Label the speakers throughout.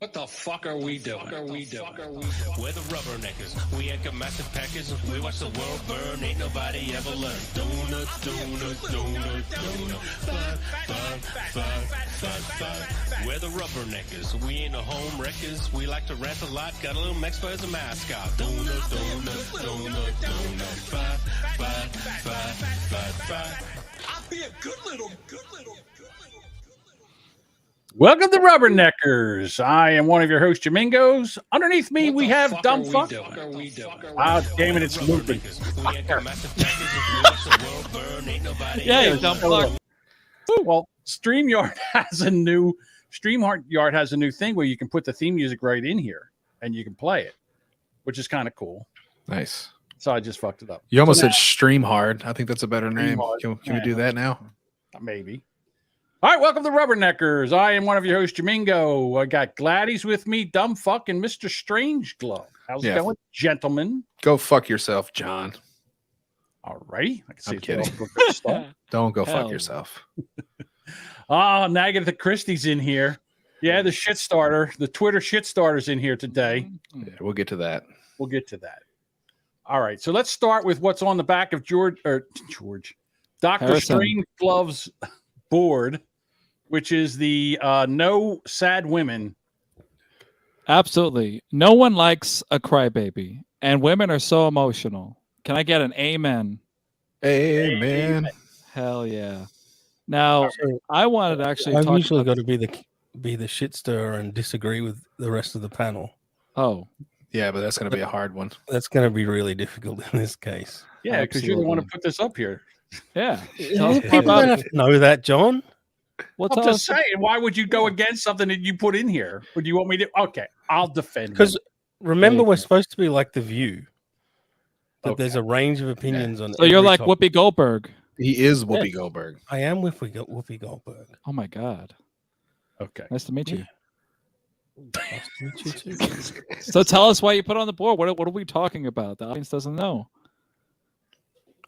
Speaker 1: What the fuck are we doing? We're the Rubberneckers. We ain't got massive packers. We watch the world burn. Ain't nobody ever learned. Donut. We're the Rubberneckers. We ain't no home wreckers. We like to rant a lot. Got a little Mexico as a mascot. Donut. I'll be a good little.
Speaker 2: Welcome to Rubberneckers. I am one of your hosts, Jamingos. Underneath me, we have Dumb Fuck. Ah, damn it, it's moving.
Speaker 3: Yeah, Dumb Fuck.
Speaker 2: Well, StreamYard has a new thing where you can put the theme music right in here and you can play it, which is kind of cool.
Speaker 4: Nice.
Speaker 2: So I just fucked it up.
Speaker 4: You almost said Stream Hard. I think that's a better name. Can we do that now?
Speaker 2: Maybe. All right, welcome to Rubberneckers. I am one of your hosts, Jamingo. I got Gladys with me, Dumb Fuck, and Mr. Strangeglove. How's it going, gentlemen?
Speaker 4: Go fuck yourself, John.
Speaker 2: All righty.
Speaker 4: I'm kidding. Don't go fuck yourself.
Speaker 2: Now Agatha Christie's in here. Yeah, the shit starter, the Twitter shit starter's in here today.
Speaker 4: Yeah, we'll get to that.
Speaker 2: All right, so let's start with what's on the back of Dr. Strangelove's board, which is the no sad women.
Speaker 3: Absolutely. No one likes a crybaby, and women are so emotional. Can I get an amen?
Speaker 4: Amen.
Speaker 3: Hell yeah. Now, I wanted to actually
Speaker 5: I've
Speaker 3: talk
Speaker 5: usually
Speaker 3: about...
Speaker 5: got to be the shit stirrer and disagree with the rest of the panel.
Speaker 3: Oh.
Speaker 4: Yeah, but that's going to be a hard one.
Speaker 5: That's going to be really difficult in this case.
Speaker 2: Yeah, because you're the one to put this up here.
Speaker 3: Yeah.
Speaker 5: People don't have to know that, John.
Speaker 2: I'm just saying, why would you go against something that you put in here? Would you want me to? Okay, I'll defend.
Speaker 5: Because remember, we're supposed to be like The View. That there's a range of opinions on.
Speaker 3: So you're like Whoopi Goldberg.
Speaker 4: He is Whoopi Goldberg.
Speaker 5: I am Whoopi Goldberg.
Speaker 3: Oh my god.
Speaker 2: Okay.
Speaker 3: Nice to meet you.
Speaker 5: Nice to meet you too.
Speaker 3: So tell us why you put it on the board. What are we talking about? The audience doesn't know.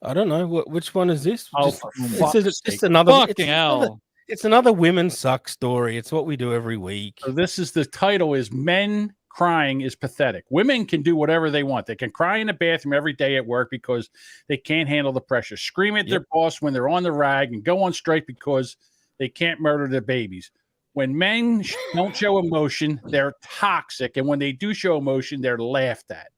Speaker 5: I don't know. Which one is this?
Speaker 2: Oh,
Speaker 5: just another.
Speaker 3: Fucking hell.
Speaker 5: It's another women suck story. It's what we do every week.
Speaker 2: So this is the title: is Men Crying is Pathetic. Women can do whatever they want. They can cry in the bathroom every day at work because they can't handle the pressure. Scream at their boss when they're on the rag and go on strike because they can't murder their babies. When men don't show emotion, they're toxic, and when they do show emotion, they're laughed at.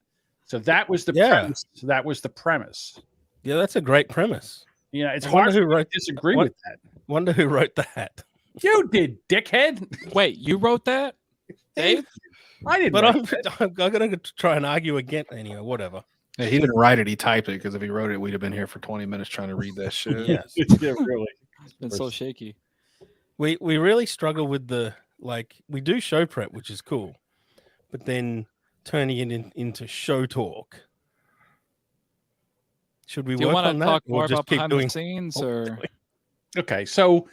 Speaker 2: So that was the premise. So that was the premise.
Speaker 5: Yeah, that's a great premise.
Speaker 2: Yeah, it's hard to disagree with that.
Speaker 5: Wonder who wrote that.
Speaker 2: You did, dickhead.
Speaker 3: Wait, you wrote that, Dave?
Speaker 2: I didn't.
Speaker 5: But I'm going to try and argue again. Anyway, whatever.
Speaker 4: Yeah, he didn't write it. He typed it, because if he wrote it, we'd have been here for 20 minutes trying to read that shit.
Speaker 5: Yes.
Speaker 2: Yeah, really.
Speaker 3: It's been so shaky.
Speaker 5: We really struggle with we do show prep, which is cool, but then turning it into show talk. Should we work on that?
Speaker 3: Talk more
Speaker 5: or just
Speaker 3: about
Speaker 5: keep
Speaker 3: behind
Speaker 5: doing
Speaker 3: the scenes, or
Speaker 2: Okay, so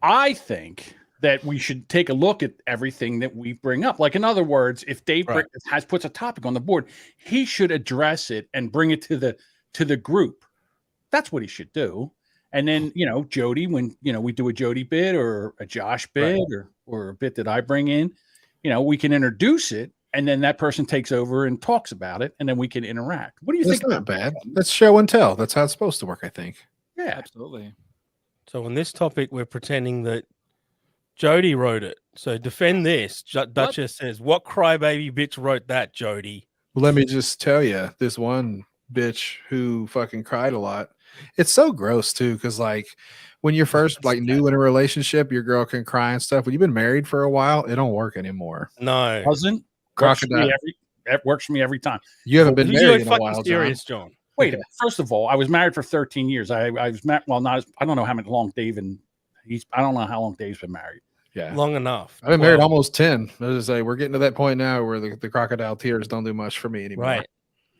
Speaker 2: I think that we should take a look at everything that we bring up. Like, in other words, if Dave puts a topic on the board, he should address it and bring it to the group. That's what he should do. And then, Jody, when, we do a Jody bit or a Josh bit or a bit that I bring in, we can introduce it, and then that person takes over and talks about it, and then we can interact. What do you think?
Speaker 4: That's not bad. That's show and tell. That's how it's supposed to work, I think.
Speaker 2: Yeah,
Speaker 3: absolutely.
Speaker 5: So on this topic, we're pretending that Jody wrote it. So defend this. Duchess says, "What crybaby bitch wrote that, Jody?"
Speaker 4: Well, let me just tell you, this one bitch who fucking cried a lot. It's so gross too, because when you're first new in a relationship, your girl can cry and stuff. When you've been married for a while, it don't work anymore.
Speaker 5: No,
Speaker 2: doesn't works for me every time.
Speaker 4: You haven't been married in a while,
Speaker 5: serious, John.
Speaker 2: Wait a minute. First of all, I was married for 13 years. I was married. Well, not as, I don't know how long Dave and I don't know how long Dave's been married.
Speaker 4: Yeah,
Speaker 5: long enough.
Speaker 4: I've been married almost 10. As I say, we're getting to that point now where the crocodile tears don't do much for me anymore.
Speaker 5: Right.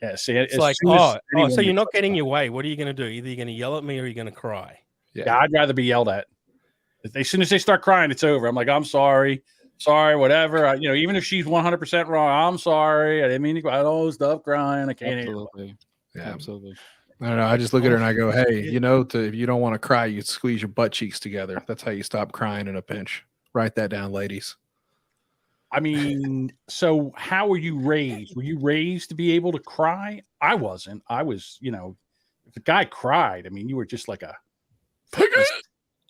Speaker 2: Yeah. See,
Speaker 5: it's so you're not getting your way. What are you going to do? Either you're going to yell at me or you're going to cry.
Speaker 2: Yeah, I'd rather be yelled at. As soon as they start crying, it's over. I'm like, I'm sorry, whatever. Even if she's 100% wrong, I'm sorry. I didn't mean to cry. Oh, stop crying. I can't handle it.
Speaker 4: Yeah,
Speaker 3: absolutely.
Speaker 4: I don't know. I just look at her and I go, hey, if you don't want to cry, you squeeze your butt cheeks together. That's how you stop crying in a pinch. Write that down, ladies.
Speaker 2: I mean, so how were you raised? Were you raised to be able to cry? I wasn't. I was, if a guy cried, I mean, you were just like a
Speaker 3: A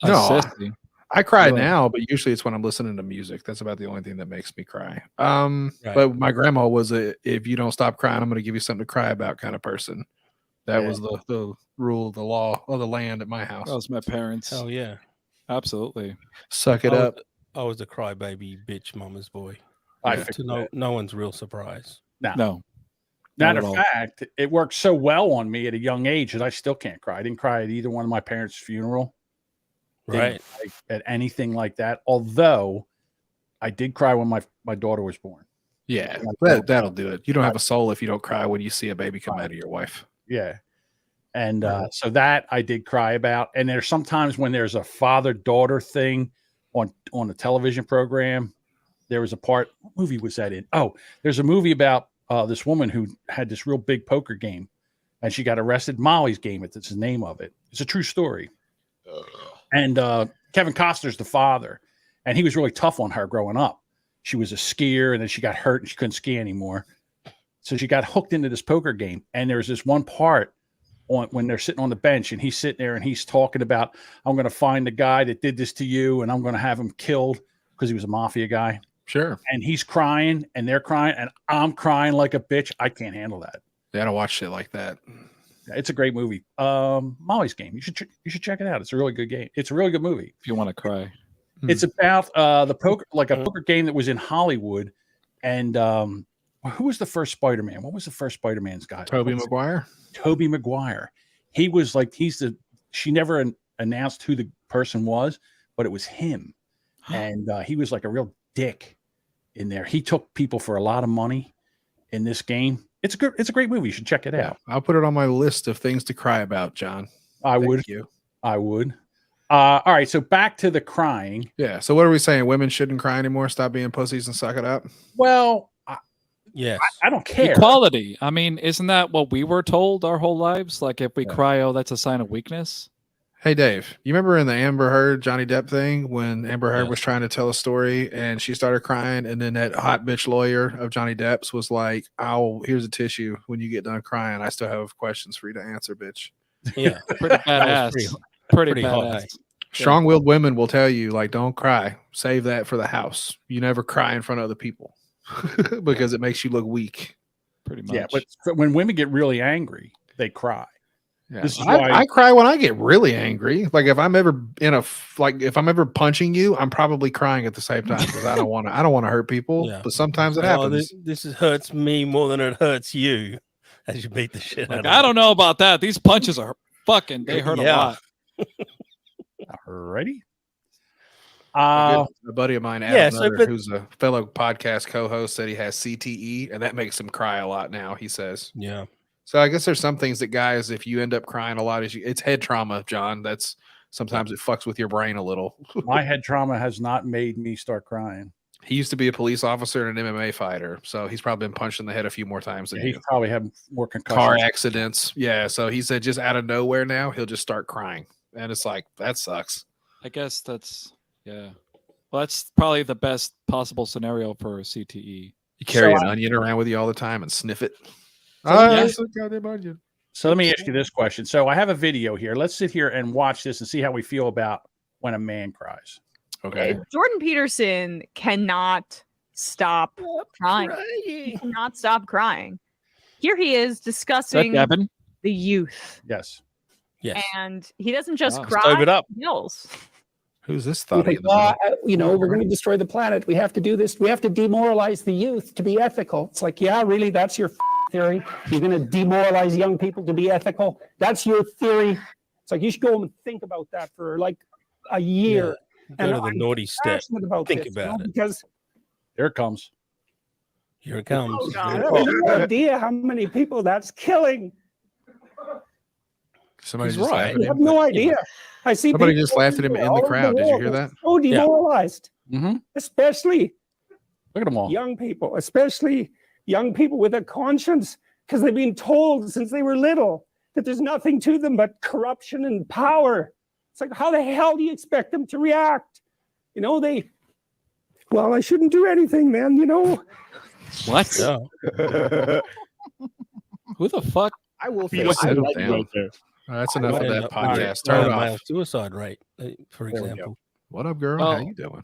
Speaker 4: No,
Speaker 3: sissy.
Speaker 4: I cry
Speaker 3: Really?
Speaker 4: now, but usually it's when I'm listening to music. That's about the only thing that makes me cry.
Speaker 5: Right.
Speaker 4: But my grandma was if you don't stop crying, I'm going to give you something to cry about kind of person. That
Speaker 2: Yeah.
Speaker 4: was the rule, the law of the land at my house.
Speaker 3: That was my parents.
Speaker 5: Hell yeah.
Speaker 3: Absolutely.
Speaker 4: Suck it up.
Speaker 5: I was a crybaby bitch mama's boy.
Speaker 2: I
Speaker 4: Yeah.
Speaker 2: figured
Speaker 5: To
Speaker 2: that.
Speaker 5: no one's real surprise.
Speaker 3: No.
Speaker 2: Matter
Speaker 3: Not
Speaker 2: of
Speaker 3: at all.
Speaker 2: fact, it worked so well on me at a young age that I still can't cry. I didn't cry at either one of my parents' funeral. Didn't
Speaker 5: Right.
Speaker 2: cry at anything like that. Although I did cry when my daughter was born.
Speaker 4: Yeah, that'll do it. You don't have a soul if you don't cry when you see a baby come out of your wife.
Speaker 2: Yeah. And so that I did cry about. And there's sometimes when there's a father-daughter thing on a television program, there was a part, what movie was that in? Oh, there's a movie about this woman who had this real big poker game and she got arrested. Molly's Game, it's the name of it. It's a true story. And Kevin Costner's the father, and he was really tough on her growing up. She was a skier, and then she got hurt and she couldn't ski anymore. So she got hooked into this poker game. And there's this one part when they're sitting on the bench, and he's sitting there and he's talking about, I'm going to find the guy that did this to you, and I'm going to have him killed, because he was a mafia guy.
Speaker 4: Sure.
Speaker 2: And he's crying, and they're crying, and I'm crying like a bitch. I can't handle that.
Speaker 4: Yeah, I don't watch shit like that.
Speaker 2: It's a great movie. Molly's Game. You should check it out. It's a really good game. It's a really good movie.
Speaker 3: If you want to cry.
Speaker 2: It's about the poker, like a poker game that was in Hollywood. And who was the first Spider-Man? What was the first Spider-Man's guy?
Speaker 4: Tobey Maguire.
Speaker 2: Tobey Maguire. He was like, she never announced who the person was, but it was him. And he was like a real dick in there. He took people for a lot of money in this game. It's a great movie. You should check it out.
Speaker 4: I'll put it on my list of things to cry about, John.
Speaker 2: I would. All right. So back to the crying.
Speaker 4: Yeah. So what are we saying? Women shouldn't cry anymore. Stop being pussies and suck it up.
Speaker 2: Well,
Speaker 5: Yes.
Speaker 2: I don't care.
Speaker 3: Equality. I mean, isn't that what we were told our whole lives? Like, if we cry, oh, that's a sign of weakness.
Speaker 4: Hey, Dave, you remember in the Amber Heard, Johnny Depp thing when Amber Heard was trying to tell a story and she started crying, and then that hot bitch lawyer of Johnny Depp's was like, here's a tissue. When you get done crying, I still have questions for you to answer, bitch.
Speaker 5: Yeah.
Speaker 3: Pretty badass. Pretty
Speaker 5: hot,
Speaker 3: badass.
Speaker 5: hey?
Speaker 4: Strong-willed women will tell you, like, don't cry. Save that for the house. You never cry in front of other people because it makes you look weak.
Speaker 3: Pretty much.
Speaker 2: Yeah, but when women get really angry, they cry.
Speaker 4: Yeah.
Speaker 2: This is why
Speaker 4: I cry when I get really angry. Like if I'm ever if I'm ever punching you, I'm probably crying at the same time because I don't want to hurt people.
Speaker 5: Yeah.
Speaker 4: But sometimes it happens.
Speaker 5: This hurts me more than it hurts you as you beat the shit out of
Speaker 3: I
Speaker 5: me.
Speaker 3: don't know about that. These punches are they hurt a lot.
Speaker 2: Alrighty.
Speaker 4: A buddy of mine, Adam
Speaker 5: so
Speaker 4: Nutter, who's a fellow podcast co-host, said he has CTE, and that makes him cry a lot now. He says,
Speaker 5: Yeah.
Speaker 4: So I guess there's some things that guys, if you end up crying a lot, it's head trauma, John. That's sometimes it fucks with your brain a little.
Speaker 2: My head trauma has not made me start crying.
Speaker 4: He used to be a police officer and an MMA fighter, so he's probably been punched in the head a few more times than
Speaker 2: He's
Speaker 4: you.
Speaker 2: probably had more concussions.
Speaker 4: Car accidents. Yeah. So he said just out of nowhere now, he'll just start crying. And it's like, that sucks.
Speaker 3: I guess that's, yeah. Well, that's probably the best possible scenario for CTE.
Speaker 4: You carry
Speaker 2: So
Speaker 4: an onion around with you all the time and sniff it.
Speaker 2: So let me ask you this question. So I have a video here. Let's sit here and watch this and see how we feel about when a man cries.
Speaker 4: Okay.
Speaker 6: Jordan Peterson cannot stop crying. He cannot stop crying. Here he is discussing
Speaker 3: Devin?
Speaker 6: the youth.
Speaker 2: Yes.
Speaker 5: Yes.
Speaker 6: And he doesn't just
Speaker 3: Wow.
Speaker 6: cry,
Speaker 5: Stove it up.
Speaker 6: he yells.
Speaker 4: Who's this
Speaker 7: We
Speaker 4: thought?
Speaker 7: think, we're going to destroy the planet. We have to do this. We have to demoralize the youth to be ethical. It's like, yeah, really? That's your theory? You're going to demoralize young people to be ethical? That's your theory? It's like, you should go home and think about that for like a year.
Speaker 5: Go to the
Speaker 7: I'm
Speaker 5: naughty step.
Speaker 7: passionate about
Speaker 5: Think
Speaker 7: this,
Speaker 5: about it.
Speaker 7: because
Speaker 2: Here it comes.
Speaker 5: Here it comes.
Speaker 6: Oh, God.
Speaker 7: I have no idea how many people that's killing.
Speaker 4: Somebody
Speaker 5: He's
Speaker 4: just
Speaker 5: right.
Speaker 4: laughed at
Speaker 7: I
Speaker 4: him.
Speaker 7: have no idea. I see
Speaker 4: Somebody
Speaker 7: people
Speaker 4: just laughed at him in the
Speaker 7: all over
Speaker 4: crowd. Did you
Speaker 7: world
Speaker 4: hear
Speaker 7: that's
Speaker 4: that?
Speaker 7: So demoralized,
Speaker 2: Mm-hmm.
Speaker 7: especially
Speaker 2: Look at them all.
Speaker 7: young people, especially young people with a conscience, because they've been told since they were little that there's nothing to them but corruption and power. It's like, how the hell do you expect them to react? You know, well, I shouldn't do anything then, you know.
Speaker 3: What?
Speaker 5: Yeah.
Speaker 3: Who the fuck?
Speaker 8: I will
Speaker 2: He
Speaker 8: say,
Speaker 2: was
Speaker 8: I
Speaker 4: settle
Speaker 8: like
Speaker 4: down.
Speaker 8: right there.
Speaker 4: That's
Speaker 5: I
Speaker 4: enough
Speaker 5: might
Speaker 4: of
Speaker 5: end
Speaker 4: that
Speaker 5: up with
Speaker 4: podcast.
Speaker 5: a
Speaker 4: Turn it
Speaker 5: male
Speaker 4: off.
Speaker 5: suicide rate, for
Speaker 2: There we go.
Speaker 5: example.
Speaker 4: What up, girl?
Speaker 3: Well,
Speaker 4: How you doing?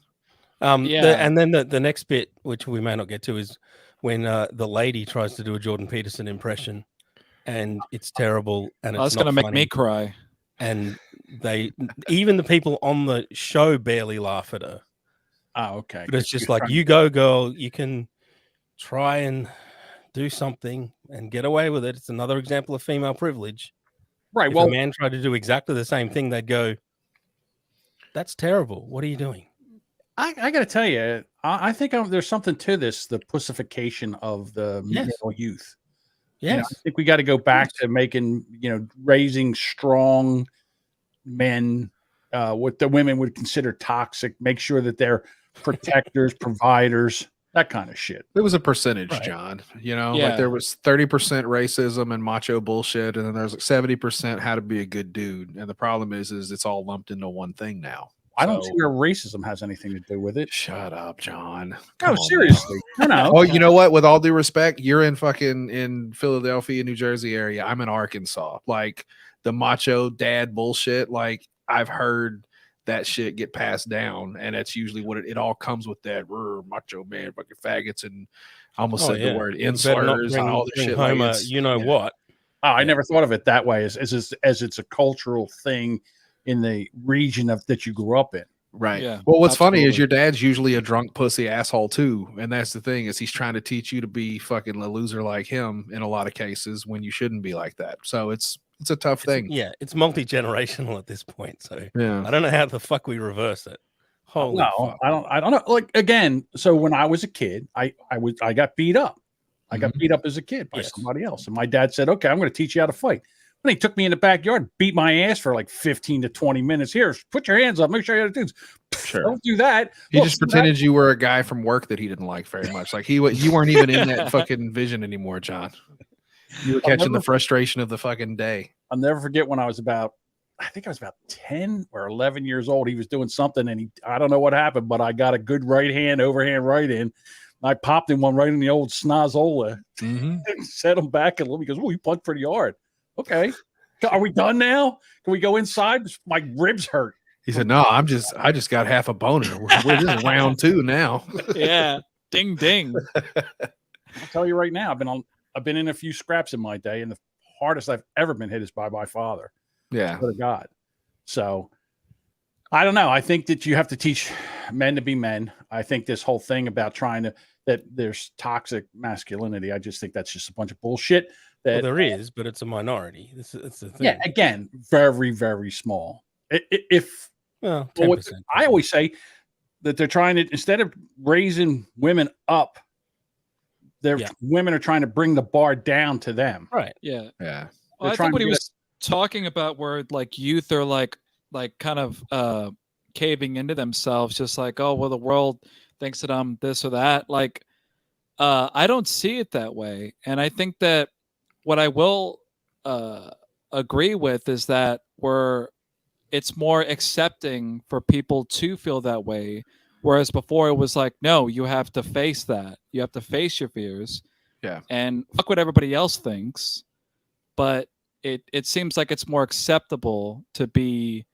Speaker 3: Yeah.
Speaker 5: And then the next bit, which we may not get to, is when the lady tries to do a Jordan Peterson impression, and it's terrible, and it's
Speaker 3: That's
Speaker 5: not
Speaker 3: gonna make
Speaker 5: funny.
Speaker 3: me cry.
Speaker 5: And even the people on the show barely laugh at her.
Speaker 2: Oh, okay.
Speaker 5: But it's just
Speaker 2: You're
Speaker 5: like,
Speaker 2: trying-
Speaker 5: you go, girl. You can try and do something and get away with it. It's another example of female privilege.
Speaker 2: right.
Speaker 5: If
Speaker 2: Well,
Speaker 5: a man tried to do exactly the same thing, they'd go, "That's terrible. What are you doing?"
Speaker 2: I got to tell you, I think there's something to this, the pussification of the
Speaker 5: Yes.
Speaker 2: male youth.
Speaker 5: Yes.
Speaker 2: You know, I think we got to go back to making, raising strong men, what the women would consider toxic, make sure that they're protectors, providers, that kind of shit.
Speaker 4: It was a percentage,
Speaker 5: Right.
Speaker 4: John.
Speaker 3: Yeah.
Speaker 4: Like there was 30% racism and macho bullshit, and then there's like 70% how to be a good dude. And the problem is it's all lumped into one thing now.
Speaker 2: I don't
Speaker 4: So-
Speaker 2: see where racism has anything to do with it.
Speaker 4: Shut up, John.
Speaker 2: No,
Speaker 4: Come on,
Speaker 2: seriously.
Speaker 4: man. Oh, you know what? With all due respect, you're in Philadelphia, New Jersey area. I'm in Arkansas. Like the macho dad bullshit. Like I've heard that shit get passed down, and that's usually what it all comes with. That macho man, fucking faggots, and I almost said the word
Speaker 5: You better not
Speaker 4: insulters and all this
Speaker 5: bring
Speaker 4: shit.
Speaker 5: home
Speaker 4: Like,
Speaker 5: a
Speaker 4: it's-
Speaker 5: you know
Speaker 4: yeah.
Speaker 5: what?
Speaker 2: Oh, I
Speaker 5: Yeah.
Speaker 2: never thought of it that way as it's a cultural thing in the region that you grew up in.
Speaker 4: Right.
Speaker 3: Yeah,
Speaker 4: Well, what's funny is
Speaker 3: absolutely.
Speaker 4: your dad's usually a drunk pussy asshole too, and that's the thing is he's trying to teach you to be fucking a loser like him in a lot of cases when you shouldn't be like that. So it's a tough thing.
Speaker 5: It's multi-generational at this point. So
Speaker 4: Yeah.
Speaker 5: I don't know how the fuck we reverse it. Holy
Speaker 2: No,
Speaker 5: fuck.
Speaker 2: I don't know. Like again, so when I was a kid, I got beat up. I got beat up as a kid by
Speaker 5: Yes.
Speaker 2: somebody else, and my dad said, "Okay, I'm going to teach you how to fight." And he took me in the backyard, beat my ass for like 15 to 20 minutes. Here, put your hands up. Make sure you have to do.
Speaker 4: Sure.
Speaker 2: Don't do that.
Speaker 4: He
Speaker 2: Look,
Speaker 4: just
Speaker 2: see that?
Speaker 4: pretended you were a guy from work that he didn't like very much. Like you weren't even in that fucking vision anymore, John. You were catching the frustration of the fucking day.
Speaker 2: I'll never forget when I think I was about 10 or 11 years old. He was doing something, and I don't know what happened, but I got a good overhand right in. I popped him one right in the old snozola. Set him back a little. He goes, "Oh, you punched pretty hard." Okay. Are we done now? Can we go inside? My ribs hurt.
Speaker 4: He said, "No, I just got half a boner. This is round 2 now."
Speaker 3: Yeah. Ding ding.
Speaker 2: I'll tell you right now, I've been in a few scraps in my day, and the hardest I've ever been hit is by my father.
Speaker 4: Yeah.
Speaker 2: Swear to God. So I don't know. I think that you have to teach men to be men. I think this whole thing about that there's toxic masculinity, I just think that's just a bunch of bullshit.
Speaker 5: Well, there is, but it's a minority. It's the thing.
Speaker 2: Yeah, again, very, very small.
Speaker 5: Well,
Speaker 2: Well,
Speaker 5: 10%.
Speaker 2: I always say that they're trying to, instead of raising women up, women are trying to bring the bar down to them.
Speaker 5: Right.
Speaker 3: Yeah.
Speaker 4: Yeah.
Speaker 3: Well, I
Speaker 2: trying
Speaker 3: think what
Speaker 2: to
Speaker 3: he
Speaker 2: get
Speaker 3: was talking about where like youth are like kind of caving into themselves, just like, oh well, the world thinks that I'm this or that. Like I don't see it that way. And I think that what I will agree with is that it's more accepting for people to feel that way. Whereas before it was like, no, you have to face that. You have to face your fears.
Speaker 4: Yeah.
Speaker 3: And fuck what everybody else thinks. But it seems like it's more acceptable to be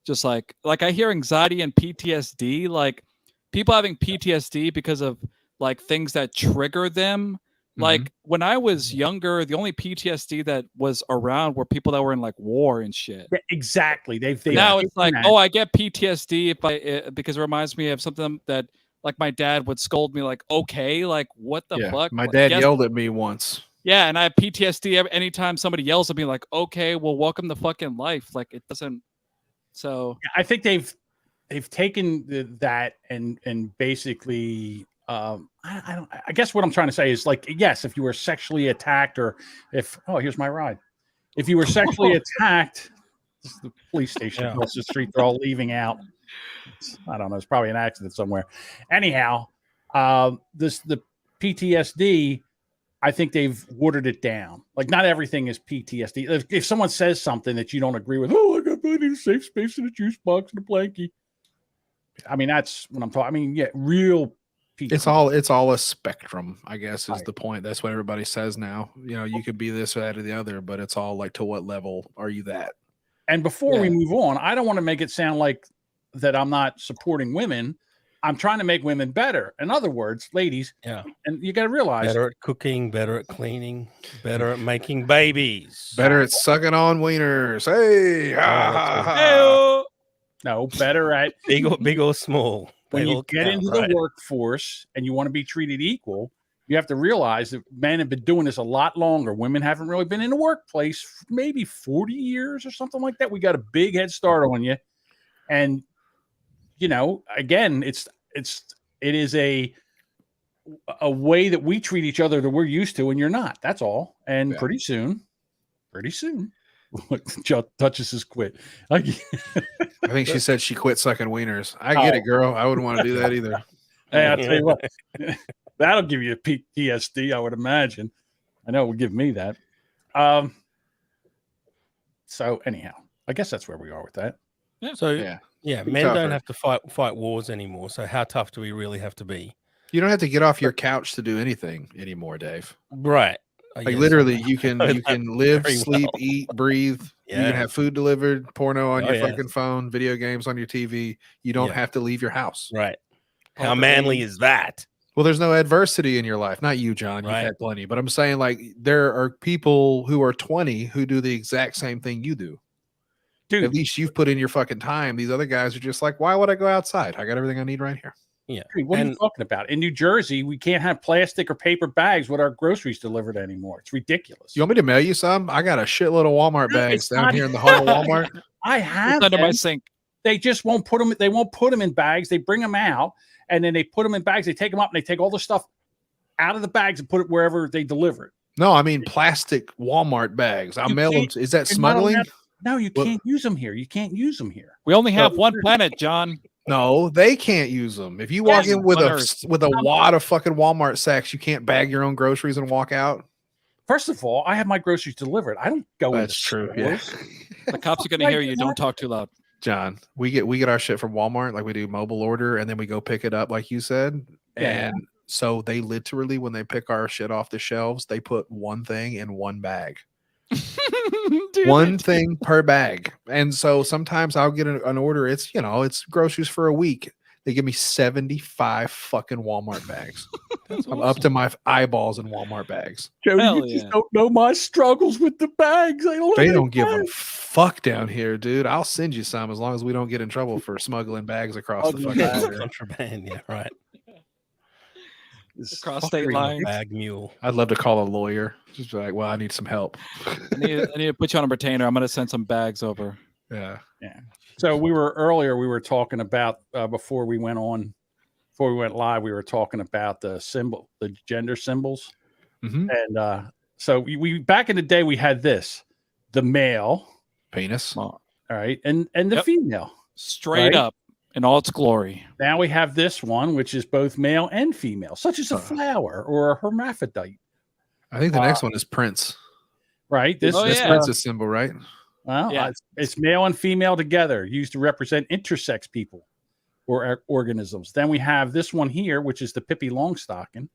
Speaker 3: just like I hear anxiety and PTSD, like people having PTSD because of like things that trigger them. Like when I was younger, the only PTSD that was around were people that were in like war and shit.
Speaker 2: Yeah, exactly. They've
Speaker 3: Now it's like,
Speaker 2: that.
Speaker 3: oh, I get PTSD because it reminds me of something that like my dad would scold me like, okay, like what the fuck?
Speaker 4: My
Speaker 3: Like,
Speaker 4: dad
Speaker 3: yes-
Speaker 4: yelled at me once.
Speaker 3: Yeah, and I have PTSD anytime somebody yells at me like, okay, well, welcome to fucking life. Like it doesn't. So
Speaker 2: I think they've taken that and basically I guess what I'm trying to say is like, yes, if you were sexually attacked or here's my ride. If you were sexually attacked, this is the police station across the street, they're all leaving out. I don't know, it's probably an accident somewhere. Anyhow, the PTSD, I think they've watered it down. Like not everything is PTSD. If someone says something that you don't agree with, I got plenty of safe space in the juice box and a blankie. I mean, that's what I'm talking. I mean, yeah, real people.
Speaker 4: It's all a spectrum, I guess, is
Speaker 2: Right.
Speaker 4: the point. That's what everybody says now. You know, you could be this or that or the other, but it's all like, to what level are you that?
Speaker 2: And before we
Speaker 3: Yeah.
Speaker 2: move on, I don't want to make it sound like that I'm not supporting women. I'm trying to make women better. In other words, ladies,
Speaker 5: Yeah.
Speaker 2: and you got to realize
Speaker 5: Better at cooking, better at cleaning, better at making babies.
Speaker 4: Better at sucking on wieners. Hey, ha,
Speaker 5: that's
Speaker 4: ha,
Speaker 5: all.
Speaker 4: ha.
Speaker 3: Hey-o.
Speaker 2: no, better at
Speaker 5: Big or small.
Speaker 2: when
Speaker 5: they
Speaker 2: you
Speaker 5: all
Speaker 2: get
Speaker 5: count,
Speaker 2: into
Speaker 5: right?
Speaker 2: the workforce and you want to be treated equal, you have to realize that men have been doing this a lot longer. Women haven't really been in the workplace for maybe 40 years or something like that. We got a big head start on you. And you know, again, it is a way that we treat each other that we're used to and you're not. That's all. And
Speaker 4: Yeah.
Speaker 2: pretty soon, Duchess has quit.
Speaker 4: I think she said she quit sucking wieners. I get it, girl. I wouldn't want to do that either.
Speaker 2: Hey, I'll tell you what, that'll give you a PTSD, I would imagine. I know it would give me that. So anyhow, I guess that's where we are with that.
Speaker 5: So
Speaker 4: Yeah.
Speaker 5: yeah,
Speaker 4: Be
Speaker 5: men
Speaker 4: tougher.
Speaker 5: don't have to fight wars anymore. So how tough do we really have to be?
Speaker 4: You don't have to get off your couch to do anything anymore, Dave.
Speaker 5: Right. I
Speaker 4: Like
Speaker 5: guess.
Speaker 4: literally, you can live,
Speaker 5: very
Speaker 4: sleep,
Speaker 5: well.
Speaker 4: eat, breathe. You
Speaker 5: Yeah.
Speaker 4: can have food delivered, porno on
Speaker 5: Oh,
Speaker 4: your
Speaker 5: yes.
Speaker 4: fucking phone, video games on your TV. You don't
Speaker 5: Yeah.
Speaker 4: have to leave your house.
Speaker 5: Right. How manly is that?
Speaker 4: Well, there's no adversity in your life. Not you, John. You've
Speaker 5: Right.
Speaker 4: had plenty. But I'm saying, like, there are people who are 20 who do the exact same thing you do.
Speaker 2: Dude,
Speaker 4: At least you've put in your fucking time. These other guys are just like, why would I go outside? I got everything I need right here.
Speaker 5: Yeah.
Speaker 2: dude, what are you talking about? In New Jersey, we can't have plastic or paper bags with our groceries delivered anymore. It's ridiculous.
Speaker 4: You want me to mail you some? I got a shitload of Walmart
Speaker 2: No,
Speaker 4: bags
Speaker 2: it's
Speaker 4: down
Speaker 2: not-
Speaker 4: here in the heart of Walmart.
Speaker 2: I have
Speaker 3: It's under my
Speaker 2: them.
Speaker 3: sink.
Speaker 2: They just won't put them. They won't put them in bags. They bring them out and then they put them in bags. They take them up and they take all the stuff out of the bags and put it wherever they deliver it.
Speaker 4: No, I mean plastic Walmart bags. I'll
Speaker 2: You
Speaker 4: mail them.
Speaker 2: can't-
Speaker 4: Is that
Speaker 2: you're not
Speaker 4: smuggling?
Speaker 2: allowed- No, you
Speaker 4: What?
Speaker 2: can't use them here. You can't use them here.
Speaker 3: We only have one planet, John.
Speaker 4: No, they can't use them. If you walk
Speaker 3: Yes,
Speaker 4: in with
Speaker 3: on
Speaker 4: a
Speaker 3: Earth.
Speaker 4: wad of fucking Walmart sacks, you can't bag your own groceries and walk out.
Speaker 2: First of all, I have my groceries delivered. I don't go into
Speaker 4: That's true. Yeah.
Speaker 2: stores.
Speaker 3: The cops are going to
Speaker 2: Like
Speaker 3: hear you. Don't
Speaker 2: that.
Speaker 3: talk too loud.
Speaker 4: John, we get our shit from Walmart, like we do mobile order, and then we go pick it up, like you said.
Speaker 2: Yeah.
Speaker 4: And so they literally, when they pick our shit off the shelves, they put one thing in one bag.
Speaker 3: Dude,
Speaker 4: One thing per bag. And so sometimes I'll get an order. It's, you know, it's groceries for a week. They give me 75 fucking Walmart bags. I'm up to my eyeballs in Walmart bags.
Speaker 2: Joe,
Speaker 3: Hell
Speaker 2: you just
Speaker 3: yeah.
Speaker 2: don't know my struggles with the bags.
Speaker 4: They don't give a fuck down here, dude. I'll send you some as long as we don't get in trouble for smuggling bags across the fucking
Speaker 5: It's
Speaker 4: border.
Speaker 5: contraband. Yeah. Right.
Speaker 3: Across state
Speaker 2: fuckery.
Speaker 3: lines.
Speaker 5: Bag mule.
Speaker 4: I'd love to call a lawyer. Just be like, well, I need some help.
Speaker 3: I need to put you on a retainer. I'm going to send some bags over.
Speaker 4: Yeah.
Speaker 2: So we were talking about before we went live, we were talking about the gender symbols.
Speaker 4: Mhm.
Speaker 2: And so we back in the day we had the male,
Speaker 4: Penis.
Speaker 2: all right, and the
Speaker 3: Yep.
Speaker 2: female.
Speaker 3: Straight
Speaker 2: Right?
Speaker 3: up in all its glory.
Speaker 2: Now we have this one, which is both male and female, such as a flower or a hermaphrodite.
Speaker 4: I think the next one is Prince.
Speaker 2: Right? This
Speaker 3: Oh,
Speaker 4: That's
Speaker 3: yeah.
Speaker 4: Prince's symbol, right?
Speaker 2: well,
Speaker 3: Yeah.
Speaker 2: it's male and female together, used to represent intersex people or organisms. Then we have this one here, which is the Pippi Longstocking.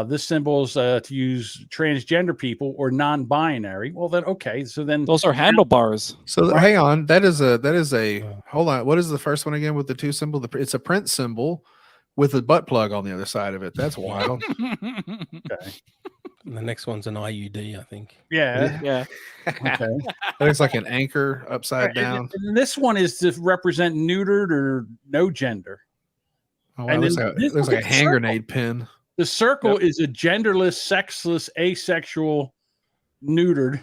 Speaker 2: This symbol is to use transgender people or non-binary. Well, then okay, so then
Speaker 3: Those are handlebars.
Speaker 4: So hang on. That is a hold on. What is the first one again with the two symbol? It's a Prince symbol with a butt plug on the other side of it. That's wild.
Speaker 2: okay,
Speaker 5: And the next one's an IUD, I think.
Speaker 2: yeah,
Speaker 3: Yeah.
Speaker 2: okay.
Speaker 4: That looks like an anchor upside down.
Speaker 2: And this one is to represent neutered or no gender.
Speaker 4: Oh, wow,
Speaker 2: and
Speaker 4: looks
Speaker 2: then
Speaker 4: like,
Speaker 2: this
Speaker 4: looks like a
Speaker 2: looks
Speaker 4: hand
Speaker 2: circle.
Speaker 4: grenade pin.
Speaker 2: The circle is a genderless, sexless, asexual, neutered.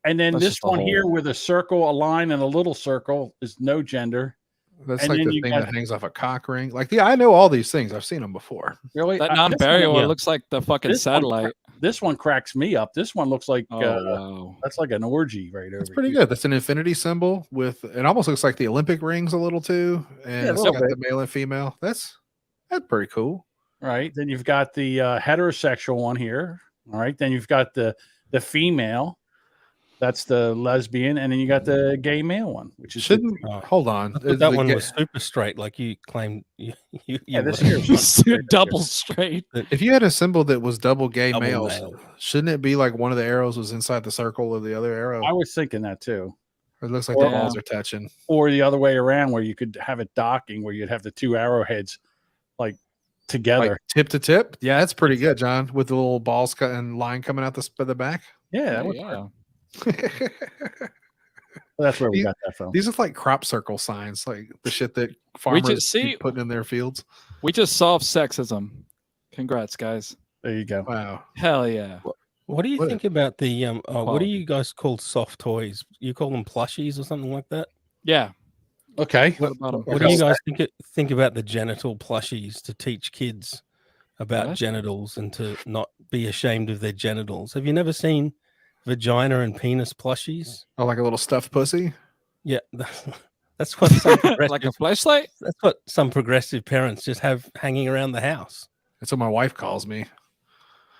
Speaker 2: And then
Speaker 3: That's
Speaker 2: this
Speaker 3: just a
Speaker 2: one
Speaker 3: hole.
Speaker 2: here with a circle, a line, and a little circle is no gender.
Speaker 4: That's
Speaker 2: And
Speaker 4: like
Speaker 2: then
Speaker 4: the
Speaker 2: you
Speaker 4: thing
Speaker 2: got-
Speaker 4: that hangs off a cock ring. Like, yeah, I know all these things. I've seen them before.
Speaker 2: Really?
Speaker 3: That
Speaker 2: This
Speaker 3: non-burial
Speaker 2: one-
Speaker 3: looks like the fucking
Speaker 2: This one
Speaker 3: satellite.
Speaker 2: This one cracks me up. This one looks like
Speaker 3: Oh, wow.
Speaker 2: that's like an orgy right over.
Speaker 4: That's pretty
Speaker 2: here.
Speaker 4: good. That's an infinity symbol with it almost looks like the Olympic rings a little too. And
Speaker 2: Yeah, a
Speaker 4: it's
Speaker 2: little
Speaker 4: got the male and female. That's pretty cool.
Speaker 2: Right. Then you've got the heterosexual one here. All right. Then you've got the female. That's the lesbian, and then you got the gay male one, which is
Speaker 4: Shouldn't
Speaker 5: Oh.
Speaker 4: hold on.
Speaker 5: I thought that one was super straight, like you claimed.
Speaker 2: yeah. This
Speaker 5: were.
Speaker 2: here is
Speaker 3: Double straight.
Speaker 4: If you had a symbol that was double gay
Speaker 5: Double
Speaker 4: males,
Speaker 5: male.
Speaker 4: shouldn't it be like one of the arrows was inside the circle of the other arrow?
Speaker 2: I was thinking that too.
Speaker 4: It looks like
Speaker 2: Or-
Speaker 4: the balls are touching.
Speaker 2: Or the other way around, where you could have it docking, where you'd have the two arrowheads like together.
Speaker 4: Like tip to tip. Yeah, that's pretty good, John, with the little balls cut and line coming out the back.
Speaker 2: Yeah, that would work. That's where we got that from.
Speaker 4: These are like crop circle signs, like the shit that farmers keep putting in their fields.
Speaker 3: We just solved sexism. Congrats, guys.
Speaker 2: There you go.
Speaker 4: Wow.
Speaker 3: Hell yeah.
Speaker 5: What do you
Speaker 4: What-
Speaker 5: think about the what
Speaker 3: Quality.
Speaker 5: do you guys call soft toys? You call them plushies or something like that?
Speaker 3: Yeah.
Speaker 2: Okay.
Speaker 3: What about 'em?
Speaker 5: What do you guys think about the genital plushies to teach kids about
Speaker 3: What?
Speaker 5: genitals and to not be ashamed of their genitals? Have you never seen vagina and penis plushies?
Speaker 4: Oh, like a little stuffed pussy.
Speaker 5: Yeah, that's what some
Speaker 3: Like a flashlight?
Speaker 5: that's what some progressive parents just have hanging around the house.
Speaker 4: That's what my wife calls me.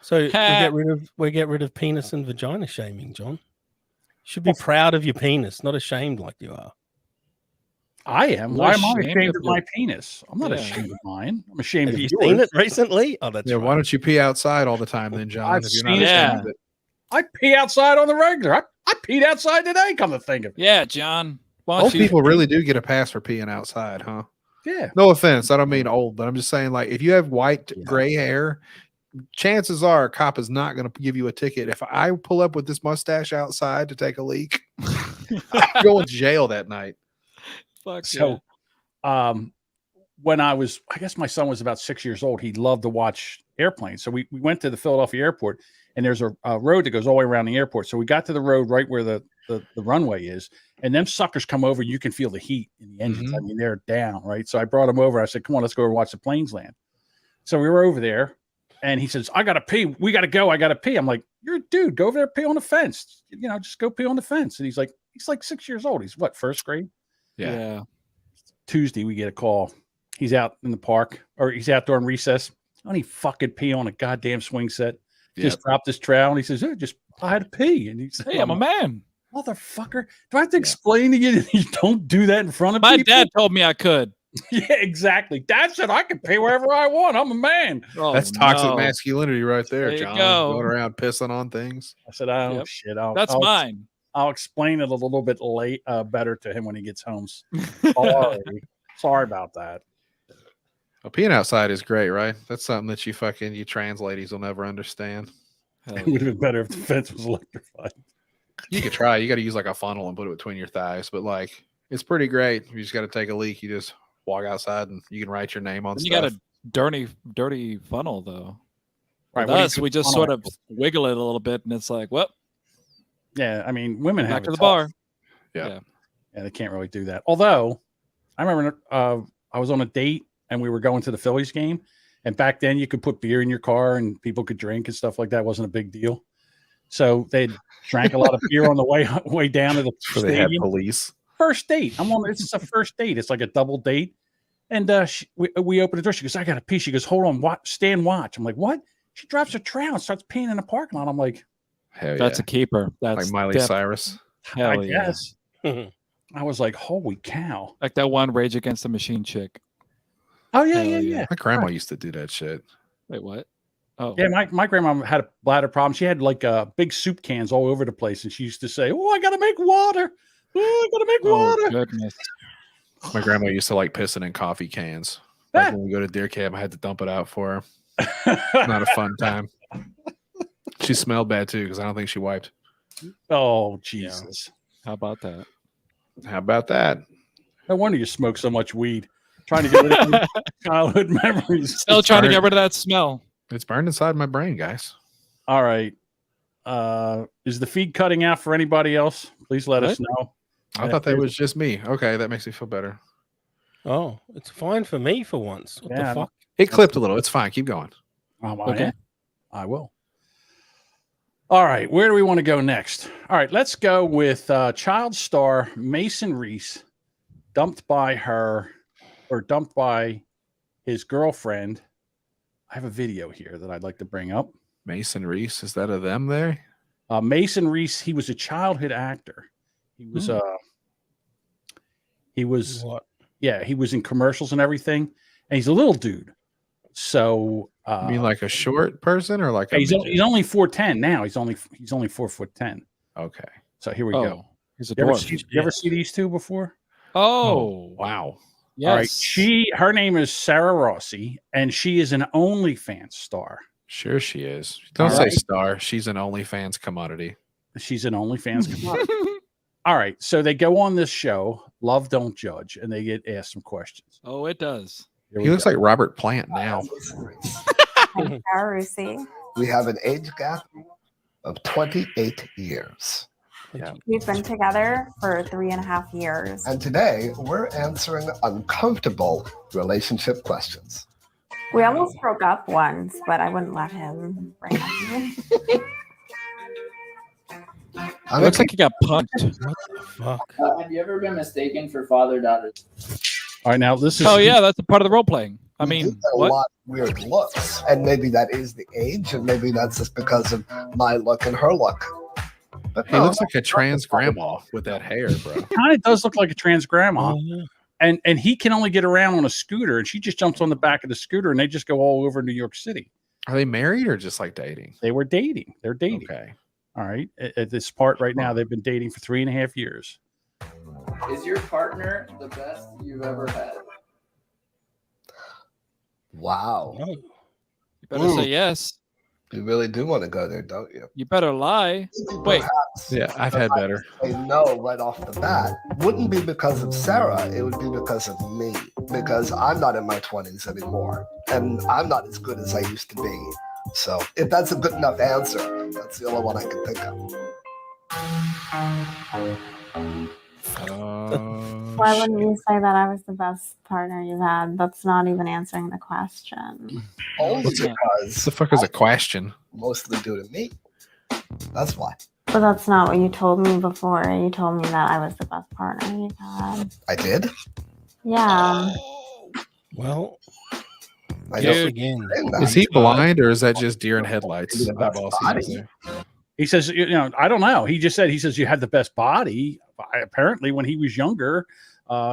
Speaker 5: So we get rid of penis and vagina shaming, John. You should be proud of your penis, not ashamed like you are.
Speaker 2: I am.
Speaker 3: You're
Speaker 2: Why am I
Speaker 3: ashamed
Speaker 2: ashamed
Speaker 3: of
Speaker 2: of my
Speaker 3: your-
Speaker 2: penis? I'm not
Speaker 3: Yeah.
Speaker 2: ashamed of mine. I'm ashamed
Speaker 5: Have
Speaker 2: of
Speaker 5: you
Speaker 2: yours.
Speaker 5: seen it recently? Oh, that's
Speaker 4: Yeah,
Speaker 5: right.
Speaker 4: why don't you pee outside all the time then, John?
Speaker 2: I've
Speaker 4: If you're not
Speaker 2: seen it.
Speaker 4: ashamed of
Speaker 3: Yeah.
Speaker 4: it.
Speaker 2: I pee outside on the regular. I peed outside today. Come to think of it.
Speaker 3: Yeah, John. Why don't
Speaker 4: Old
Speaker 3: you-
Speaker 4: people really do get a pass for peeing outside, huh?
Speaker 2: Yeah.
Speaker 4: No offense, I don't mean old, but I'm just saying, like, if you have white, gray hair, chances are a cop is not going to give you a ticket. If I pull up with this mustache outside to take a leak, I'm going to jail that night.
Speaker 3: Fuck
Speaker 2: So, when I guess my son was about 6 years old, he loved to watch airplanes. So we went to the Philadelphia airport, and there's a road that goes all the way around the airport. So we got to the road right where the runway is, and them suckers come over. You can feel the heat in the engines. I mean, they're down, right? So I brought him over. I said, come on, let's go over and watch the planes land. So we were over there, and he says, I got to pee. We got to go. I got to pee. I'm like, you're a dude. Go over there, pee on the fence. You know, just go pee on the fence. And he's like 6 years old. He's what, first grade?
Speaker 3: Yeah.
Speaker 2: Tuesday, we get a call. He's out in the park, or he's out during recess. And he fucking pee on a goddamn swing set. Just dropped his trowel, and he says, I had to pee. And he's
Speaker 3: Hey, I'm a man.
Speaker 2: motherfucker. Do I have to explain to you that you don't do that in front of
Speaker 3: My
Speaker 2: people?
Speaker 3: dad told me I could.
Speaker 2: Yeah, exactly. Dad said I can pee wherever I want. I'm a man.
Speaker 3: Oh,
Speaker 4: That's toxic
Speaker 3: no.
Speaker 4: masculinity right there,
Speaker 3: There you
Speaker 4: John.
Speaker 3: go.
Speaker 4: Going around pissing on things.
Speaker 2: I said, oh,
Speaker 3: Yep.
Speaker 2: shit.
Speaker 3: That's mine.
Speaker 2: I'll explain it a little bit better to him when he gets home. Sorry about that.
Speaker 4: Well, peeing outside is great, right? That's something that you trans ladies will never understand.
Speaker 3: Hell
Speaker 2: It would have been better if the fence was electrified.
Speaker 4: You could try. You got to use like a funnel and put it between your thighs, but like it's pretty great. You just got to take a leak. You just walk outside and you can write your name on
Speaker 3: You
Speaker 4: stuff.
Speaker 3: got a dirty funnel though.
Speaker 2: Right,
Speaker 3: With
Speaker 2: what do you
Speaker 3: us,
Speaker 2: do
Speaker 3: we
Speaker 2: with
Speaker 3: just
Speaker 2: funnel?
Speaker 3: sort of wiggle it a little bit, and it's like, well,
Speaker 2: Yeah, I mean, women have
Speaker 3: back to
Speaker 2: it
Speaker 3: the
Speaker 2: tough.
Speaker 3: bar.
Speaker 4: Yeah.
Speaker 2: Yeah, they can't really do that. Although, I remember I was on a date and we were going to the Phillies game, and back then you could put beer in your car and people could drink and stuff like that. It wasn't a big deal. So they drank a lot of beer on the way down to the
Speaker 4: So they had
Speaker 2: stadium.
Speaker 4: police.
Speaker 2: First date. It's a first date. It's like a double date. And we open the door. She goes, I got to pee. She goes, hold on, stand watch. I'm like, what? She drops her trowel and starts peeing in the parking lot. I'm like,
Speaker 4: Hell
Speaker 3: That's
Speaker 4: yeah.
Speaker 3: a keeper. That's
Speaker 4: Like Miley
Speaker 3: def-
Speaker 4: Cyrus.
Speaker 3: Hell
Speaker 2: I
Speaker 3: yeah.
Speaker 2: guess. I was like, holy cow.
Speaker 3: Like that one Rage Against the Machine chick.
Speaker 2: Oh, yeah,
Speaker 3: Hell
Speaker 2: yeah,
Speaker 3: yeah.
Speaker 2: yeah.
Speaker 4: My grandma used to do that shit.
Speaker 3: Wait, what? Oh,
Speaker 2: Yeah, my grandma had a bladder problem. She had like big soup cans all over the place, and she used to say, "Oh, I gotta make water. Oh, I gotta make
Speaker 3: oh
Speaker 2: water."
Speaker 3: goodness.
Speaker 4: My grandma used to like pissing in coffee cans. Like when we go to deer camp, I had to dump it out for her. Not a fun time. She smelled bad too because I don't think she wiped.
Speaker 2: Oh, Jesus!
Speaker 3: How about that?
Speaker 4: How about that?
Speaker 2: No wonder you smoke so much weed. Trying to get rid of your childhood memories.
Speaker 3: Still trying to
Speaker 4: burnt.
Speaker 3: get rid of that smell.
Speaker 4: It's burned inside my brain, guys.
Speaker 2: All right. Is the feed cutting out for anybody else? Please let us know.
Speaker 4: I thought that was just me. Okay, that makes me feel better.
Speaker 5: Oh, it's fine for me for once. What
Speaker 2: Yeah,
Speaker 5: the fuck?
Speaker 4: It clipped a little. It's fine. Keep going.
Speaker 3: Okay.
Speaker 2: I will. All right. Where do we want to go next? All right. Let's go with child star Mason Reese, dumped by his girlfriend. I have a video here that I'd like to bring up.
Speaker 4: Mason Reese. Is that a them there?
Speaker 2: Mason Reese, he was a childhood actor. He was
Speaker 5: What?
Speaker 2: he was in commercials and everything, and he's a little dude. So
Speaker 4: You mean like a short person or like a
Speaker 2: he's only 4'10" now. He's only 4'10".
Speaker 4: okay.
Speaker 2: So here we go.
Speaker 3: He's a
Speaker 2: You ever,
Speaker 3: dwarf.
Speaker 2: you ever see these two before?
Speaker 3: Oh,
Speaker 4: Wow.
Speaker 3: yes.
Speaker 2: All right. Her name is Sarah Rossi, and she is an OnlyFans star.
Speaker 4: Sure she is. Don't say star. She's an OnlyFans commodity.
Speaker 2: She's an OnlyFans commodity. All right. So they go on this show, Love Don't Judge, and they get asked some questions.
Speaker 3: Oh, it does.
Speaker 4: He looks like Robert Plant now.
Speaker 8: I'm Sarah Rusi.
Speaker 9: We have an age gap of 28 years.
Speaker 8: We've been together for 3.5 years.
Speaker 9: And today we're answering uncomfortable relationship questions.
Speaker 8: We almost broke up once, but I wouldn't let him break up with me.
Speaker 3: It looks like he got punked.
Speaker 5: What the fuck?
Speaker 10: Have you ever been mistaken for father-daughter?
Speaker 2: All right. Now this is.
Speaker 3: Oh yeah, that's a part of the role playing. I mean,
Speaker 9: We do get a
Speaker 3: what?
Speaker 9: lot of weird looks, and maybe that is the age, and maybe that's just because of my look and her look. But
Speaker 4: He looks like a trans grandma with that hair, bro.
Speaker 2: Kind of does look like a trans grandma.
Speaker 5: Oh, yeah.
Speaker 2: And he can only get around on a scooter, and she just jumps on the back of the scooter, and they just go all over New York City.
Speaker 4: Are they married or just like dating?
Speaker 2: They were dating. They're dating.
Speaker 4: Okay.
Speaker 2: All right. At this part right now, they've been dating for 3.5 years.
Speaker 10: Is your partner the best you've ever had?
Speaker 9: wow.
Speaker 5: Oh.
Speaker 3: You better say yes.
Speaker 9: You really do want to go there, don't you?
Speaker 3: You better lie. Wait.
Speaker 9: Perhaps
Speaker 4: Yeah, I've had better.
Speaker 9: say no right off the bat wouldn't be because of Sarah, it would be because of me. Because I'm not in my 20s anymore, and I'm not as good as I used to be. So if that's a good enough answer, that's the only one I can think of.
Speaker 8: Why wouldn't you say that I was the best partner you've had? That's not even answering the question.
Speaker 9: Only
Speaker 4: What
Speaker 9: because
Speaker 4: the fuck is a question?
Speaker 9: mostly due to me. That's why.
Speaker 8: But that's not what you told me before. You told me that I was the best partner you've had.
Speaker 9: I did.
Speaker 8: Yeah.
Speaker 5: Well,
Speaker 9: I
Speaker 5: guess
Speaker 9: don't
Speaker 5: again.
Speaker 9: think that.
Speaker 4: Is he blind or is that just deer in headlights?
Speaker 9: The best
Speaker 4: Eyeball season
Speaker 9: body.
Speaker 4: there.
Speaker 2: He says, I don't know. He says you had the best body. Apparently, when he was younger,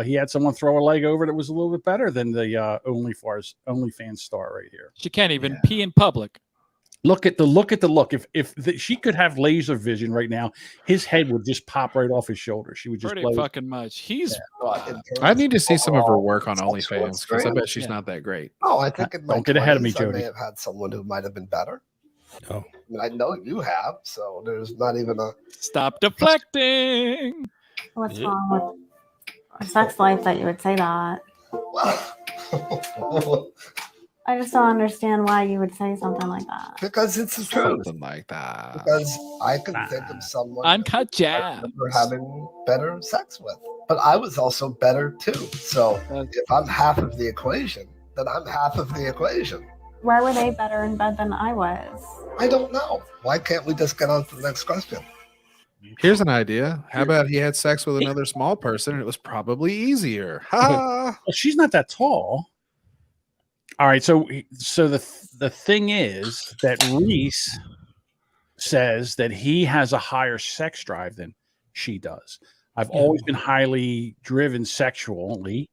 Speaker 2: he had someone throw a leg over that was a little bit better than the OnlyFans star right here.
Speaker 3: She can't even pee in public.
Speaker 2: Look at the look. If she could have laser vision right now, his head would just pop right off his shoulder. She would just
Speaker 3: Pretty fucking much. He's
Speaker 9: But in terms
Speaker 4: I need to see some of her
Speaker 9: overall
Speaker 4: work on
Speaker 9: sexual
Speaker 4: OnlyFans because I bet she's
Speaker 3: Yeah.
Speaker 4: not that great.
Speaker 9: Oh, I think in my
Speaker 2: Don't get ahead of me,
Speaker 9: 20s, I
Speaker 2: Jody.
Speaker 9: may have had someone who might have been better.
Speaker 5: Oh.
Speaker 9: I mean, I know you have, so there's not even a.
Speaker 3: stop deflecting.
Speaker 8: What's wrong with a sex life that you would say that? I just don't understand why you would say something like that.
Speaker 9: Because it's the truth.
Speaker 4: Something like that.
Speaker 9: Because I can think of someone
Speaker 3: Uncut
Speaker 9: I
Speaker 3: jab.
Speaker 9: remember having better sex with, but I was also better too. So if I'm half of the equation, then I'm half of the equation.
Speaker 8: Why were they better in bed than I was?
Speaker 9: I don't know. Why can't we just get on to the next question?
Speaker 4: Here's an idea. How about he had sex with another small person and it was probably easier? Ha!
Speaker 2: Well, she's not that tall. All right, so the thing is that Reese says that he has a higher sex drive than she does. I've always been highly driven sexually.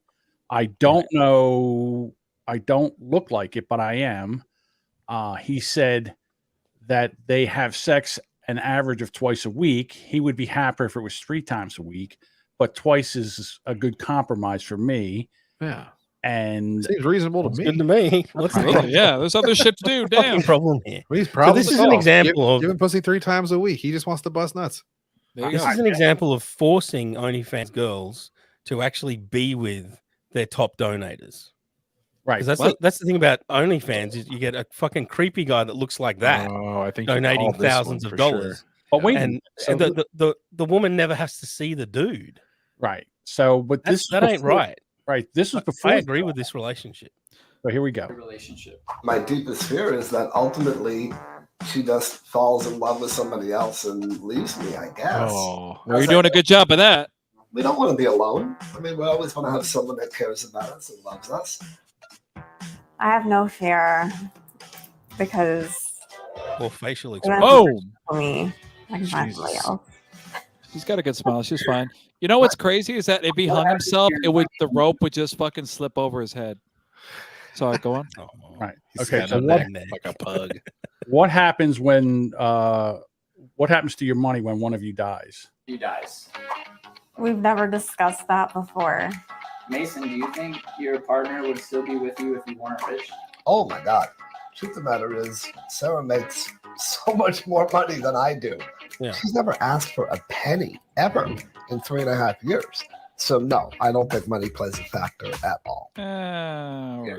Speaker 2: I don't know. I don't look like it, but I am. He said that they have sex an average of twice a week. He would be happier if it was 3 times a week, but twice is a good compromise for me.
Speaker 4: Yeah.
Speaker 2: And
Speaker 4: Seems reasonable to
Speaker 5: It's
Speaker 4: me.
Speaker 5: good to me. What's the problem?
Speaker 3: Yeah, there's other shit to do.
Speaker 5: What's the fucking
Speaker 3: Damn.
Speaker 5: problem here?
Speaker 4: Well, he's
Speaker 5: So
Speaker 4: probably
Speaker 5: this is an example of
Speaker 4: giving pussy 3 times a week. He just wants to bust nuts.
Speaker 3: There you
Speaker 5: this
Speaker 3: go.
Speaker 5: is an example of forcing OnlyFans girls to actually be with their top donators.
Speaker 2: right.
Speaker 5: 'Cause that's the thing about OnlyFans is you get a fucking creepy guy that looks like that
Speaker 4: Oh, I think you
Speaker 5: donating
Speaker 4: called this
Speaker 5: thousands
Speaker 4: one
Speaker 5: of
Speaker 4: for sure.
Speaker 5: dollars,
Speaker 2: But wait, a
Speaker 5: and
Speaker 2: minute. So
Speaker 5: the woman never has to see the dude.
Speaker 2: right. So, but
Speaker 5: That ain't right.
Speaker 2: Right. This was before.
Speaker 5: I agree with this relationship.
Speaker 2: So here we go.
Speaker 10: Relationship.
Speaker 9: My deepest fear is that ultimately she just falls in love with somebody else and leaves me, I guess.
Speaker 4: Oh,
Speaker 3: Well, you're doing a good job of that.
Speaker 9: We don't want to be alone. I mean, we always want to have someone that cares about us and loves us.
Speaker 8: I have no fear because
Speaker 5: Or facial
Speaker 8: that's
Speaker 5: expression.
Speaker 3: Oh,
Speaker 8: for me. I can find somebody
Speaker 4: Jesus.
Speaker 8: else.
Speaker 3: She's got a good smile. She's fine. You know what's crazy is that if he hung himself, the rope would just fucking slip over his head. Sorry, go on.
Speaker 5: Oh,
Speaker 2: Right.
Speaker 4: He's
Speaker 2: Okay.
Speaker 4: got
Speaker 2: So
Speaker 4: a
Speaker 2: what
Speaker 4: neck like a pug.
Speaker 2: what happens when what happens to your money when one of you dies?
Speaker 10: He dies.
Speaker 8: We've never discussed that before.
Speaker 10: Mason, do you think your partner would still be with you if you weren't rich?
Speaker 9: Oh my God. Truth of the matter is, Sarah makes so much more money than I do.
Speaker 5: Yeah.
Speaker 9: She's never asked for a penny ever in 3.5 years. So no, I don't think money plays a factor at all.
Speaker 10: You're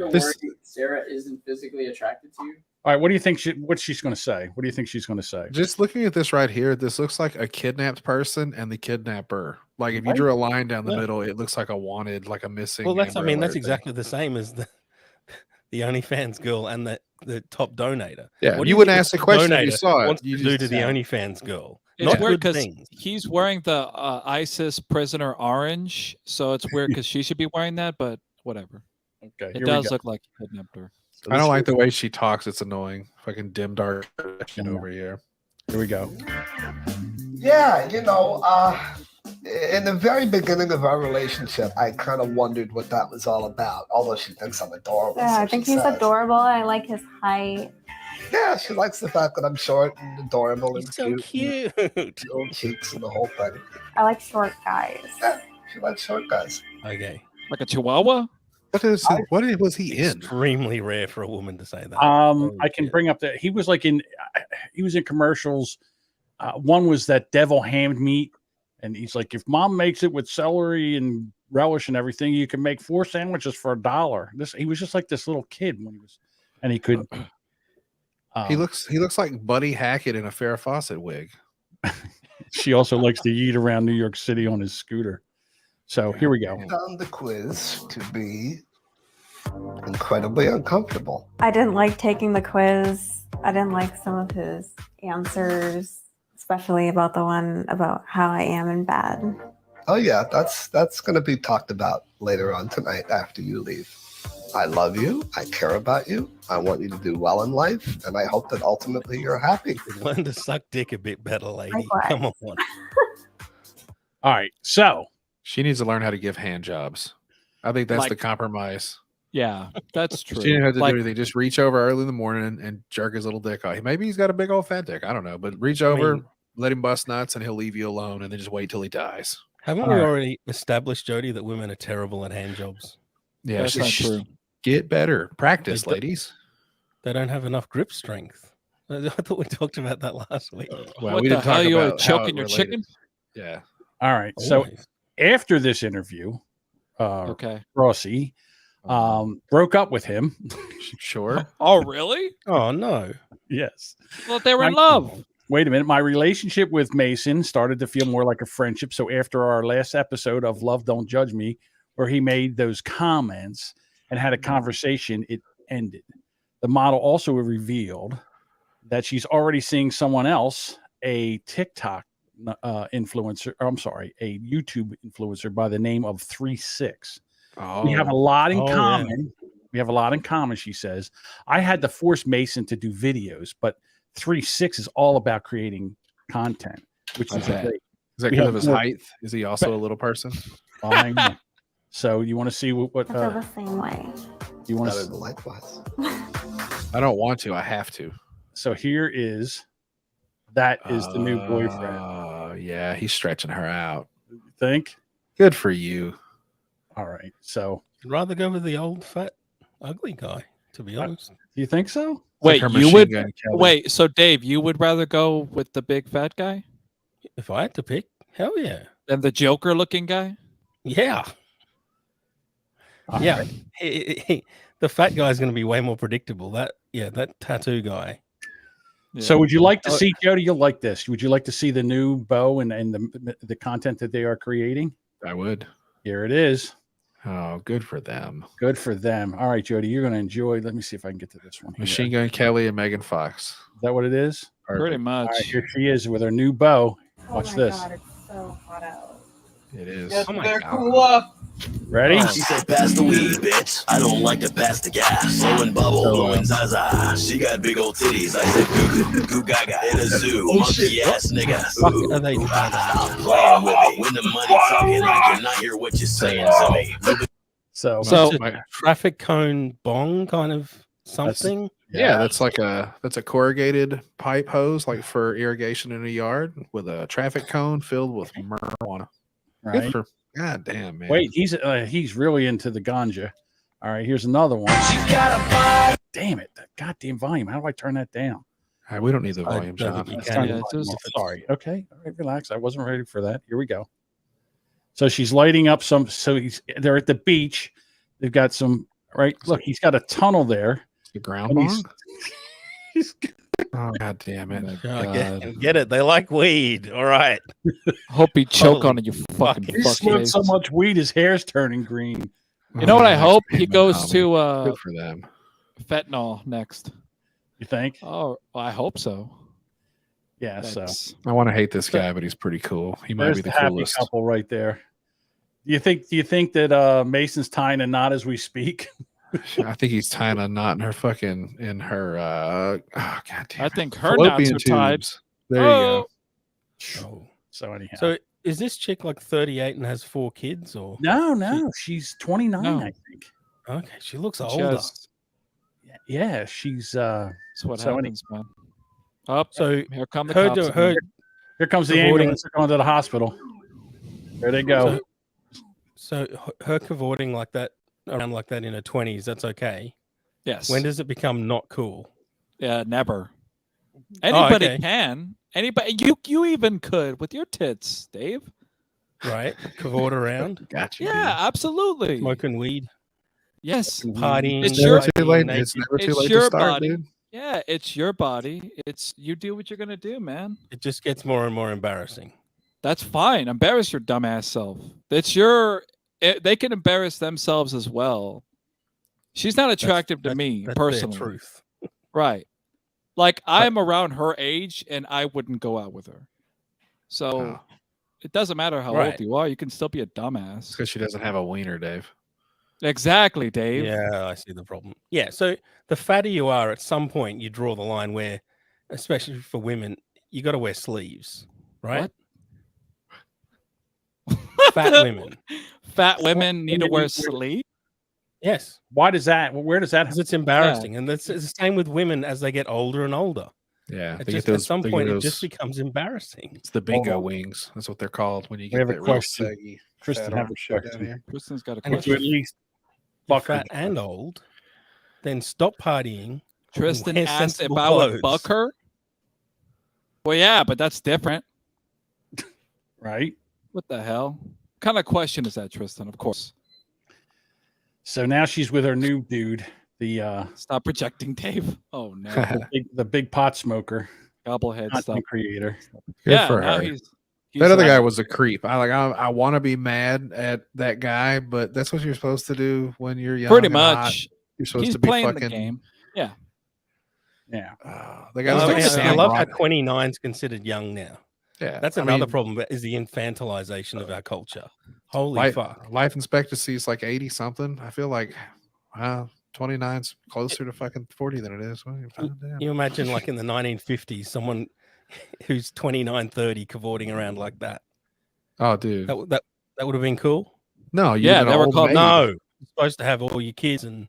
Speaker 3: Right.
Speaker 10: worried Sarah isn't physically attracted to you?
Speaker 2: All right. What do you think? What she's going to say? What do you think she's going to say?
Speaker 4: Just looking at this right here, this looks like a kidnapped person and the kidnapper. Like if you
Speaker 2: Right.
Speaker 4: drew a line down the
Speaker 5: Yeah.
Speaker 4: middle, it looks like a wanted, like a missing.
Speaker 5: Well, that's
Speaker 4: Amber
Speaker 5: that's
Speaker 4: Alert thing.
Speaker 5: exactly the same as the OnlyFans girl and the top donator.
Speaker 4: Yeah,
Speaker 5: What do
Speaker 4: you
Speaker 5: you
Speaker 4: wouldn't
Speaker 5: think
Speaker 4: ask the
Speaker 5: the
Speaker 4: question if you
Speaker 5: donator
Speaker 4: saw it.
Speaker 5: wants
Speaker 4: You
Speaker 5: to do
Speaker 4: just-
Speaker 5: to the
Speaker 4: yeah.
Speaker 5: OnlyFans girl?
Speaker 3: It's
Speaker 5: Not
Speaker 3: weird
Speaker 5: good
Speaker 3: because
Speaker 5: things.
Speaker 3: he's wearing the ISIS prisoner orange, so it's weird because she should be wearing that, but whatever.
Speaker 2: Okay.
Speaker 3: It
Speaker 2: Here
Speaker 3: does
Speaker 2: we go.
Speaker 3: look like he kidnapped her.
Speaker 2: So
Speaker 4: I don't
Speaker 2: this-
Speaker 4: like the way she talks. It's annoying. Fucking dim dark shit
Speaker 2: Yeah.
Speaker 4: over here.
Speaker 2: Here we go.
Speaker 9: Yeah, in the very beginning of our relationship, I kind of wondered what that was all about. Although she thinks I'm adorable.
Speaker 8: Yeah,
Speaker 9: so
Speaker 8: I think
Speaker 9: she
Speaker 8: he's
Speaker 9: says.
Speaker 8: adorable. I like his height.
Speaker 9: Yeah, she likes the fact that I'm short and adorable and
Speaker 5: He's so
Speaker 9: cute.
Speaker 5: cute.
Speaker 9: Little cheeks and the whole thing.
Speaker 8: I like short guys.
Speaker 9: Yeah, she likes short guys.
Speaker 5: Okay.
Speaker 3: Like a chihuahua?
Speaker 4: What was he in?
Speaker 5: Extremely rare for a woman to say that.
Speaker 2: I can bring up that he was like he was in commercials. One was that devil hammed meat, and he's like, if mom makes it with celery and relish and everything, you can make 4 sandwiches for $1. He was just like this little kid when he was, and he could.
Speaker 4: He looks like Buddy Hackett in a Farrah Fawcett wig.
Speaker 2: She also likes to eat around New York City on his scooter. So here we go.
Speaker 9: Found the quiz to be incredibly uncomfortable.
Speaker 8: I didn't like taking the quiz. I didn't like some of his answers, especially about the one about how I am in bed.
Speaker 9: Oh yeah, that's going to be talked about later on tonight after you leave. I love you. I care about you. I want you to do well in life, and I hope that ultimately you're happy.
Speaker 5: Learn to suck dick a bit better, lady.
Speaker 8: Likewise.
Speaker 5: Come on.
Speaker 2: All right. So
Speaker 4: She needs to learn how to give hand jobs. I think that's the
Speaker 3: Like-
Speaker 4: compromise.
Speaker 3: Yeah, that's true.
Speaker 4: She didn't have to
Speaker 3: Like,
Speaker 4: do anything. Just reach over early in the morning and jerk his little dick off. Maybe he's got a big old fat dick. I don't know. But reach over,
Speaker 5: mean-
Speaker 4: let him bust nuts, and he'll leave you alone. And then just wait till he dies.
Speaker 5: Haven't
Speaker 2: All
Speaker 5: we
Speaker 2: right.
Speaker 5: already established, Jody, that women are terrible at hand jobs?
Speaker 4: Yeah,
Speaker 3: that's not true.
Speaker 4: get better. Practice,
Speaker 5: They do-
Speaker 4: ladies.
Speaker 5: They don't have enough grip strength. I thought we talked about that last week.
Speaker 4: Well,
Speaker 3: What
Speaker 4: we
Speaker 3: the
Speaker 4: didn't
Speaker 3: hell?
Speaker 4: talk
Speaker 3: You were
Speaker 4: about how
Speaker 3: choking
Speaker 4: it
Speaker 3: your
Speaker 4: related.
Speaker 3: chicken?
Speaker 4: Yeah.
Speaker 2: all right. So
Speaker 5: Always.
Speaker 2: after this interview,
Speaker 3: Okay.
Speaker 2: Rossi broke up with him.
Speaker 4: Sure.
Speaker 3: Oh, really?
Speaker 5: Oh no.
Speaker 2: Yes.
Speaker 3: Well, they were in
Speaker 2: I-
Speaker 3: love.
Speaker 2: Wait a minute. My relationship with Mason started to feel more like a friendship. So after our last episode of Love Don't Judge Me, where he made those comments and had a conversation, it ended. The model also revealed that she's already seeing someone else, a TikTok influencer, or I'm sorry, a YouTube influencer by the name of 3-6.
Speaker 4: Oh,
Speaker 2: We have a lot in
Speaker 5: Oh, yeah.
Speaker 2: common. We have a lot in common, she says. I had to force Mason to do videos, but 3-6 is all about creating content, which is
Speaker 4: Okay.
Speaker 2: great.
Speaker 4: is that
Speaker 2: we
Speaker 4: because
Speaker 2: have
Speaker 4: of his
Speaker 2: more-
Speaker 4: height? Is he also a little person?
Speaker 2: I know. So you want to see what
Speaker 8: I feel the same way.
Speaker 2: you want
Speaker 9: Better
Speaker 2: to?
Speaker 9: than likewise.
Speaker 4: I don't want to. I have to.
Speaker 2: So here is that is the new boyfriend.
Speaker 4: Oh, yeah. He's stretching her out.
Speaker 2: You think?
Speaker 4: Good for you.
Speaker 2: All right. So
Speaker 5: I'd rather go with the old, fat, ugly guy, to be honest.
Speaker 2: do you think so?
Speaker 3: Wait,
Speaker 4: Like her
Speaker 3: you
Speaker 4: Machine
Speaker 3: would
Speaker 4: Gun Kelly.
Speaker 3: wait. So, Dave, you would rather go with the big fat guy
Speaker 5: If I had to pick, hell yeah.
Speaker 3: than the Joker-looking guy?
Speaker 5: Yeah.
Speaker 2: All
Speaker 5: Yeah.
Speaker 2: right.
Speaker 5: The fat guy's going to be way more predictable. That tattoo guy.
Speaker 2: So
Speaker 3: Yeah.
Speaker 2: would you like to see, Jody? You'll like this. Would you like to see the new Bo and the content that they are creating?
Speaker 4: I would.
Speaker 2: Here it is.
Speaker 4: Oh, good for them.
Speaker 2: Good for them. All right, Jody, you're going to enjoy. Let me see if I can get to this one. Here.
Speaker 4: Machine Gun Kelly and Megan Fox.
Speaker 2: Is that what it is?
Speaker 3: Pretty
Speaker 4: Perfect.
Speaker 2: All
Speaker 3: much.
Speaker 2: right, here she is with her new bow.
Speaker 8: Oh
Speaker 2: Watch this.
Speaker 8: it's so hot out.
Speaker 4: It is.
Speaker 5: Oh my God.
Speaker 2: Ready?
Speaker 11: She said, pass the weed, bitch. I don't like to pass the gas. Blowing bubble, blowing Zaza. She got big old titties. I said, goo goo gaga in a zoo. Monkey ass nigga.
Speaker 5: Fuck are they doing?
Speaker 11: Stop playing with me. When the money talking, I cannot hear what you're saying to me.
Speaker 2: So
Speaker 5: Traffic cone bong kind of something.
Speaker 4: Yeah, that's a corrugated pipe hose, like for irrigation in a yard, with a traffic cone filled with marijuana.
Speaker 2: Right.
Speaker 4: God damn, man.
Speaker 2: Wait, he's really into the ganja. All right, here's another one. Damn it, that goddamn volume. How do I turn that down?
Speaker 4: All right, we don't need the volume, John.
Speaker 2: Sorry. Okay, all right, relax. I wasn't ready for that. Here we go. So she's lighting up some. So they're at the beach. They've got some. Right. Look, he's got a tunnel there.
Speaker 4: The ground bong. Oh, God damn it.
Speaker 5: Get it. They like weed. All right.
Speaker 3: Hope he choke on it, you fucking
Speaker 2: He smoked so much weed, his hair's turning green.
Speaker 3: You know what I hope? He goes to
Speaker 4: good for them.
Speaker 3: Fentanyl next.
Speaker 2: You think?
Speaker 3: Oh, I hope so.
Speaker 2: Yeah, so
Speaker 4: I want to hate this guy, but he's pretty cool. He might be the
Speaker 2: happy
Speaker 4: coolest
Speaker 2: couple right there. Do you think that Mason's tying a knot as we speak?
Speaker 4: I think he's tying a knot in her oh, God damn.
Speaker 3: I think her knots are tied.
Speaker 4: There you go.
Speaker 5: Oh.
Speaker 2: So anyhow.
Speaker 5: So is this chick like 38 and has 4 kids, or
Speaker 2: no? She's 29, I think.
Speaker 5: Okay, she looks older.
Speaker 2: Yeah, she's
Speaker 3: That's what happens, man. Up.
Speaker 5: So
Speaker 3: here come the cops.
Speaker 2: Here comes the ambulance. They're going to the hospital. There they go.
Speaker 5: So her cavorting like that around like that in her 20s, that's okay.
Speaker 3: Yes.
Speaker 5: When does it become not cool?
Speaker 3: Yeah, never. Anybody can. Anybody, you even could with your tits, Dave.
Speaker 5: Right, cavort around.
Speaker 4: Gotcha.
Speaker 3: Yeah, absolutely.
Speaker 5: Smoking weed.
Speaker 3: Yes,
Speaker 5: partying.
Speaker 4: It's never too late. It's never too late to start,
Speaker 3: body.
Speaker 4: dude.
Speaker 3: Yeah, it's your body. It's you do what you're gonna do, man.
Speaker 5: It just gets more and more embarrassing.
Speaker 3: That's fine. Embarrass your dumbass self. They can embarrass themselves as well. She's not attractive to me personally.
Speaker 5: Their truth.
Speaker 3: Right. Like I'm around her age and I wouldn't go out with her. So it doesn't matter how old you are. You can still be a dumbass.
Speaker 4: Because she doesn't have a wiener, Dave.
Speaker 3: Exactly, Dave.
Speaker 5: Yeah, I see the problem. Yeah, so the fatter you are, at some point you draw the line where, especially for women, you got to wear sleeves, right? Fat women.
Speaker 3: Fat women need to wear sleeves?
Speaker 5: Yes.
Speaker 2: Why does that? Where does that?
Speaker 5: Because it's embarrassing, and it's the same with women as they get older and older.
Speaker 4: Yeah,
Speaker 5: at some point it just becomes embarrassing.
Speaker 4: It's the bingo wings. That's what they're called when you get that real saggy.
Speaker 2: Tristan, have a question.
Speaker 3: Tristan's got a
Speaker 5: And if
Speaker 3: question.
Speaker 5: you're at least fat and old, then stop partying.
Speaker 3: Tristan
Speaker 5: wear
Speaker 3: asked if
Speaker 5: sensible
Speaker 3: I would
Speaker 5: clothes.
Speaker 3: buck her. Well, yeah, but that's different.
Speaker 2: Right?
Speaker 3: What the hell? What kind of question is that, Tristan? Of course.
Speaker 2: So now she's with her new dude. The
Speaker 3: stop projecting, Dave. Oh no,
Speaker 2: the big pot smoker,
Speaker 3: gobblehead
Speaker 2: content
Speaker 3: stuff.
Speaker 2: Creator.
Speaker 4: Good for her. That other guy was a creep. I want to be mad at that guy, but that's what you're supposed to do when you're young.
Speaker 3: Pretty
Speaker 4: and
Speaker 3: much.
Speaker 4: hot. You're supposed
Speaker 3: He's
Speaker 4: to be
Speaker 3: playing
Speaker 4: fucking
Speaker 3: the game. Yeah.
Speaker 2: Yeah.
Speaker 4: The guy was like
Speaker 5: I love how 29 is considered young now.
Speaker 4: Yeah,
Speaker 5: that's another problem. Is the infantilization of our culture. Holy fuck!
Speaker 4: Life expectancy is like 80 something. I feel like 29's closer to fucking 40 than it is.
Speaker 5: You imagine like in the 1950s, someone who's 29, 30 cavorting around like that.
Speaker 4: Oh, dude,
Speaker 5: that would have been cool.
Speaker 4: No,
Speaker 5: they were called. No, you're supposed to have all your kids and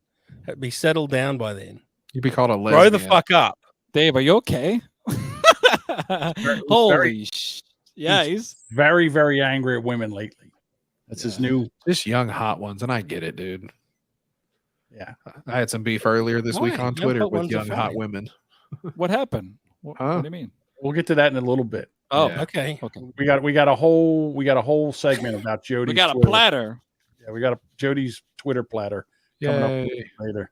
Speaker 5: be settled down by then.
Speaker 4: You'd be called a lesbian.
Speaker 5: Grow the fuck up,
Speaker 3: Dave. Are you okay? Holy sh! Yeah, he's
Speaker 2: very, very angry at women lately. That's his new.
Speaker 4: Just young hot ones, and I get it, dude.
Speaker 2: Yeah,
Speaker 4: I had some beef earlier this week on Twitter with young hot women.
Speaker 3: What happened? What do you mean?
Speaker 2: We'll get to that in a little bit.
Speaker 3: Oh,
Speaker 2: Yeah.
Speaker 5: Okay.
Speaker 2: We got a whole segment about Jody.
Speaker 3: We got a platter.
Speaker 2: Yeah, we got Jody's Twitter platter coming up later.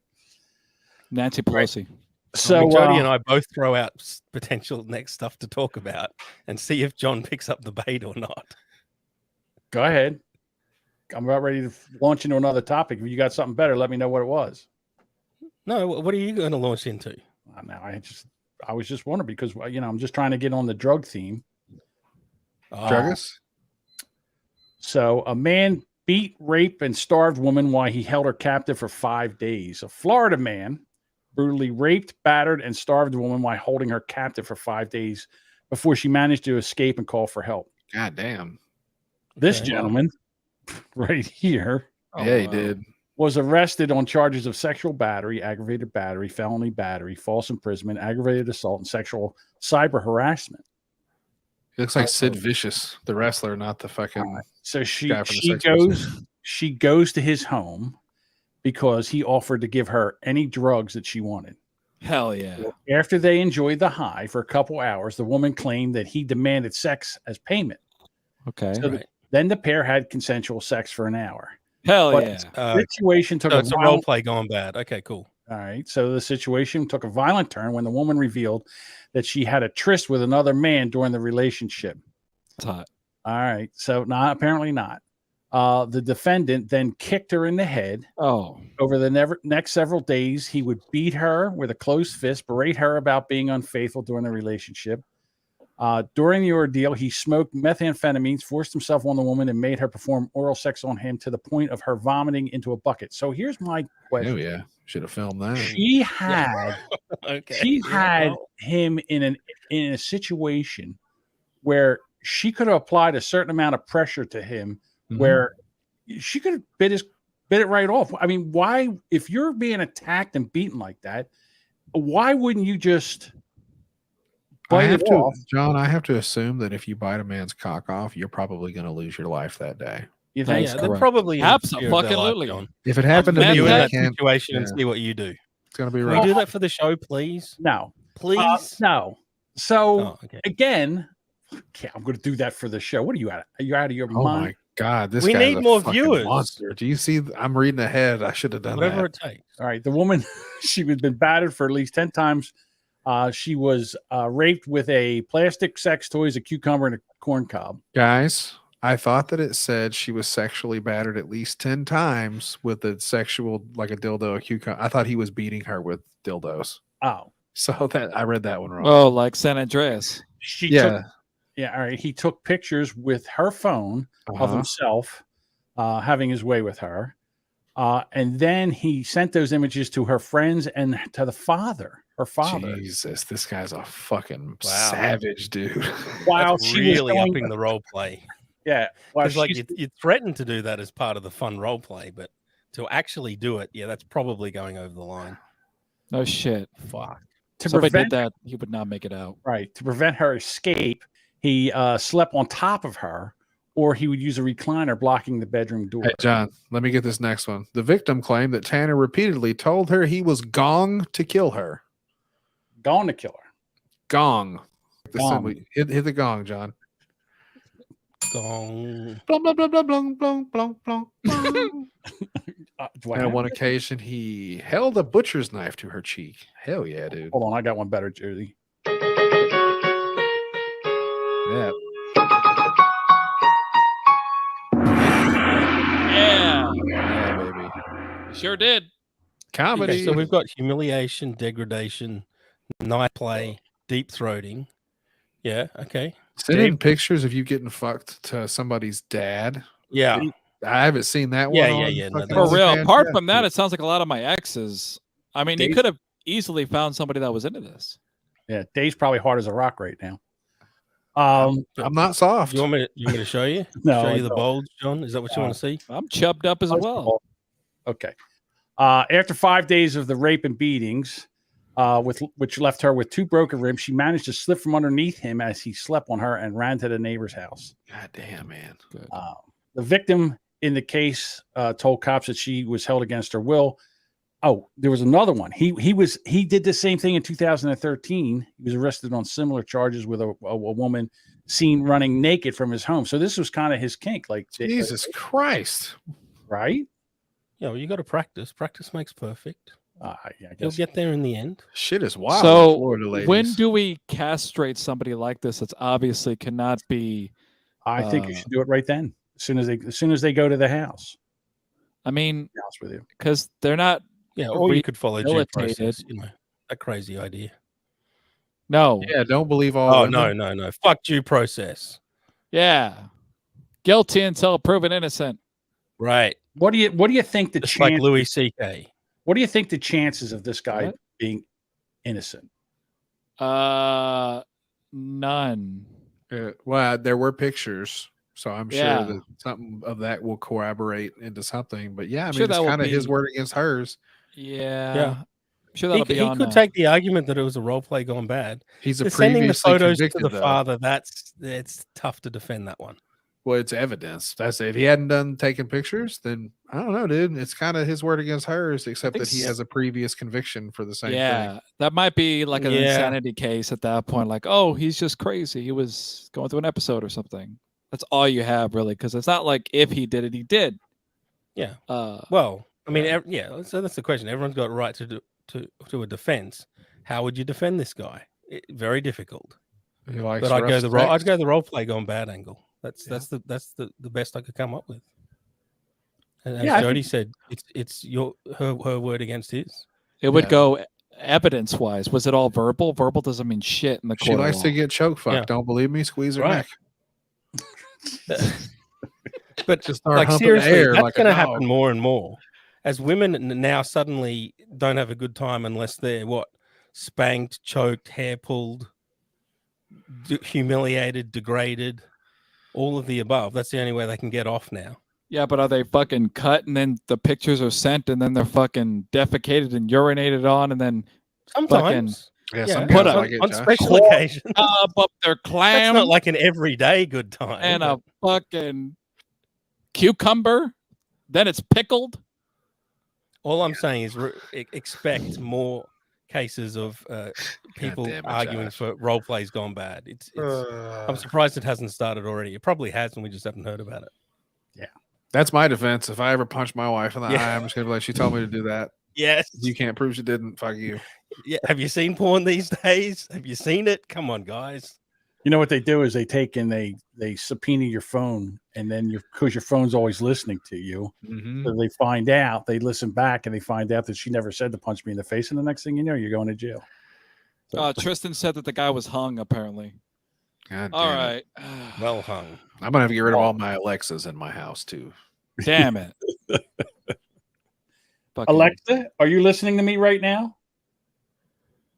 Speaker 3: Nancy Pelosi.
Speaker 5: So Jody and I both throw out potential next stuff to talk about and see if John picks up the bait or not.
Speaker 2: Go ahead. I'm about ready to launch into another topic. If you got something better, let me know what it was.
Speaker 5: No, what are you going to launch into?
Speaker 2: Now I was just wondering because I'm just trying to get on the drug theme.
Speaker 4: Druggist?
Speaker 2: So a man beat, raped, and starved woman while he held her captive for 5 days. A Florida man brutally raped, battered, and starved a woman while holding her captive for 5 days before she managed to escape and call for help.
Speaker 4: God damn.
Speaker 2: This
Speaker 5: Okay.
Speaker 2: gentleman right here
Speaker 4: Yeah, he did.
Speaker 2: was arrested on charges of sexual battery, aggravated battery, felony battery, false imprisonment, aggravated assault, and sexual cyber harassment.
Speaker 4: He looks like Sid Vicious, the wrestler, not the fucking.
Speaker 2: So she
Speaker 4: guy from the
Speaker 2: she
Speaker 4: Sex Pistols.
Speaker 2: goes to his home because he offered to give her any drugs that she wanted.
Speaker 3: Hell yeah.
Speaker 2: After they enjoyed the high for a couple hours, the woman claimed that he demanded sex as payment.
Speaker 3: Okay.
Speaker 2: So then the pair had consensual sex for an hour.
Speaker 3: Hell
Speaker 2: But
Speaker 3: yeah.
Speaker 2: the situation took
Speaker 5: So
Speaker 2: a
Speaker 5: it's a role
Speaker 2: violent,
Speaker 5: play gone bad. Okay, cool.
Speaker 2: all right. So the situation took a violent turn when the woman revealed that she had a tryst with another man during the relationship.
Speaker 3: That's hot.
Speaker 2: All right. So apparently not. The defendant then kicked her in the head.
Speaker 3: Oh.
Speaker 2: Over the next several days, he would beat her with a closed fist, berate her about being unfaithful during the relationship. During the ordeal, he smoked methamphetamines, forced himself on the woman, and made her perform oral sex on him to the point of her vomiting into a bucket. So here's my question.
Speaker 4: Oh yeah, should have filmed that.
Speaker 2: She had,
Speaker 5: Okay.
Speaker 2: she had
Speaker 5: well,
Speaker 2: him in a situation where she could have applied a certain amount of pressure to him, where she could have bit it right off. I mean, why, if you're being attacked and beaten like that, why wouldn't you just bite it off?
Speaker 4: John, I have to assume that if you bite a man's cock off, you're probably going to lose your life that day.
Speaker 2: You think?
Speaker 5: yeah, they're probably in fear of their life,
Speaker 3: Absolutely.
Speaker 5: John.
Speaker 4: If it happened to
Speaker 5: Put
Speaker 4: me,
Speaker 5: you in
Speaker 4: I
Speaker 5: that
Speaker 4: can't.
Speaker 5: situation and
Speaker 4: yeah.
Speaker 5: see what you do.
Speaker 4: It's going to be
Speaker 5: Can
Speaker 4: rough.
Speaker 5: we do that for the show, please?
Speaker 2: No,
Speaker 5: Please.
Speaker 2: no. So
Speaker 5: Oh, okay.
Speaker 2: again, okay, I'm going to do that for the show. What are you at? Are you out of your
Speaker 4: Oh
Speaker 2: mind?
Speaker 4: my God, this
Speaker 5: We
Speaker 4: guy's
Speaker 5: need
Speaker 4: a
Speaker 5: more
Speaker 4: fucking
Speaker 5: viewers.
Speaker 4: monster. Do you see? I'm reading ahead. I should have done
Speaker 5: Whatever
Speaker 4: that.
Speaker 5: it takes.
Speaker 2: All right. The woman, she had been battered for at least 10 times. She was raped with a plastic sex toys, a cucumber, and a corn cob.
Speaker 4: Guys, I thought that it said she was sexually battered at least 10 times with a sexual, like a dildo, a cucumber. I thought he was beating her with dildos.
Speaker 2: Oh.
Speaker 4: So that I read that one wrong.
Speaker 3: Oh, like San Andreas.
Speaker 2: Yeah. All right. He took pictures with her phone of
Speaker 4: Uh-huh.
Speaker 2: himself having his way with her. And then he sent those images to her friends and to the father, her father.
Speaker 4: Jesus, this guy's a fucking savage, dude.
Speaker 2: While
Speaker 5: That's
Speaker 2: she was
Speaker 5: really
Speaker 2: going-
Speaker 5: upping the role play.
Speaker 2: Yeah. While
Speaker 5: Because like
Speaker 2: she's-
Speaker 5: you threatened to do that as part of the fun role play, but to actually do it, yeah, that's probably going over the line.
Speaker 3: No shit.
Speaker 5: Fuck.
Speaker 2: To
Speaker 3: Somebody
Speaker 2: prevent-
Speaker 3: did that, he would not make it out.
Speaker 2: Right. To prevent her escape, he slept on top of her, or he would use a recliner blocking the bedroom door.
Speaker 4: Hey, John, let me get this next one. The victim claimed that Tanner repeatedly told her he was gong to kill her.
Speaker 2: Gone to kill her.
Speaker 4: Gong. The
Speaker 2: Gong.
Speaker 4: symbol. Hit the gong, John.
Speaker 5: Gong.
Speaker 4: Blong, blong, blong, blong, blong, blong, blong, blong, blong.
Speaker 2: Do I
Speaker 4: And
Speaker 2: have
Speaker 4: on one
Speaker 2: it?
Speaker 4: occasion, he held a butcher's knife to her cheek. Hell yeah, dude.
Speaker 2: Hold on, I got one better, Jersey.
Speaker 4: Yeah.
Speaker 3: Yeah.
Speaker 4: Yeah, baby.
Speaker 3: Sure did.
Speaker 4: Comedy.
Speaker 5: Okay, so we've got humiliation, degradation, night play, deep throating. Yeah, okay.
Speaker 4: Sending pictures of you getting fucked to somebody's dad.
Speaker 5: Yeah.
Speaker 4: I haven't seen that
Speaker 5: Yeah,
Speaker 4: one.
Speaker 5: yeah,
Speaker 4: on
Speaker 5: yeah, no,
Speaker 4: fucking
Speaker 3: For real.
Speaker 4: OnlyFans
Speaker 3: Apart
Speaker 4: yet.
Speaker 3: from that, it sounds like a lot of my exes. I mean, you
Speaker 2: Dave-
Speaker 3: could have easily found somebody that was into this.
Speaker 2: Yeah, Dave's probably hard as a rock right now.
Speaker 4: I'm not soft.
Speaker 5: You want me to show you?
Speaker 2: No,
Speaker 5: show
Speaker 2: I
Speaker 5: you the
Speaker 2: don't.
Speaker 5: bulge, John? Is that what you want to see?
Speaker 3: I'm chubbed up as well.
Speaker 2: Okay. After 5 days of the rape and beatings, which left her with 2 broken ribs, she managed to slip from underneath him as he slept on her and ran to the neighbor's house.
Speaker 4: God damn, man.
Speaker 2: The victim in the case told cops that she was held against her will. Oh, there was another one. He did the same thing in 2013. He was arrested on similar charges with a woman seen running naked from his home. So this was kind of his kink, like
Speaker 4: Jesus Christ,
Speaker 2: right?
Speaker 5: Yeah, well, you got to practice. Practice makes perfect.
Speaker 2: Yeah, I
Speaker 5: You'll
Speaker 2: guess.
Speaker 5: get there in the end.
Speaker 4: Shit is wild. in
Speaker 3: So
Speaker 4: Florida, ladies.
Speaker 3: when do we castrate somebody like this? That's obviously cannot be.
Speaker 2: I think you should do it right then, as soon as they go to the house.
Speaker 3: I mean,
Speaker 2: To be honest with you.
Speaker 3: because they're not.
Speaker 5: Yeah, or you could follow due
Speaker 3: rehabilitated.
Speaker 5: process. You know, a crazy idea.
Speaker 3: No.
Speaker 4: Yeah, don't believe all.
Speaker 5: Oh
Speaker 4: women.
Speaker 5: no! Fuck due process.
Speaker 3: Yeah. Guilty until proven innocent.
Speaker 5: Right.
Speaker 2: What do you think the
Speaker 5: Just like
Speaker 2: chance?
Speaker 5: Louis C.K.
Speaker 2: What do you think the chances of this guy
Speaker 3: What?
Speaker 2: being innocent?
Speaker 3: None.
Speaker 4: Well, there were pictures, so I'm
Speaker 3: Yeah.
Speaker 4: sure that something of that will corroborate into something. But yeah, I
Speaker 3: Sure
Speaker 4: mean, it's
Speaker 3: that will
Speaker 4: kind of his
Speaker 3: be-
Speaker 4: word against hers.
Speaker 3: Yeah.
Speaker 5: Yeah.
Speaker 3: Sure,
Speaker 5: He
Speaker 3: that'll
Speaker 5: could,
Speaker 3: be
Speaker 5: he
Speaker 3: on.
Speaker 5: could take the argument that it was a role play gone bad.
Speaker 4: He's a
Speaker 5: But sending the
Speaker 4: previously
Speaker 5: photos to
Speaker 4: convicted,
Speaker 5: the
Speaker 4: though.
Speaker 5: father. It's tough to defend that one.
Speaker 4: Well, it's evidence. That's it. If he hadn't done taking pictures, then I don't know, dude. It's kind of his word against hers, except
Speaker 3: think
Speaker 4: that he has a previous conviction for the same
Speaker 3: Yeah,
Speaker 4: thing.
Speaker 3: that might be like an
Speaker 5: Yeah.
Speaker 3: insanity case at that point. Like, oh, he's just crazy. He was going through an episode or something. That's all you have, really, because it's not like if he did it, he did.
Speaker 5: Yeah.
Speaker 3: Uh,
Speaker 5: Well, I mean,
Speaker 3: yeah.
Speaker 5: So that's the question. Everyone's got a right to a defense. How would you defend this guy? Very difficult.
Speaker 4: He likes
Speaker 5: But I'd
Speaker 4: rough
Speaker 5: go
Speaker 4: sex.
Speaker 5: the role play gone bad angle. That's the best I could come up with. And as
Speaker 2: Yeah, I
Speaker 5: Jody said, it's her word against his.
Speaker 3: It would
Speaker 4: Yeah.
Speaker 3: go evidence-wise. Was it all verbal? Verbal doesn't mean shit in the
Speaker 4: She
Speaker 3: court.
Speaker 4: likes
Speaker 3: of
Speaker 4: to
Speaker 3: law.
Speaker 4: get choke fucked.
Speaker 5: Yeah.
Speaker 4: Don't believe me? Squeeze her
Speaker 5: Right.
Speaker 4: neck.
Speaker 5: But
Speaker 4: Just start
Speaker 5: like
Speaker 4: humping
Speaker 5: seriously,
Speaker 4: air
Speaker 5: that's
Speaker 4: like a
Speaker 5: going to
Speaker 4: dog.
Speaker 5: happen more and more as women now suddenly don't have a good time unless they're spanked, choked, hair pulled, humiliated, degraded, all of the above. That's the only way they can get off now.
Speaker 3: Yeah, but are they fucking cut and then the pictures are sent and then they're fucking defecated and urinated on and then
Speaker 5: Sometimes,
Speaker 4: Yeah,
Speaker 5: yeah,
Speaker 4: some
Speaker 3: Put
Speaker 4: guys
Speaker 3: a-
Speaker 4: like it,
Speaker 5: on
Speaker 4: Josh.
Speaker 5: special occasions.
Speaker 3: up their
Speaker 5: That's
Speaker 3: clam
Speaker 5: not like an everyday good time.
Speaker 3: and
Speaker 5: but-
Speaker 3: a fucking cucumber. Then it's pickled.
Speaker 5: All I'm saying is expect more cases of people
Speaker 4: damn it,
Speaker 5: arguing
Speaker 4: Josh.
Speaker 5: for role plays gone bad. I'm surprised it hasn't started already. It probably has, and we just haven't heard about it.
Speaker 4: That's my defense. If I ever punch my wife in the
Speaker 5: Yeah.
Speaker 4: eye, I'm just gonna be like, she told me to do that.
Speaker 5: Yes.
Speaker 4: You can't prove she didn't. Fuck you.
Speaker 5: Yeah. Have you seen porn these days? Have you seen it? Come on, guys.
Speaker 2: You know what they do is they take and they subpoena your phone, and then because your phone's always listening to you,
Speaker 4: Mm-hmm.
Speaker 2: so they find out, they listen back, and they find out that she never said to punch me in the face, and the next thing you know, you're going to jail.
Speaker 3: Tristan said that the guy was hung, apparently.
Speaker 4: God
Speaker 3: All
Speaker 4: damn it.
Speaker 3: right.
Speaker 5: Well hung.
Speaker 4: I'm gonna have to get rid of all my Alexas in my house too.
Speaker 3: Damn it. Fucking-
Speaker 2: Alexa, are you listening to me right now?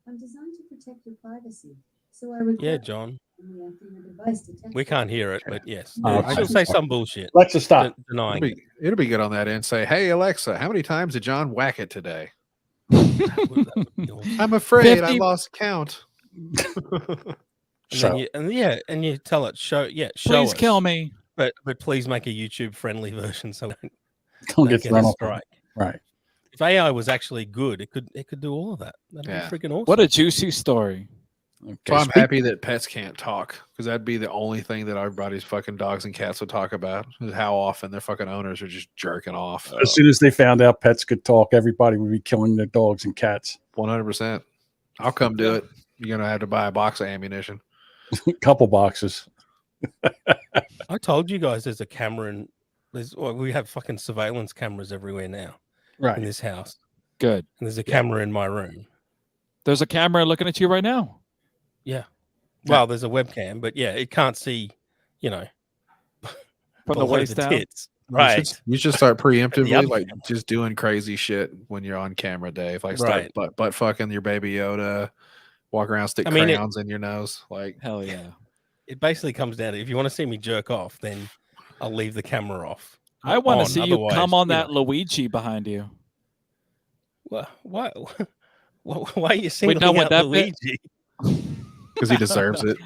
Speaker 12: I'm designed to protect your privacy, so I require
Speaker 5: Yeah, John.
Speaker 12: only after your device detects
Speaker 5: We
Speaker 12: it.
Speaker 5: can't hear it, but yes.
Speaker 2: I
Speaker 5: She'll
Speaker 2: can
Speaker 5: say
Speaker 2: stop.
Speaker 5: some bullshit.
Speaker 2: Alexa, stop.
Speaker 5: Denying it.
Speaker 4: It'll be good on that end. Say, hey Alexa, how many times did John whack it today?
Speaker 5: That would be awesome.
Speaker 4: I'm afraid I
Speaker 3: 50.
Speaker 4: lost count.
Speaker 2: So,
Speaker 5: And you tell it, show
Speaker 3: Please
Speaker 5: us,
Speaker 3: kill me.
Speaker 5: but please make a YouTube friendly version so we
Speaker 2: don't
Speaker 5: don't
Speaker 2: get
Speaker 5: get
Speaker 2: thrown
Speaker 5: a
Speaker 2: off.
Speaker 5: strike.
Speaker 2: Right.
Speaker 5: If AI was actually good, it could do all of that. That'd
Speaker 4: Yeah.
Speaker 5: be freaking awesome.
Speaker 3: What a juicy story.
Speaker 2: Okay.
Speaker 4: So I'm happy that pets can't talk, because that'd be the only thing that everybody's fucking dogs and cats would talk about, is how often their fucking owners are just jerking off.
Speaker 2: As soon as they found out pets could talk, everybody would be killing their dogs and cats.
Speaker 4: 100%. I'll come do it. You're gonna have to buy a box of ammunition.
Speaker 2: A couple boxes.
Speaker 5: I told you guys there's a camera and we have fucking surveillance cameras everywhere now in
Speaker 2: Right.
Speaker 5: this house.
Speaker 3: Good.
Speaker 5: And there's a camera in my room.
Speaker 3: There's a camera looking at you right now.
Speaker 5: Yeah. Well, there's a webcam, but yeah, it can't see,
Speaker 3: From the
Speaker 5: below
Speaker 3: waist down.
Speaker 5: tits. Right.
Speaker 4: You should start preemptively,
Speaker 5: other
Speaker 4: like
Speaker 5: camera.
Speaker 4: just doing crazy shit when you're on camera, Dave. Like
Speaker 5: Right.
Speaker 4: start butt fucking your baby Yoda, walk around, stick
Speaker 5: I mean,
Speaker 4: crayons in your nose. Like,
Speaker 3: Hell yeah.
Speaker 5: It basically comes down to, if you want to see me jerk off, then I'll leave the camera off.
Speaker 3: I want
Speaker 5: on,
Speaker 3: to see you
Speaker 5: otherwise,
Speaker 3: come on
Speaker 5: you
Speaker 3: that
Speaker 5: know.
Speaker 3: Luigi behind you.
Speaker 5: Why are you singling
Speaker 3: know what
Speaker 5: out
Speaker 3: that bit-
Speaker 5: Luigi?
Speaker 4: because he deserves it.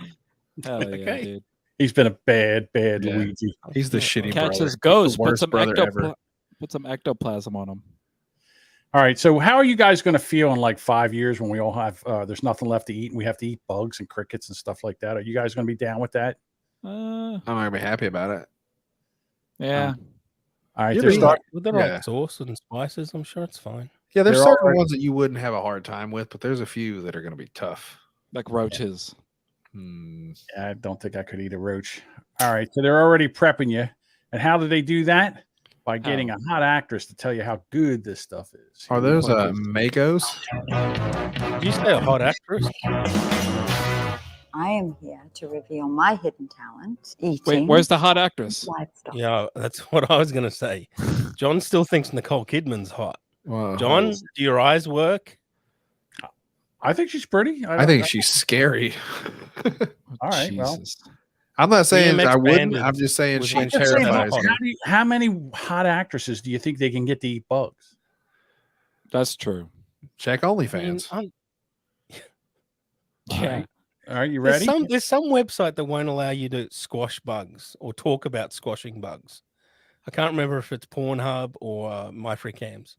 Speaker 3: Hell yeah,
Speaker 5: Okay.
Speaker 3: dude.
Speaker 2: He's been a bad
Speaker 4: Yeah.
Speaker 2: Luigi.
Speaker 4: He's the shitty
Speaker 3: Catch
Speaker 4: brother.
Speaker 3: his ghost.
Speaker 4: The
Speaker 3: Put
Speaker 4: worst
Speaker 3: some,
Speaker 4: brother ever.
Speaker 3: put some ectoplasm on him.
Speaker 2: All right. So, how are you guys going to feel in like 5 years when we all have, there's nothing left to eat and we have to eat bugs and crickets and stuff like that? Are you guys going to be down with that?
Speaker 3: Uh,
Speaker 4: I'm gonna be happy about it.
Speaker 3: yeah.
Speaker 2: All right.
Speaker 4: Yeah,
Speaker 2: There's
Speaker 4: but-
Speaker 2: start,
Speaker 5: With the
Speaker 4: Yeah.
Speaker 5: right sauce and spices, I'm sure it's fine.
Speaker 4: Yeah, there's
Speaker 2: They're
Speaker 4: certain
Speaker 2: already-
Speaker 4: ones that you wouldn't have a hard time with, but there's a few that are gonna be tough.
Speaker 3: Like roaches.
Speaker 2: I don't think I could eat a roach. All right. So, they're already prepping you. And how do they do that? By getting a hot actress to tell you how good this stuff is.
Speaker 4: Are those Makos?
Speaker 5: Did you say a hot actress?
Speaker 13: I am here to reveal my hidden talent, eating.
Speaker 3: Wait, where's the hot actress?
Speaker 13: Livestock.
Speaker 5: Yeah, that's what I was going to say. John still thinks Nicole Kidman's hot.
Speaker 4: Well,
Speaker 5: John, do your eyes work?
Speaker 2: I think she's pretty.
Speaker 4: I think she's scary.
Speaker 2: All right. Well,
Speaker 3: Jesus.
Speaker 4: I'm not saying
Speaker 5: BMX
Speaker 4: I wouldn't.
Speaker 5: Bandit
Speaker 4: I'm just saying
Speaker 5: was
Speaker 4: she
Speaker 5: like
Speaker 4: terrifies me.
Speaker 2: how many hot actresses do you think they can get to eat bugs?
Speaker 3: That's true.
Speaker 4: Check OnlyFans.
Speaker 3: Yeah.
Speaker 2: All right, you ready?
Speaker 5: There's some website that won't allow you to squash bugs or talk about squashing bugs. I can't remember if it's Pornhub or MyFreeCams.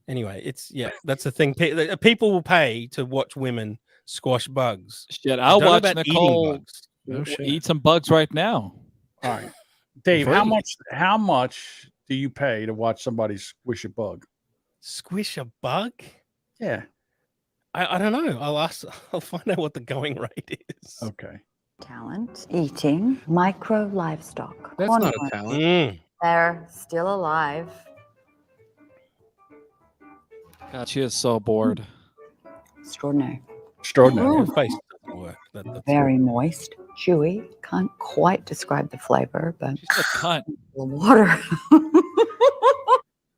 Speaker 5: Anyway, that's the thing. People will pay to watch women squash bugs.
Speaker 3: Shit, I'll watch
Speaker 5: about eating
Speaker 3: Nicole
Speaker 5: bugs.
Speaker 3: eat some bugs right now.
Speaker 2: All right, Dave. How much do you pay to watch somebody squish a bug?
Speaker 5: Squish a bug?
Speaker 2: Yeah.
Speaker 5: I don't know. I'll find out what the going rate is.
Speaker 2: Okay.
Speaker 13: Talent, eating micro livestock.
Speaker 4: That's not a talent.
Speaker 13: They're still alive.
Speaker 3: God, she is so bored.
Speaker 13: Extraordinary.
Speaker 2: Extraordinary.
Speaker 5: Her face doesn't work. That's
Speaker 13: Very moist, chewy. Can't quite describe the flavor, but
Speaker 3: she's a cunt.
Speaker 13: Water.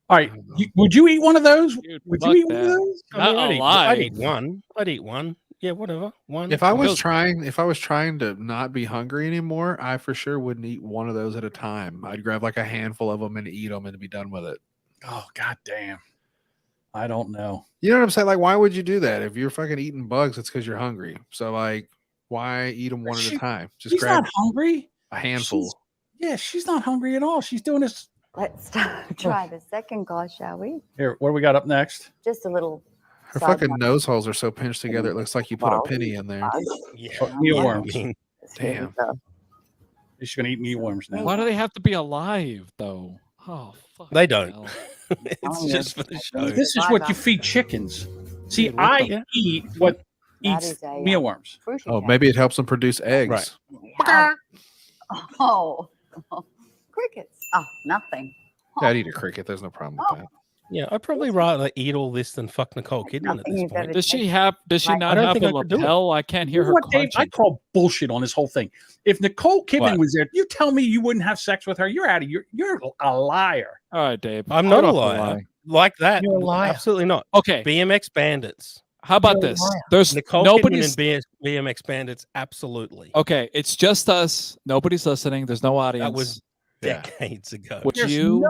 Speaker 2: All right. Would you eat one of those?
Speaker 3: Dude,
Speaker 2: Would
Speaker 3: fuck
Speaker 2: you eat one of
Speaker 3: that.
Speaker 2: those?
Speaker 3: Not
Speaker 5: I'd
Speaker 3: alive.
Speaker 5: eat one. I'd eat one. Yeah, whatever. One.
Speaker 4: If I was trying to not be hungry anymore, I for sure wouldn't eat one of those at a time. I'd grab like a handful of them and eat them and be done with it.
Speaker 2: Oh, god damn. I don't know.
Speaker 4: You know what I'm saying? Like, why would you do that? If you're fucking eating bugs, it's because you're hungry. So, like, why eat them one at a time? Just
Speaker 2: She's
Speaker 4: grab
Speaker 2: not hungry.
Speaker 4: a handful.
Speaker 2: She's not hungry at all. She's doing this.
Speaker 13: Let's try the second course, shall we?
Speaker 2: Here, what do we got up next?
Speaker 13: Just a little.
Speaker 4: Her fucking nose holes are so pinched together, it looks like you put a penny in there.
Speaker 5: Yeah.
Speaker 2: Mealworms.
Speaker 4: Damn.
Speaker 2: She's going to eat mealworms now.
Speaker 3: Why do they have to be alive, though? Oh, fuck.
Speaker 5: They don't.
Speaker 3: hell.
Speaker 5: It's just for the show.
Speaker 2: This is what you feed chickens. See, I eat what eats mealworms.
Speaker 4: Oh, maybe it helps them produce eggs.
Speaker 5: Right.
Speaker 13: Oh, crickets. Oh, nothing.
Speaker 4: Yeah, I'd eat a cricket. There's no problem with that.
Speaker 5: Yeah, I'd probably rather eat all this than fuck Nicole Kidman at this point.
Speaker 3: Does she not
Speaker 5: I don't
Speaker 3: have
Speaker 5: think
Speaker 3: a
Speaker 5: I could do it.
Speaker 3: lapel? I can't hear
Speaker 2: You know
Speaker 3: her
Speaker 2: what, Dave? I
Speaker 3: crunching.
Speaker 2: call bullshit on this whole thing. If Nicole Kidman
Speaker 5: What?
Speaker 2: was there, you tell me you wouldn't have sex with her. You're out of you're a liar.
Speaker 3: All right, Dave.
Speaker 5: I'm
Speaker 3: Hold
Speaker 5: not a
Speaker 3: up the
Speaker 5: liar.
Speaker 3: lie.
Speaker 5: Like that.
Speaker 2: You're a liar.
Speaker 5: Absolutely not.
Speaker 3: Okay.
Speaker 5: BMX Bandits.
Speaker 3: How about this? There's
Speaker 5: Nicole
Speaker 3: nobody's.
Speaker 5: Kidman and BMX Bandits. Absolutely.
Speaker 3: Okay, it's just us. Nobody's listening. There's no audience.
Speaker 5: That was decades ago.
Speaker 3: Would
Speaker 2: There's
Speaker 3: you?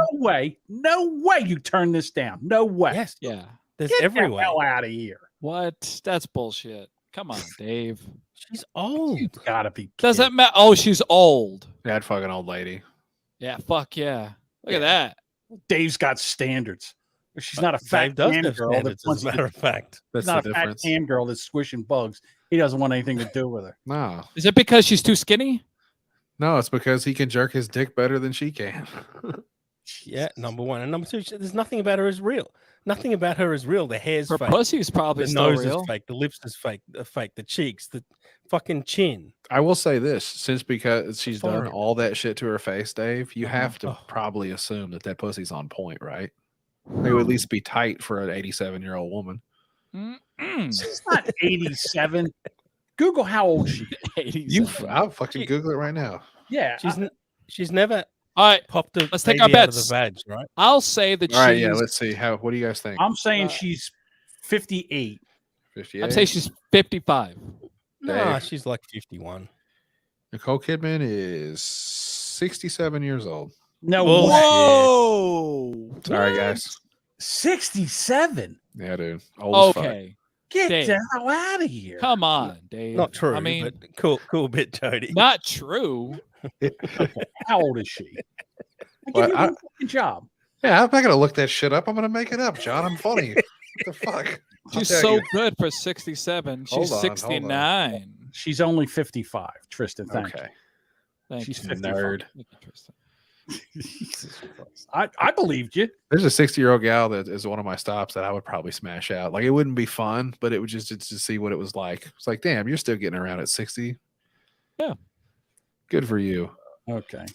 Speaker 2: no way you turn this down. No way.
Speaker 5: Yes.
Speaker 3: Yeah.
Speaker 5: There's
Speaker 2: Get
Speaker 5: everywhere.
Speaker 2: the hell out of here.
Speaker 3: What? That's bullshit. Come on, Dave.
Speaker 5: She's old.
Speaker 2: You gotta be.
Speaker 3: Doesn't matter. Oh, she's old.
Speaker 4: That fucking old lady.
Speaker 3: Yeah. Fuck yeah. Look at that.
Speaker 2: Dave's got standards. She's not a
Speaker 5: Dave
Speaker 2: fat
Speaker 5: does
Speaker 2: tan
Speaker 5: have
Speaker 2: girl. That
Speaker 5: standards,
Speaker 2: wants
Speaker 5: as a matter of fact.
Speaker 4: That's
Speaker 2: not
Speaker 4: the
Speaker 2: a fat
Speaker 4: difference.
Speaker 2: tan girl that's squishing bugs. He doesn't want anything to do with her.
Speaker 4: No.
Speaker 3: Is it because she's too skinny?
Speaker 4: No, it's because he can jerk his dick better than she can.
Speaker 5: Yeah, number one. And number two, there's nothing about her is real. Nothing about her is real. The hair's
Speaker 3: Her
Speaker 5: fake.
Speaker 3: pussy's probably
Speaker 5: The
Speaker 3: still
Speaker 5: nose
Speaker 3: real.
Speaker 5: is fake. The lips is fake. The cheeks, the fucking chin.
Speaker 4: I will say this, since because she's done
Speaker 5: Foreign.
Speaker 4: all that shit to her face, Dave, you have to
Speaker 5: Oh.
Speaker 4: probably assume that pussy's on point, right? It would at least be tight for an 87-year-old woman.
Speaker 2: She's not 87. Google how old she is.
Speaker 4: I'll fucking Google it right now.
Speaker 2: Yeah.
Speaker 5: She's never
Speaker 3: All right.
Speaker 5: popped a
Speaker 3: Let's take our
Speaker 5: baby out of
Speaker 3: bets.
Speaker 5: the vag, right?
Speaker 3: I'll say that
Speaker 4: All right,
Speaker 3: she's.
Speaker 4: yeah, let's see. What do you guys think?
Speaker 2: I'm saying she's 58.
Speaker 4: 58.
Speaker 3: I'd say she's 55.
Speaker 5: Nah,
Speaker 4: Dave.
Speaker 5: she's like 51.
Speaker 4: Nicole Kidman is 67 years old.
Speaker 2: No.
Speaker 5: Bullshit.
Speaker 2: Whoa.
Speaker 4: Sorry, guys.
Speaker 2: 67.
Speaker 4: Yeah, dude. Old as fuck.
Speaker 3: Okay.
Speaker 2: Get
Speaker 3: Dave.
Speaker 2: the hell out of here.
Speaker 3: Come on, Dave.
Speaker 5: Not true.
Speaker 3: I mean,
Speaker 5: but cool bit, Jody.
Speaker 3: not true.
Speaker 2: How old is she? I give
Speaker 4: Well,
Speaker 2: you
Speaker 4: I-
Speaker 2: one fucking job.
Speaker 4: Yeah, I'm not gonna look that shit up. I'm gonna make it up, John. I'm funny. What the fuck? I'll
Speaker 3: She's
Speaker 4: tell
Speaker 3: so
Speaker 4: you.
Speaker 3: good for 67.
Speaker 4: Hold
Speaker 3: She's
Speaker 4: on, hold on.
Speaker 3: 69.
Speaker 2: She's only 55, Tristan. Thank
Speaker 4: Okay.
Speaker 3: Thank
Speaker 2: She's
Speaker 3: you.
Speaker 2: 55.
Speaker 4: Nerd.
Speaker 3: Thank you, Tristan.
Speaker 2: I believed you.
Speaker 4: There's a 60-year-old gal that is one of my stops that I would probably smash out. Like, it wouldn't be fun, but it would just to see what it was like. It's like, damn, you're still getting around at 60.
Speaker 3: Yeah.
Speaker 4: Good for you.
Speaker 2: Okay.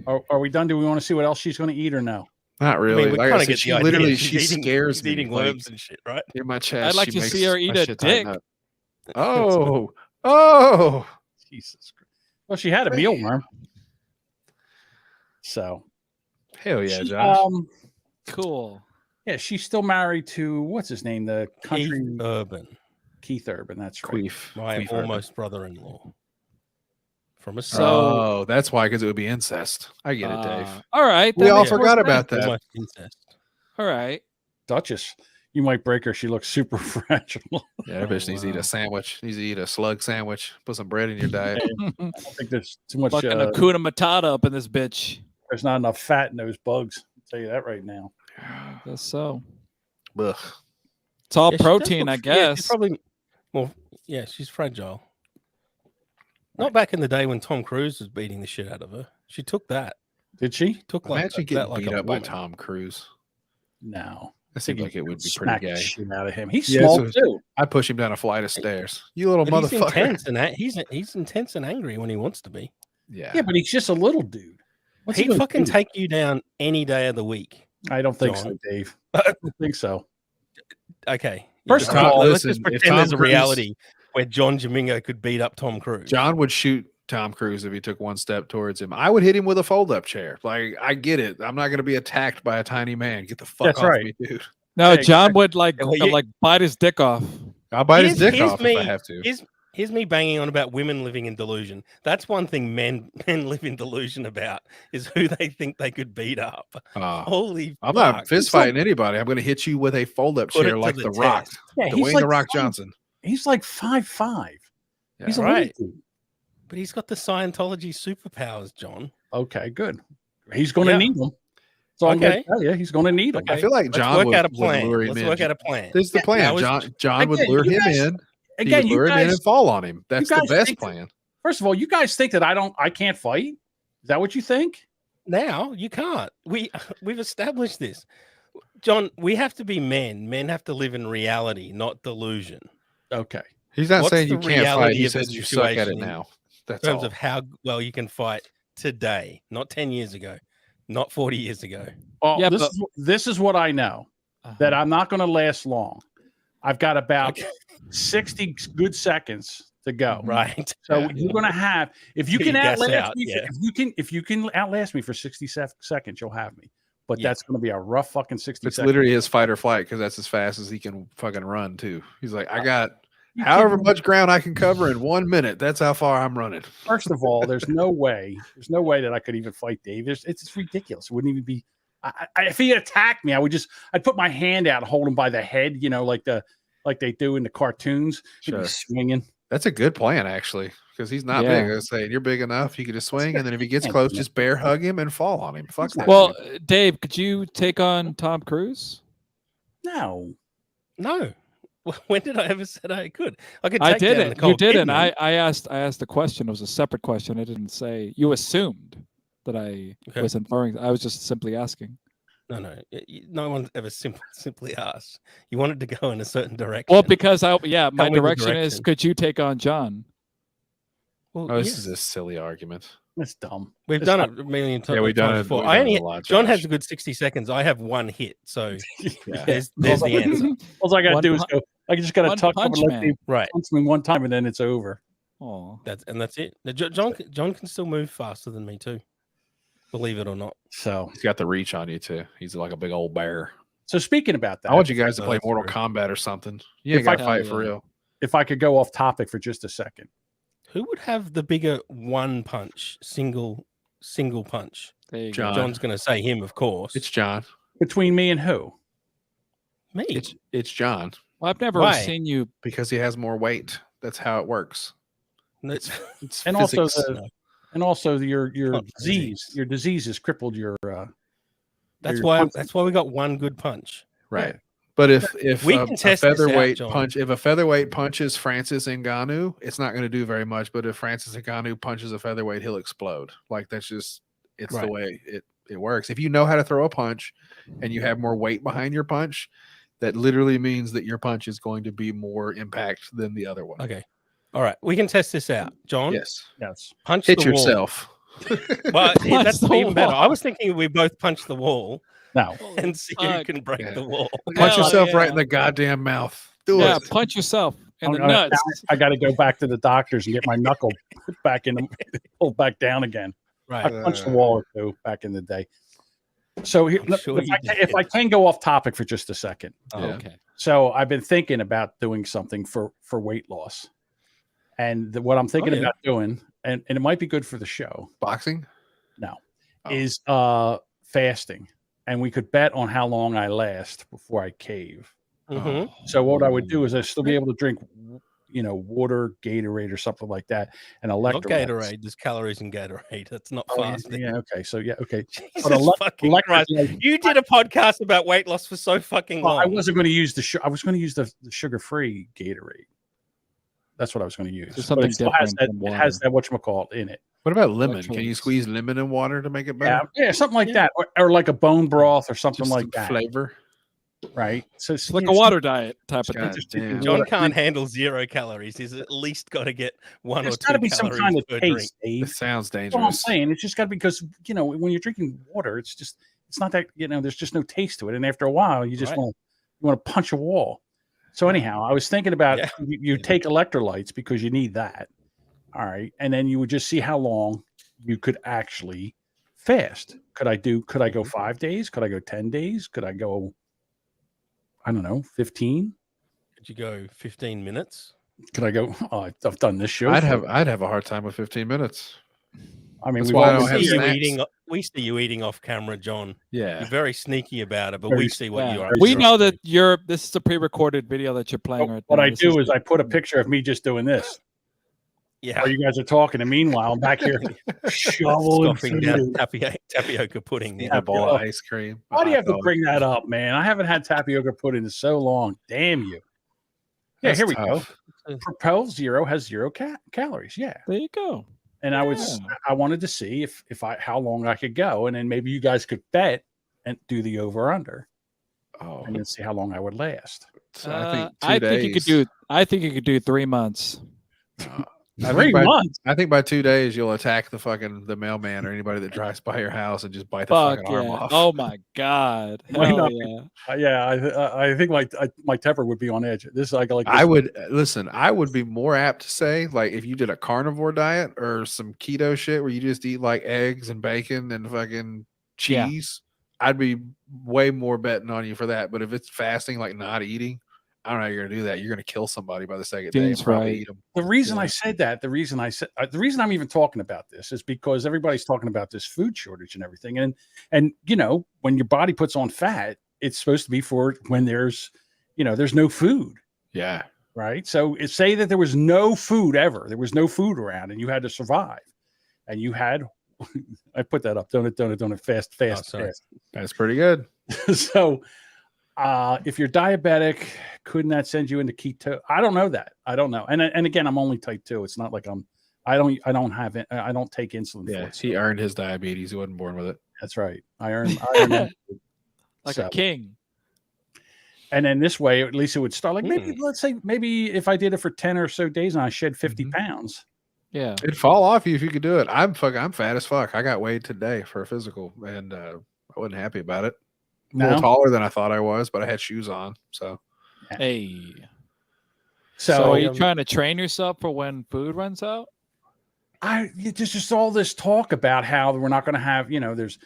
Speaker 2: Are we done? Do we want to see what else she's going to eat or no?
Speaker 4: Not really.
Speaker 5: we
Speaker 4: Like I
Speaker 5: kinda
Speaker 4: said,
Speaker 5: get
Speaker 4: she
Speaker 5: the idea.
Speaker 4: literally
Speaker 5: She's
Speaker 4: she
Speaker 5: eating-
Speaker 4: scares
Speaker 5: she's
Speaker 4: me.
Speaker 5: eating
Speaker 4: like,
Speaker 5: worms and shit, right?
Speaker 4: in my chest.
Speaker 3: I'd like
Speaker 4: she
Speaker 3: to see
Speaker 4: makes
Speaker 3: her eat
Speaker 4: my
Speaker 3: a
Speaker 4: shit tighten
Speaker 3: dick.
Speaker 4: up. Oh, Oh,
Speaker 2: Jesus Christ. Well, she had a mealworm. So.
Speaker 4: Hell yeah,
Speaker 2: She,
Speaker 4: Josh.
Speaker 3: Cool.
Speaker 2: Yeah, she's still married to what's his name? The country
Speaker 5: Keith Urban.
Speaker 2: Keith Urban. That's right.
Speaker 5: My almost brother-in-law. From a
Speaker 4: Oh, that's why, because it would be incest. I get it, Dave.
Speaker 3: All right.
Speaker 4: We
Speaker 3: that
Speaker 4: all
Speaker 3: makes more
Speaker 4: forgot
Speaker 3: sense.
Speaker 4: about that.
Speaker 5: almost incest.
Speaker 3: All right.
Speaker 2: Duchess. You might break her. She looks super fragile.
Speaker 4: Yeah, that bitch needs to eat a sandwich. Needs to eat a slug sandwich. Put some bread in your diet.
Speaker 2: I don't think there's too much.
Speaker 3: Fucking Hakuna Matata up in this bitch.
Speaker 2: There's not enough fat in those bugs. I'll tell you that right now.
Speaker 3: I guess so.
Speaker 4: Ugh.
Speaker 3: It's all
Speaker 5: Yeah, she does
Speaker 3: protein,
Speaker 5: look-
Speaker 3: I
Speaker 5: yeah,
Speaker 3: guess.
Speaker 5: she's probably more. Yeah, she's fragile. Not back in the day when Tom Cruise was beating the shit out of her. She took that.
Speaker 2: Did she?
Speaker 5: Took like
Speaker 4: Imagine
Speaker 5: that
Speaker 4: getting
Speaker 5: like
Speaker 4: beat
Speaker 5: a
Speaker 4: up by
Speaker 5: woman.
Speaker 4: Tom Cruise.
Speaker 2: No.
Speaker 4: That seems like it would be
Speaker 2: Smack
Speaker 4: pretty
Speaker 2: the
Speaker 4: gay.
Speaker 2: shit out of him. He's
Speaker 4: Yeah,
Speaker 2: small
Speaker 4: so
Speaker 2: too.
Speaker 4: I push him down a flight of stairs. You little
Speaker 5: But he's
Speaker 4: motherfucker.
Speaker 5: intense and he's intense and angry when he wants to be.
Speaker 4: Yeah.
Speaker 2: Yeah, but he's just a little dude. What's he
Speaker 5: He'd
Speaker 2: gonna
Speaker 5: fucking
Speaker 2: do?
Speaker 5: take you down any day of the week.
Speaker 2: I don't think so,
Speaker 5: John.
Speaker 2: Dave. I don't think so.
Speaker 5: Okay.
Speaker 2: First
Speaker 5: Yeah,
Speaker 2: of all,
Speaker 5: let's
Speaker 4: listen,
Speaker 5: just
Speaker 4: if
Speaker 5: pretend
Speaker 4: Tom
Speaker 5: there's a
Speaker 4: Cruise-
Speaker 5: reality where John Domingo could beat up Tom Cruise.
Speaker 4: John would shoot Tom Cruise if he took one step towards him. I would hit him with a fold-up chair. Like, I get it. I'm not going to be attacked by a tiny man. Get the fuck
Speaker 2: That's
Speaker 4: off
Speaker 2: right.
Speaker 4: me, dude.
Speaker 3: No,
Speaker 2: Yeah,
Speaker 3: John would like
Speaker 5: Well, you-
Speaker 3: like bite his dick off.
Speaker 4: I'll bite his
Speaker 5: Here's-
Speaker 4: dick
Speaker 5: here's
Speaker 4: off
Speaker 5: me-
Speaker 4: if I have to.
Speaker 5: Here's me banging on about women living in delusion. That's one thing men live in delusion about is who they think they could beat up. Holy
Speaker 4: I'm
Speaker 5: fuck.
Speaker 4: not fist fighting anybody. I'm going to hit you with a fold-up
Speaker 5: Put it
Speaker 4: chair
Speaker 5: to
Speaker 4: like
Speaker 5: the
Speaker 4: The Rock.
Speaker 5: test.
Speaker 2: Yeah, he's
Speaker 4: Dwayne
Speaker 2: like
Speaker 4: The Rock
Speaker 2: five-
Speaker 4: Johnson.
Speaker 2: He's like 5'5".
Speaker 4: Yeah.
Speaker 2: He's a
Speaker 5: Right.
Speaker 2: little dude.
Speaker 5: But he's got the Scientology superpowers, John.
Speaker 2: Okay, good. He's going to
Speaker 5: Yeah.
Speaker 2: need them. So I'm going
Speaker 5: Okay.
Speaker 2: to tell you, he's going to need them.
Speaker 4: I feel like
Speaker 5: Let's
Speaker 4: John
Speaker 5: work
Speaker 4: would,
Speaker 5: out a
Speaker 4: would
Speaker 5: plan.
Speaker 4: lure him
Speaker 5: Let's
Speaker 4: in.
Speaker 5: work out a plan.
Speaker 4: This is the
Speaker 2: Yeah,
Speaker 4: plan.
Speaker 5: that was-
Speaker 4: John would
Speaker 2: Again,
Speaker 4: lure
Speaker 2: you
Speaker 4: him
Speaker 2: guys-
Speaker 4: in. He
Speaker 2: Again,
Speaker 4: would
Speaker 2: you
Speaker 4: lure him in
Speaker 2: guys,
Speaker 4: and fall on him. That's the
Speaker 2: guys
Speaker 4: best
Speaker 2: think-
Speaker 4: plan.
Speaker 2: first of all, you guys think that I can't fight? Is that what you think?
Speaker 5: Now you can't. We've established this. John, we have to be men. Men have to live in reality, not delusion.
Speaker 2: Okay.
Speaker 4: He's not
Speaker 5: What's
Speaker 4: saying you
Speaker 5: the
Speaker 4: can't fight.
Speaker 5: reality
Speaker 4: He
Speaker 5: of the
Speaker 4: says you suck at it
Speaker 5: situation in
Speaker 4: now. That's
Speaker 5: In terms
Speaker 4: all.
Speaker 5: of how well you can fight today, not 10 years ago, not 40 years ago.
Speaker 2: Well,
Speaker 3: Yeah,
Speaker 2: this is what I know, that I'm not going to last long. I've got about 60 good seconds to go.
Speaker 5: Right.
Speaker 2: So you're going to have, if you
Speaker 5: Get
Speaker 2: can
Speaker 5: your gas
Speaker 2: outlast
Speaker 5: out,
Speaker 2: me,
Speaker 5: yeah.
Speaker 2: if you can outlast me for 60 seconds, you'll have me. But
Speaker 5: Yeah.
Speaker 2: that's going to be a rough fucking 60
Speaker 4: It's
Speaker 2: seconds.
Speaker 4: literally his fight or flight because that's as fast as he can fucking run too. He's like, I got
Speaker 2: You
Speaker 4: however
Speaker 2: can-
Speaker 4: much ground I can cover in 1 minute. That's how far I'm running.
Speaker 2: First of all, there's no way that I could even fight Dave. It's ridiculous. It wouldn't even be. If he attacked me, I'd put my hand out, and hold him by the head, like they do in the cartoons. He'd be
Speaker 4: Sure.
Speaker 2: swinging.
Speaker 4: That's a good plan actually because he's not
Speaker 3: Yeah.
Speaker 4: big. I was saying you're big enough. You can just swing, and then if he gets close, just bear hug him and fall on him. Fuck that.
Speaker 3: Well,
Speaker 4: shit.
Speaker 3: Dave, could you take on Tom Cruise?
Speaker 2: No.
Speaker 5: No. When did I ever say I could? I could.
Speaker 3: I
Speaker 5: Take down
Speaker 3: didn't.
Speaker 5: Nicole
Speaker 3: You didn't.
Speaker 5: Kidman.
Speaker 3: I asked the question. It was a separate question. I didn't say. You assumed that I
Speaker 5: Okay.
Speaker 3: was inferring. I was just simply asking.
Speaker 5: No. No one's ever simply asked. You wanted to go in a certain direction.
Speaker 3: Well, because my
Speaker 5: Tell me the
Speaker 3: direction is,
Speaker 5: direction.
Speaker 3: could you take on John?
Speaker 5: Well,
Speaker 4: Oh, this
Speaker 5: yeah.
Speaker 4: is a silly argument.
Speaker 2: That's dumb.
Speaker 5: We've
Speaker 2: It's
Speaker 5: done
Speaker 2: not-
Speaker 5: it a million times.
Speaker 4: Yeah, we've done it.
Speaker 5: before.
Speaker 4: We've
Speaker 5: I
Speaker 4: done it
Speaker 5: only
Speaker 4: a lot,
Speaker 5: John has
Speaker 4: Josh.
Speaker 5: a good 60 seconds. I have one hit, so
Speaker 4: Yeah.
Speaker 5: there's the answer.
Speaker 2: All I got to
Speaker 3: One
Speaker 2: do is
Speaker 3: pu-
Speaker 2: go. I just got to
Speaker 3: one
Speaker 2: tuck
Speaker 3: punch
Speaker 2: him and let
Speaker 3: man.
Speaker 2: Dave
Speaker 5: Right.
Speaker 2: punch me one time, and then it's over.
Speaker 3: Oh,
Speaker 5: That's it. Now, John can still move faster than me too. Believe it or not.
Speaker 2: So
Speaker 4: He's got the reach on you too. He's like a big old bear.
Speaker 2: speaking about that,
Speaker 4: I want you guys to
Speaker 5: No,
Speaker 4: play
Speaker 5: that's
Speaker 4: Mortal
Speaker 5: true.
Speaker 4: Kombat or something. You ain't
Speaker 2: If I-
Speaker 4: got to fight
Speaker 3: Hell
Speaker 4: for
Speaker 3: yeah.
Speaker 4: real.
Speaker 2: if I could go off topic for just a second,
Speaker 5: Who would have the bigger one punch, single punch?
Speaker 3: there you
Speaker 4: John.
Speaker 3: go.
Speaker 5: John's going to say him, of course.
Speaker 4: It's John.
Speaker 2: between me and who?
Speaker 5: me.
Speaker 4: It's John
Speaker 3: Well, I've never
Speaker 5: Why?
Speaker 3: seen you.
Speaker 4: because he has more weight. That's how it works.
Speaker 5: It's,
Speaker 4: It's
Speaker 2: And also
Speaker 4: physics.
Speaker 2: And also your
Speaker 5: Not
Speaker 2: disease,
Speaker 5: physics.
Speaker 2: your disease has crippled your.
Speaker 5: that's
Speaker 2: your
Speaker 5: why
Speaker 2: punch.
Speaker 5: that's why we got one good punch.
Speaker 4: Right. But if
Speaker 5: We
Speaker 4: a,
Speaker 5: can
Speaker 4: a
Speaker 5: test this out,
Speaker 4: featherweight
Speaker 5: John.
Speaker 4: punch, if a featherweight punches Francis Ngannou, it's not going to do very much. But if Francis Ngannou punches a featherweight, he'll explode. Like that's just it's the
Speaker 5: Right.
Speaker 4: way it works. If you know how to throw a punch and you have more weight behind your punch, that literally means that your punch is going to be more impact than the other one.
Speaker 5: Okay. All right. We can test this out. John,
Speaker 4: Yes.
Speaker 2: Yes.
Speaker 5: punch
Speaker 4: Hit
Speaker 5: the wall.
Speaker 4: yourself.
Speaker 5: Well,
Speaker 3: Punch
Speaker 5: that's
Speaker 3: the
Speaker 5: even better.
Speaker 3: wall.
Speaker 5: I was thinking we both punch the wall
Speaker 2: Now,
Speaker 5: and see who
Speaker 3: fuck.
Speaker 5: can break
Speaker 4: Yeah.
Speaker 5: the wall.
Speaker 4: Punch
Speaker 3: Hell
Speaker 4: yourself right
Speaker 3: yeah.
Speaker 4: in the goddamn mouth. Do
Speaker 3: Yeah,
Speaker 4: it.
Speaker 3: punch yourself And the nuts.
Speaker 2: I got to go back to the doctors and get my knuckle put back in, pulled back down again.
Speaker 5: Right.
Speaker 2: I punched the wall or two back in the day. So here,
Speaker 5: sure
Speaker 2: if I can go off topic for just a second.
Speaker 3: Okay.
Speaker 2: So I've been thinking about doing something for weight loss. And what I'm thinking about doing, and it might be good for the show.
Speaker 4: Boxing?
Speaker 2: No. Is fasting. And we could bet on how long I last before I cave. So what I would do is I'd still be able to drink, water, Gatorade or something like that. And electrolytes.
Speaker 5: Not Gatorade. There's calories in Gatorade. That's not fasting.
Speaker 2: Yeah. Okay. So okay.
Speaker 5: Jesus fucking Christ. You did a podcast about weight loss for so fucking long.
Speaker 2: I wasn't going to use I was going to use the sugar-free Gatorade. That's what I was going to use.
Speaker 3: Just something different.
Speaker 2: It has that whatchamacallit in it.
Speaker 4: What about lemon? Can you squeeze lemon in water to make it better?
Speaker 2: Yeah, something like that, or like a bone broth or something like that.
Speaker 4: Flavor,
Speaker 2: right? So
Speaker 3: it's like a water diet type of thing.
Speaker 5: John can't handle 0 calories. He's at least got to get 1 or 2 calories. There's got to be some kind of taste.
Speaker 4: It sounds dangerous.
Speaker 2: That's what I'm saying. It's just got to be because when you're drinking water, it's not that there's just no taste to it, and after a while, you just want to punch a wall. So anyhow, I was thinking about you take electrolytes because you need that. All right, and then you would just see how long you could actually fast. Could I go 5 days? Could I go 10 days? Could I go, I don't know, 15?
Speaker 5: Could you go 15 minutes?
Speaker 2: Could I go? Oh, I've done this show.
Speaker 4: I'd have a hard time with 15 minutes.
Speaker 2: I mean,
Speaker 5: we see you eating off camera, John.
Speaker 4: Yeah,
Speaker 5: you're very sneaky about it, but we see what you are.
Speaker 3: We know that this is a pre-recorded video that you're playing right now.
Speaker 2: What I do is I put a picture of me just doing this.
Speaker 5: Yeah,
Speaker 2: while you guys are talking, and meanwhile, I'm back here shoveling
Speaker 5: down tapioca pudding.
Speaker 4: A bowl of ice cream.
Speaker 2: Why do you have to bring that up, man? I haven't had tapioca pudding in so long. Damn you. Yeah,
Speaker 4: That's
Speaker 2: here we
Speaker 4: tough.
Speaker 2: go. Propel Zero has 0 calories. Yeah,
Speaker 3: there you go.
Speaker 2: And I wanted to see how long I could go, and then maybe you guys could bet and do the over under. And then see how long I would last.
Speaker 4: So I think
Speaker 3: you could do 3 months.
Speaker 2: 3 months.
Speaker 4: I think by 2 days you'll attack the mailman or anybody that drives by your house and just bite the fucking arm off.
Speaker 3: Oh my god!
Speaker 2: I think my temper would be on edge.
Speaker 4: I would be more apt to say, like, if you did a carnivore diet or some keto shit where you just eat like eggs and bacon and fucking cheese, I'd be way more betting on you for that. But if it's fasting, like not eating, I don't know how you're gonna do that. You're gonna kill somebody by the second day. And probably eat them.
Speaker 2: The reason I said that, the reason I'm even talking about this is because everybody's talking about this food shortage and everything. And when your body puts on fat, it's supposed to be for when there's no food.
Speaker 4: Yeah.
Speaker 2: Right. So say that there was no food ever. There was no food around, and you had to survive. And you had, I put that up. Don't it. Fast.
Speaker 4: That's pretty good.
Speaker 2: So. If you're diabetic, couldn't that send you into keto? I don't know that. I don't know. And again, I'm only type 2. It's not like I don't take insulin.
Speaker 4: Yeah, he earned his diabetes. He wasn't born with it.
Speaker 2: That's right. I earned it.
Speaker 3: Like a king.
Speaker 2: And then this way, at least it would start. Like let's say if I did it for 10 or so days and I shed 50 pounds.
Speaker 3: Yeah,
Speaker 4: it'd fall off you if you could do it. I'm fat as fuck. I got weighed today for a physical, and I wasn't happy about it. A little taller than I thought I was, but I had shoes on. So,
Speaker 3: hey. So are you trying to train yourself for when food runs out?
Speaker 2: There's just all this talk about how we're not going to have, there's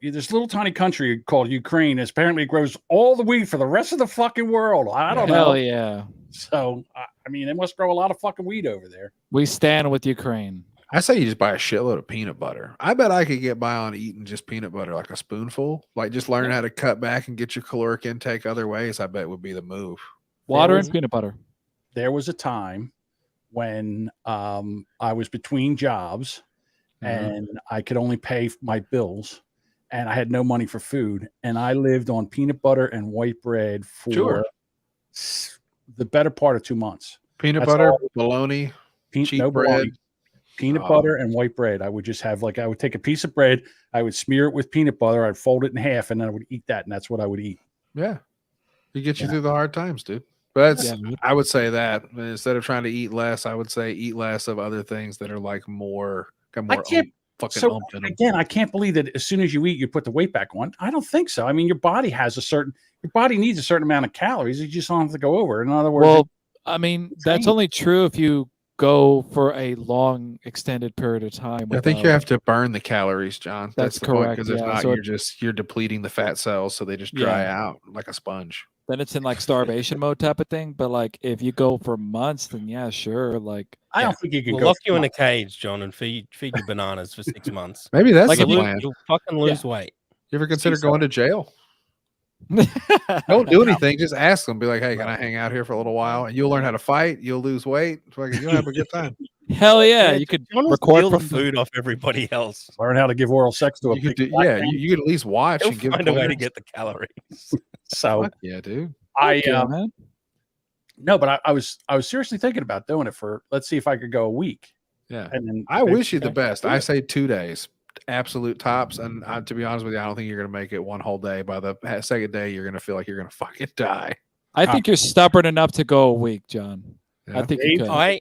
Speaker 2: this little tiny country called Ukraine. That apparently grows all the wheat for the rest of the fucking world. I don't know.
Speaker 3: Hell yeah.
Speaker 2: So, I mean, they must grow a lot of fucking wheat over there.
Speaker 3: We stand with Ukraine.
Speaker 4: I say you just buy a shitload of peanut butter. I bet I could get by on eating just peanut butter, like a spoonful. Like just learn how to cut back and get your caloric intake other ways. I bet would be the move.
Speaker 3: Water and peanut butter.
Speaker 2: There was a time when I was between jobs and I could only pay my bills and I had no money for food. And I lived on peanut butter and white bread for the better part of 2 months.
Speaker 4: Peanut butter, bologna, cheap bread.
Speaker 2: Bologna. Peanut butter and white bread. I would just have I would take a piece of bread, I would smear it with peanut butter, I'd fold it in half, and then I would eat that, and that's what I would eat.
Speaker 4: Yeah. It gets you through the hard times, dude. But I would say that instead of trying to eat less, I would say eat less of other things that are like more fucking umph in them.
Speaker 2: Again, I can't believe that as soon as you eat, you put the weight back on. I don't think so. I mean, your body needs a certain amount of calories. You just don't have to go over. In other words,
Speaker 3: I mean, that's only true if you go for a long, extended period of time.
Speaker 4: I think you have to burn the calories, John.
Speaker 3: That's
Speaker 4: the point,
Speaker 3: correct,
Speaker 4: because if
Speaker 3: yeah.
Speaker 4: not,
Speaker 3: So
Speaker 4: you're depleting the fat cells, so they just dry
Speaker 3: Yeah.
Speaker 4: out like a sponge.
Speaker 3: Then it's in like starvation mode type of thing. But like if you go for months, then yeah, sure. Like
Speaker 2: I don't think you can
Speaker 5: We'll
Speaker 2: go
Speaker 5: lock you
Speaker 2: for
Speaker 5: in a
Speaker 2: months.
Speaker 5: cage, John, and feed you bananas for 6 months.
Speaker 4: Maybe that's
Speaker 3: Like
Speaker 4: the
Speaker 3: if you-
Speaker 4: plan.
Speaker 5: You'll fucking lose weight.
Speaker 4: You ever consider
Speaker 2: so.
Speaker 4: going to jail? Don't do anything. Just ask them. Be like, hey, can I hang out here for a little while? And you'll learn how to fight. You'll lose weight. Fucking, you'll have a good time.
Speaker 3: Hell yeah, you could
Speaker 5: John will
Speaker 3: record
Speaker 5: steal the
Speaker 3: from
Speaker 5: food off everybody else.
Speaker 2: Learn how to give oral sex to a
Speaker 4: You could
Speaker 2: big
Speaker 4: do,
Speaker 2: black
Speaker 4: yeah,
Speaker 2: man.
Speaker 4: you could at least watch
Speaker 5: He'll
Speaker 4: and give
Speaker 5: find a way to
Speaker 4: pointers.
Speaker 5: get the calories.
Speaker 2: So
Speaker 4: Fuck yeah, dude.
Speaker 2: I
Speaker 3: Yeah, man.
Speaker 2: no, but I was seriously thinking about doing it for. Let's see if I could go a week.
Speaker 4: Yeah.
Speaker 2: And then
Speaker 4: I wish you the
Speaker 2: okay,
Speaker 4: best.
Speaker 2: do
Speaker 4: I
Speaker 2: it.
Speaker 4: say 2 days, absolute tops. And to be honest with you, I don't think you're going to make it one whole day. By the second day, you're going to feel like you're going to fucking die.
Speaker 3: I think you're stubborn enough to go a week, John.
Speaker 4: Yeah.
Speaker 3: I think you could.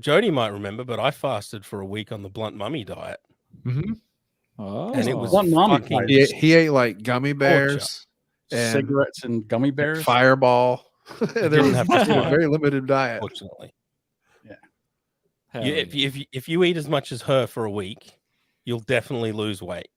Speaker 5: Jody might remember, but I fasted for a week on the Blunt Mummy diet,
Speaker 4: Mm-hmm.
Speaker 3: Oh,
Speaker 5: and it was
Speaker 2: Blunt Mummy
Speaker 5: fucking
Speaker 2: diet.
Speaker 4: He ate like gummy bears and
Speaker 2: Cigarettes and gummy bears.
Speaker 4: Fireball. There
Speaker 5: Didn't
Speaker 4: was
Speaker 5: have
Speaker 4: a
Speaker 5: to-
Speaker 4: very limited diet.
Speaker 5: Unfortunately,
Speaker 3: hell
Speaker 5: you,
Speaker 3: yeah.
Speaker 5: if you eat as much as her for a week, you'll definitely lose weight.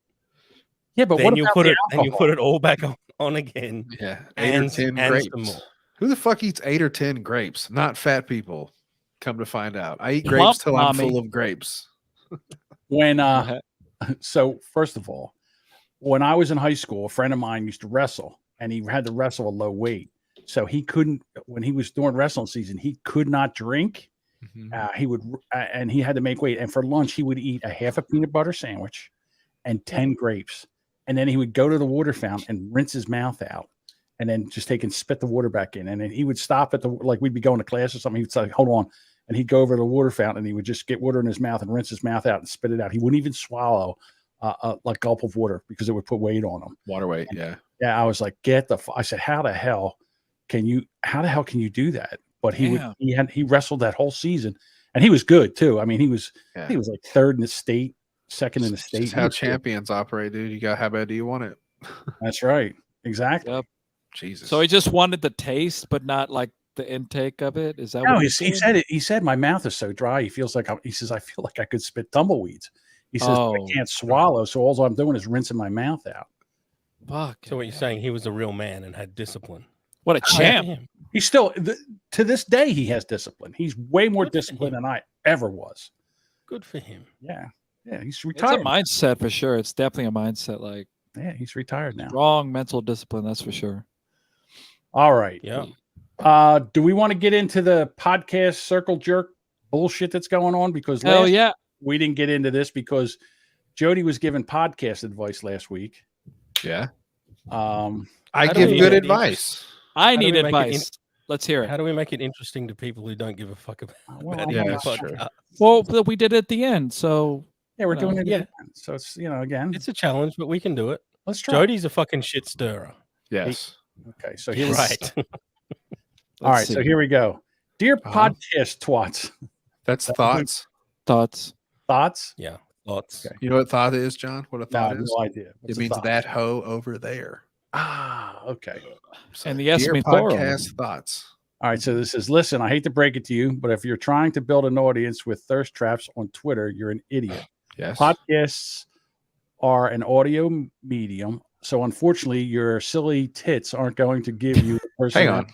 Speaker 2: Yeah, but
Speaker 5: Then
Speaker 2: what
Speaker 5: you'll
Speaker 2: about
Speaker 5: put
Speaker 2: the
Speaker 5: it and you
Speaker 2: alcohol?
Speaker 5: put it all back on again.
Speaker 4: Yeah, 8 or 10
Speaker 5: and
Speaker 4: grapes.
Speaker 5: some more.
Speaker 4: Who the fuck eats 8 or 10 grapes? Not fat people. Come to find out, I eat
Speaker 3: Plump
Speaker 4: grapes till I'm
Speaker 3: mommy.
Speaker 4: full of grapes.
Speaker 2: When so first of all, when I was in high school, a friend of mine used to wrestle, and he had to wrestle a low weight, so he couldn't. When he was doing wrestling season, he could not drink. He would, and he had to make weight. And for lunch, he would eat a half a peanut butter sandwich and 10 grapes, and then he would go to the water fountain and rinse his mouth out, and then just take and spit the water back in. And then he would stop at the, like we'd be going to class or something. He would say, "Hold on." And he'd go over to the water fountain and he would just get water in his mouth and rinse his mouth out and spit it out. He wouldn't even swallow a gulp of water because it would put weight on him.
Speaker 4: Water weight, yeah.
Speaker 2: Yeah, I was like, I said, how the hell can you do that? But he wrestled that whole season, and he was good too. I mean, he was like third in the state, second in the state.
Speaker 4: Just how champions operate, dude. You got, how bad do you want it?
Speaker 2: That's right. Exactly.
Speaker 3: Yep.
Speaker 4: Jesus.
Speaker 3: So he just wanted the taste, but not like the intake of it. Is that
Speaker 2: No,
Speaker 3: what
Speaker 2: he said it. He said, my mouth is so dry. He feels like he says, I feel like I could spit tumbleweeds. He says, but I can't swallow. So all I'm doing is rinsing my mouth out.
Speaker 3: Fuck.
Speaker 5: So what you're saying, he was a real man and had discipline.
Speaker 3: What a champ.
Speaker 2: He's still, to this day, he has discipline. He's way more disciplined than I ever was.
Speaker 5: Good for him.
Speaker 2: Yeah. Yeah. He's
Speaker 3: It's
Speaker 2: retired.
Speaker 3: a mindset for sure. It's definitely a mindset. Like,
Speaker 2: yeah, he's retired now.
Speaker 3: Strong mental discipline, that's for sure.
Speaker 2: All right.
Speaker 5: Yeah.
Speaker 2: Do we want to get into the podcast circle jerk bullshit that's going on? Because
Speaker 3: Hell yeah.
Speaker 2: we didn't get into this because Jody was giving podcast advice last week.
Speaker 4: Yeah.
Speaker 5: I
Speaker 4: give good advice.
Speaker 3: I need advice. Let's hear it.
Speaker 5: How do we make it interesting to people who don't give a fuck about
Speaker 2: yeah,
Speaker 5: the
Speaker 2: that's
Speaker 5: podcast?
Speaker 3: Well, we did it at the end, so
Speaker 2: yeah, we're doing it.
Speaker 5: Yeah.
Speaker 2: Again. So it's again,
Speaker 5: It's a challenge, but we can do it.
Speaker 2: Let's try.
Speaker 5: Jody's a fucking shit stirrer.
Speaker 4: Yes.
Speaker 2: Okay, so here's
Speaker 5: Right.
Speaker 2: All right, so here we go. Dear podcast twats.
Speaker 4: That's thoughts.
Speaker 3: Thoughts.
Speaker 5: Yeah. Thoughts.
Speaker 2: Okay.
Speaker 4: You know what thought is, John? What a thought
Speaker 2: No,
Speaker 4: is?
Speaker 2: no idea. What's
Speaker 4: It
Speaker 2: a
Speaker 4: means
Speaker 2: thought?
Speaker 4: that hoe over there.
Speaker 2: Ah, okay.
Speaker 4: So,
Speaker 3: And the yes
Speaker 4: dear
Speaker 3: means plural.
Speaker 4: podcast thoughts.
Speaker 2: All right, so this is, listen, I hate to break it to you, but if you're trying to build an audience with thirst traps on Twitter, you're an idiot.
Speaker 4: Yes.
Speaker 2: Podcasts are an audio medium, so unfortunately, your silly tits aren't going to give you.
Speaker 4: Hang on.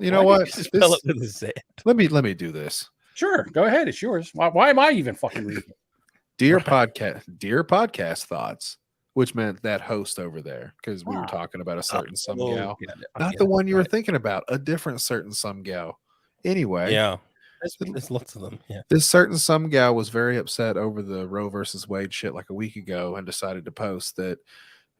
Speaker 4: You know
Speaker 5: Why
Speaker 4: what?
Speaker 5: did you spell it with a Z?
Speaker 4: Let me do this.
Speaker 2: Sure, go ahead. It's yours. Why am I even fucking reading it?
Speaker 4: Dear podcast thoughts, which meant that host over there, because we were talking about a certain some gal, not the one you were thinking about, a different certain some gal. Anyway,
Speaker 5: Yeah. There's lots of them. Yeah.
Speaker 4: this certain some gal was very upset over the Roe versus Wade shit like a week ago and decided to post that,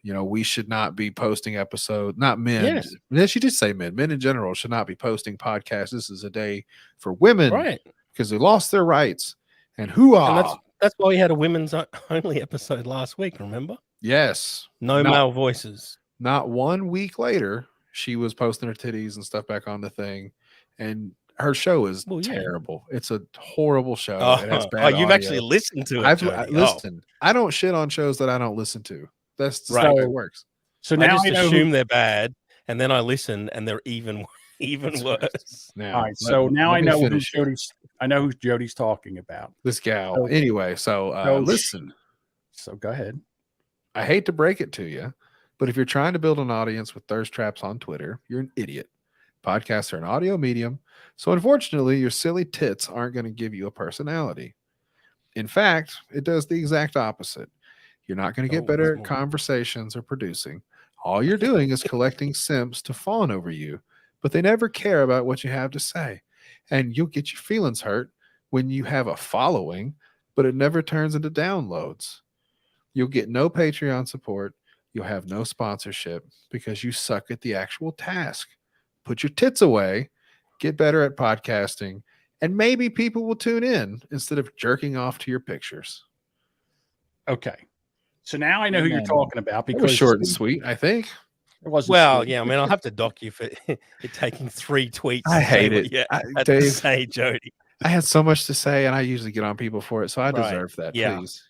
Speaker 4: we should not be posting episode, not men.
Speaker 5: Yes.
Speaker 4: Yeah, she did say men. Men in general should not be posting podcasts. This is a day for women,
Speaker 5: Right.
Speaker 4: because they lost their rights. And hoo-ah.
Speaker 5: And that's why we had a women's only episode last week, remember?
Speaker 4: Yes.
Speaker 5: No male voices.
Speaker 4: Not 1 week later, she was posting her titties and stuff back on the thing. And her show is terrible. It's a horrible show. It has bad
Speaker 5: you've
Speaker 4: audio.
Speaker 5: actually listened to it.
Speaker 4: I've
Speaker 5: Jody.
Speaker 4: listened. I don't shit on shows that I don't listen to. That's just
Speaker 5: Right.
Speaker 4: how it works.
Speaker 2: So
Speaker 5: I
Speaker 2: now
Speaker 5: just
Speaker 2: I know
Speaker 5: assume they're bad, and then I listen, and they're even Even worse.
Speaker 4: Now,
Speaker 2: All right. So now
Speaker 4: let
Speaker 2: I
Speaker 4: me
Speaker 2: know who
Speaker 4: finish here.
Speaker 2: Jody's talking about.
Speaker 4: This gal.
Speaker 2: So-
Speaker 4: Anyway, so listen.
Speaker 2: So go ahead.
Speaker 4: I hate to break it to you, but if you're trying to build an audience with thirst traps on Twitter, you're an idiot. Podcasts are an audio medium, so unfortunately, your silly tits aren't going to give you a personality. In fact, it does the exact opposite. You're not going to get better at conversations or producing. All you're doing is collecting simps to fawn over you, but they never care about what you have to say. And you'll get your feelings hurt when you have a following, but it never turns into downloads. You'll get no Patreon support. You'll have no sponsorship because you suck at the actual task. Put your tits away, get better at podcasting, and maybe people will tune in instead of jerking off to your pictures.
Speaker 2: Okay. So now I know who you're talking about
Speaker 4: It
Speaker 2: because
Speaker 4: was short and sweet, I think.
Speaker 2: It wasn't.
Speaker 5: Well,
Speaker 2: sweet.
Speaker 5: yeah, I mean, I'll have to dock you for it taking 3 tweets.
Speaker 4: I
Speaker 5: to say
Speaker 4: hate
Speaker 5: what
Speaker 4: it.
Speaker 5: you had to
Speaker 4: Dave,
Speaker 5: say, Jody.
Speaker 4: I had so much to say, and I usually get on people for it, so I
Speaker 5: Right.
Speaker 4: deserve that.
Speaker 5: Yeah.
Speaker 4: Please.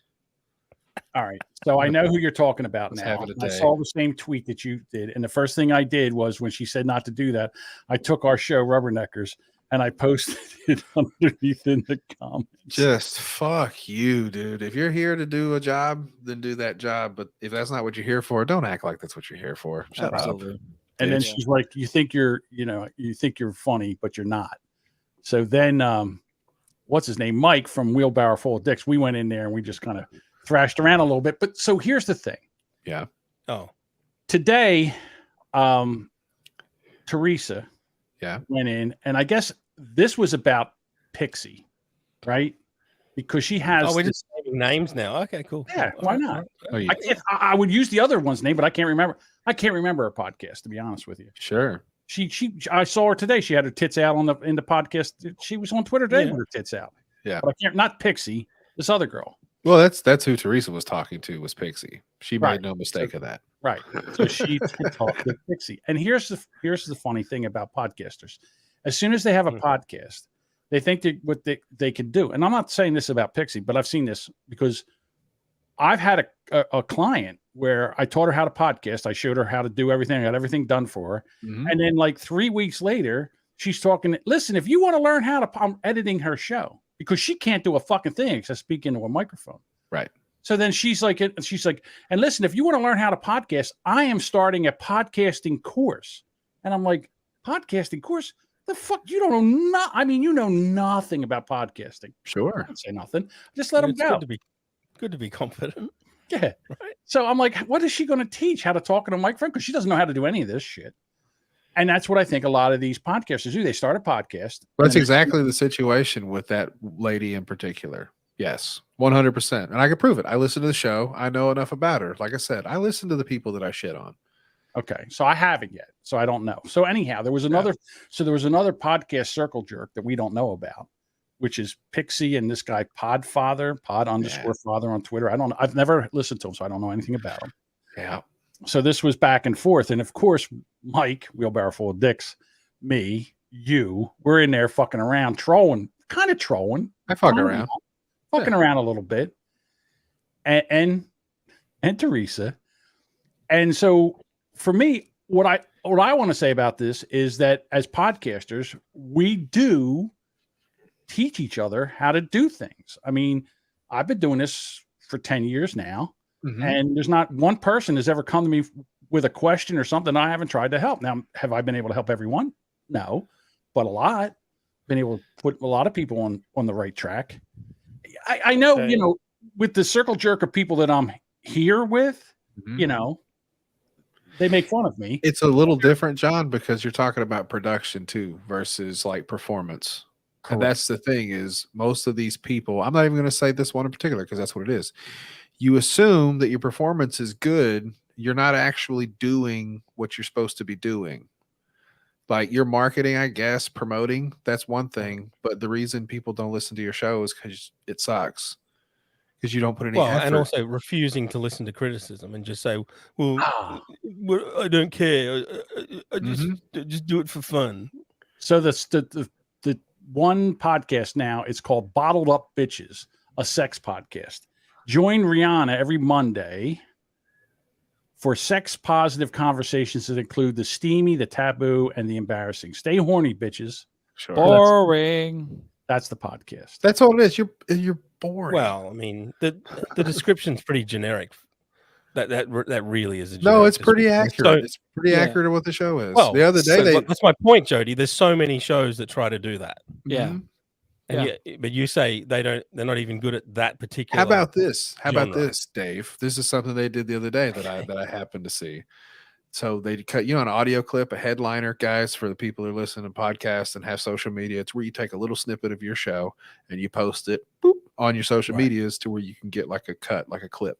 Speaker 2: All right. So I know who you're talking about
Speaker 4: Let's
Speaker 2: now.
Speaker 4: have it a
Speaker 2: I
Speaker 4: day.
Speaker 2: saw the same tweet that you did. And the first thing I did was when she said not to do that, I took our show Rubberneckers and I posted it underneath in the comments.
Speaker 4: Just fuck you, dude. If you're here to do a job, then do that job. But if that's not what you're here for, don't act like that's what you're here for. Shut up.
Speaker 2: And then
Speaker 4: bitch.
Speaker 2: she's like, you think you're funny, but you're not. So then what's his name? Mike from Wheelbarrow Full of Dicks. We went in there and we just kind of thrashed around a little bit. But so here's the thing.
Speaker 4: Yeah.
Speaker 5: Oh.
Speaker 2: Today, Teresa went in, and I guess this was about Pixie, right? Because she has.
Speaker 5: Oh, we're just naming names now. Okay, cool.
Speaker 2: Yeah, why not?
Speaker 4: Oh, yeah.
Speaker 2: I would use the other one's name, but I can't remember. I can't remember her podcast, to be honest with you.
Speaker 4: Sure.
Speaker 2: I saw her today. She had her tits out in the podcast. She was on Twitter today with her tits out.
Speaker 4: Yeah.
Speaker 2: But I can't. Not Pixie. This other girl.
Speaker 4: Well, that's who Teresa was talking to, was Pixie. She made no mistake of that.
Speaker 2: Right. So she talked to Pixie. And here's the funny thing about podcasters. As soon as they have a podcast, they think that what they can do. And I'm not saying this about Pixie, but I've seen this because I've had a client where I taught her how to podcast. I showed her how to do everything. I got everything done for her.
Speaker 4: Mm-hmm.
Speaker 2: And then like 3 weeks later, she's talking, listen, if you want to learn how to, I'm editing her show because she can't do a fucking thing except speak into a microphone.
Speaker 4: Right.
Speaker 2: So then she's like, and listen, if you want to learn how to podcast, I am starting a podcasting course. And I'm like, podcasting course? The fuck? You don't know. You know nothing about podcasting.
Speaker 4: Sure.
Speaker 2: I don't say nothing. Just let them go.
Speaker 5: Good to be confident.
Speaker 2: Yeah. Right. So I'm like, what is she going to teach? How to talk in a microphone? Because she doesn't know how to do any of this shit. And that's what I think a lot of these podcasters do. They start a podcast.
Speaker 4: That's exactly the situation with that lady in particular. Yes, 100%. And I can prove it. I listen to the show. I know enough about her. Like I said, I listen to the people that I shit on.
Speaker 2: Okay. So I haven't yet. So I don't know. So anyhow, there was another podcast circle jerk that we don't know about, which is Pixie and this guy Podfather, _father on Twitter. I don't know. I've never listened to him, so I don't know anything about him.
Speaker 4: Yeah.
Speaker 2: So this was back and forth. And of course, Mike, Wheelbarrow Full of Dicks, me, you, we're in there fucking around, trolling.
Speaker 4: I fuck around.
Speaker 2: Fucking around a little bit. And Teresa. And so for me, what I want to say about this is that as podcasters, we do teach each other how to do things. I mean, I've been doing this for 10 years now, and there's not one person has ever come to me with a question or something I haven't tried to help. Now, have I been able to help everyone? No, but a lot. Been able to put a lot of people on the right track. I know,
Speaker 5: Okay.
Speaker 2: With the circle jerk of people that I'm here with, they make fun of me.
Speaker 4: It's a little different, John, because you're talking about production too versus like performance.
Speaker 2: Correct.
Speaker 4: And that's the thing is most of these people, I'm not even going to say this one in particular because that's what it is. You assume that your performance is good. You're not actually doing what you're supposed to be doing. Like your marketing, I guess, promoting, that's one thing. But the reason people don't listen to your show is because it sucks. Because you don't put any effort.
Speaker 5: And also refusing to listen to criticism and just say, well, I don't care. I just do it for fun.
Speaker 2: So the one podcast now, it's called Bottled Up Bitches, a sex podcast. Join Rihanna every Monday for sex-positive conversations that include the steamy, the taboo, and the embarrassing. Stay horny, bitches.
Speaker 4: Sure.
Speaker 3: Boring.
Speaker 2: That's the podcast.
Speaker 4: That's all it is. You're boring.
Speaker 5: Well, I mean, the description's pretty generic. That really is a
Speaker 4: No,
Speaker 5: generic
Speaker 4: it's pretty
Speaker 5: description.
Speaker 4: accurate.
Speaker 5: So-
Speaker 4: It's pretty accurate to what the show is.
Speaker 5: Well,
Speaker 4: the other day
Speaker 5: that's my point, Jody. There's so many shows that try to do that.
Speaker 3: Yeah.
Speaker 4: Mhm.
Speaker 5: And but you say they're not even good at that particular.
Speaker 4: How about this? How about
Speaker 5: genre.
Speaker 4: this, Dave? This is something they did the other day that I happened to see. So they cut an audio clip, a headliner, guys, for the people who are listening to podcasts and have social media. It's where you take a little snippet of your show and you post it on your social medias to where you can get like a cut, like a clip.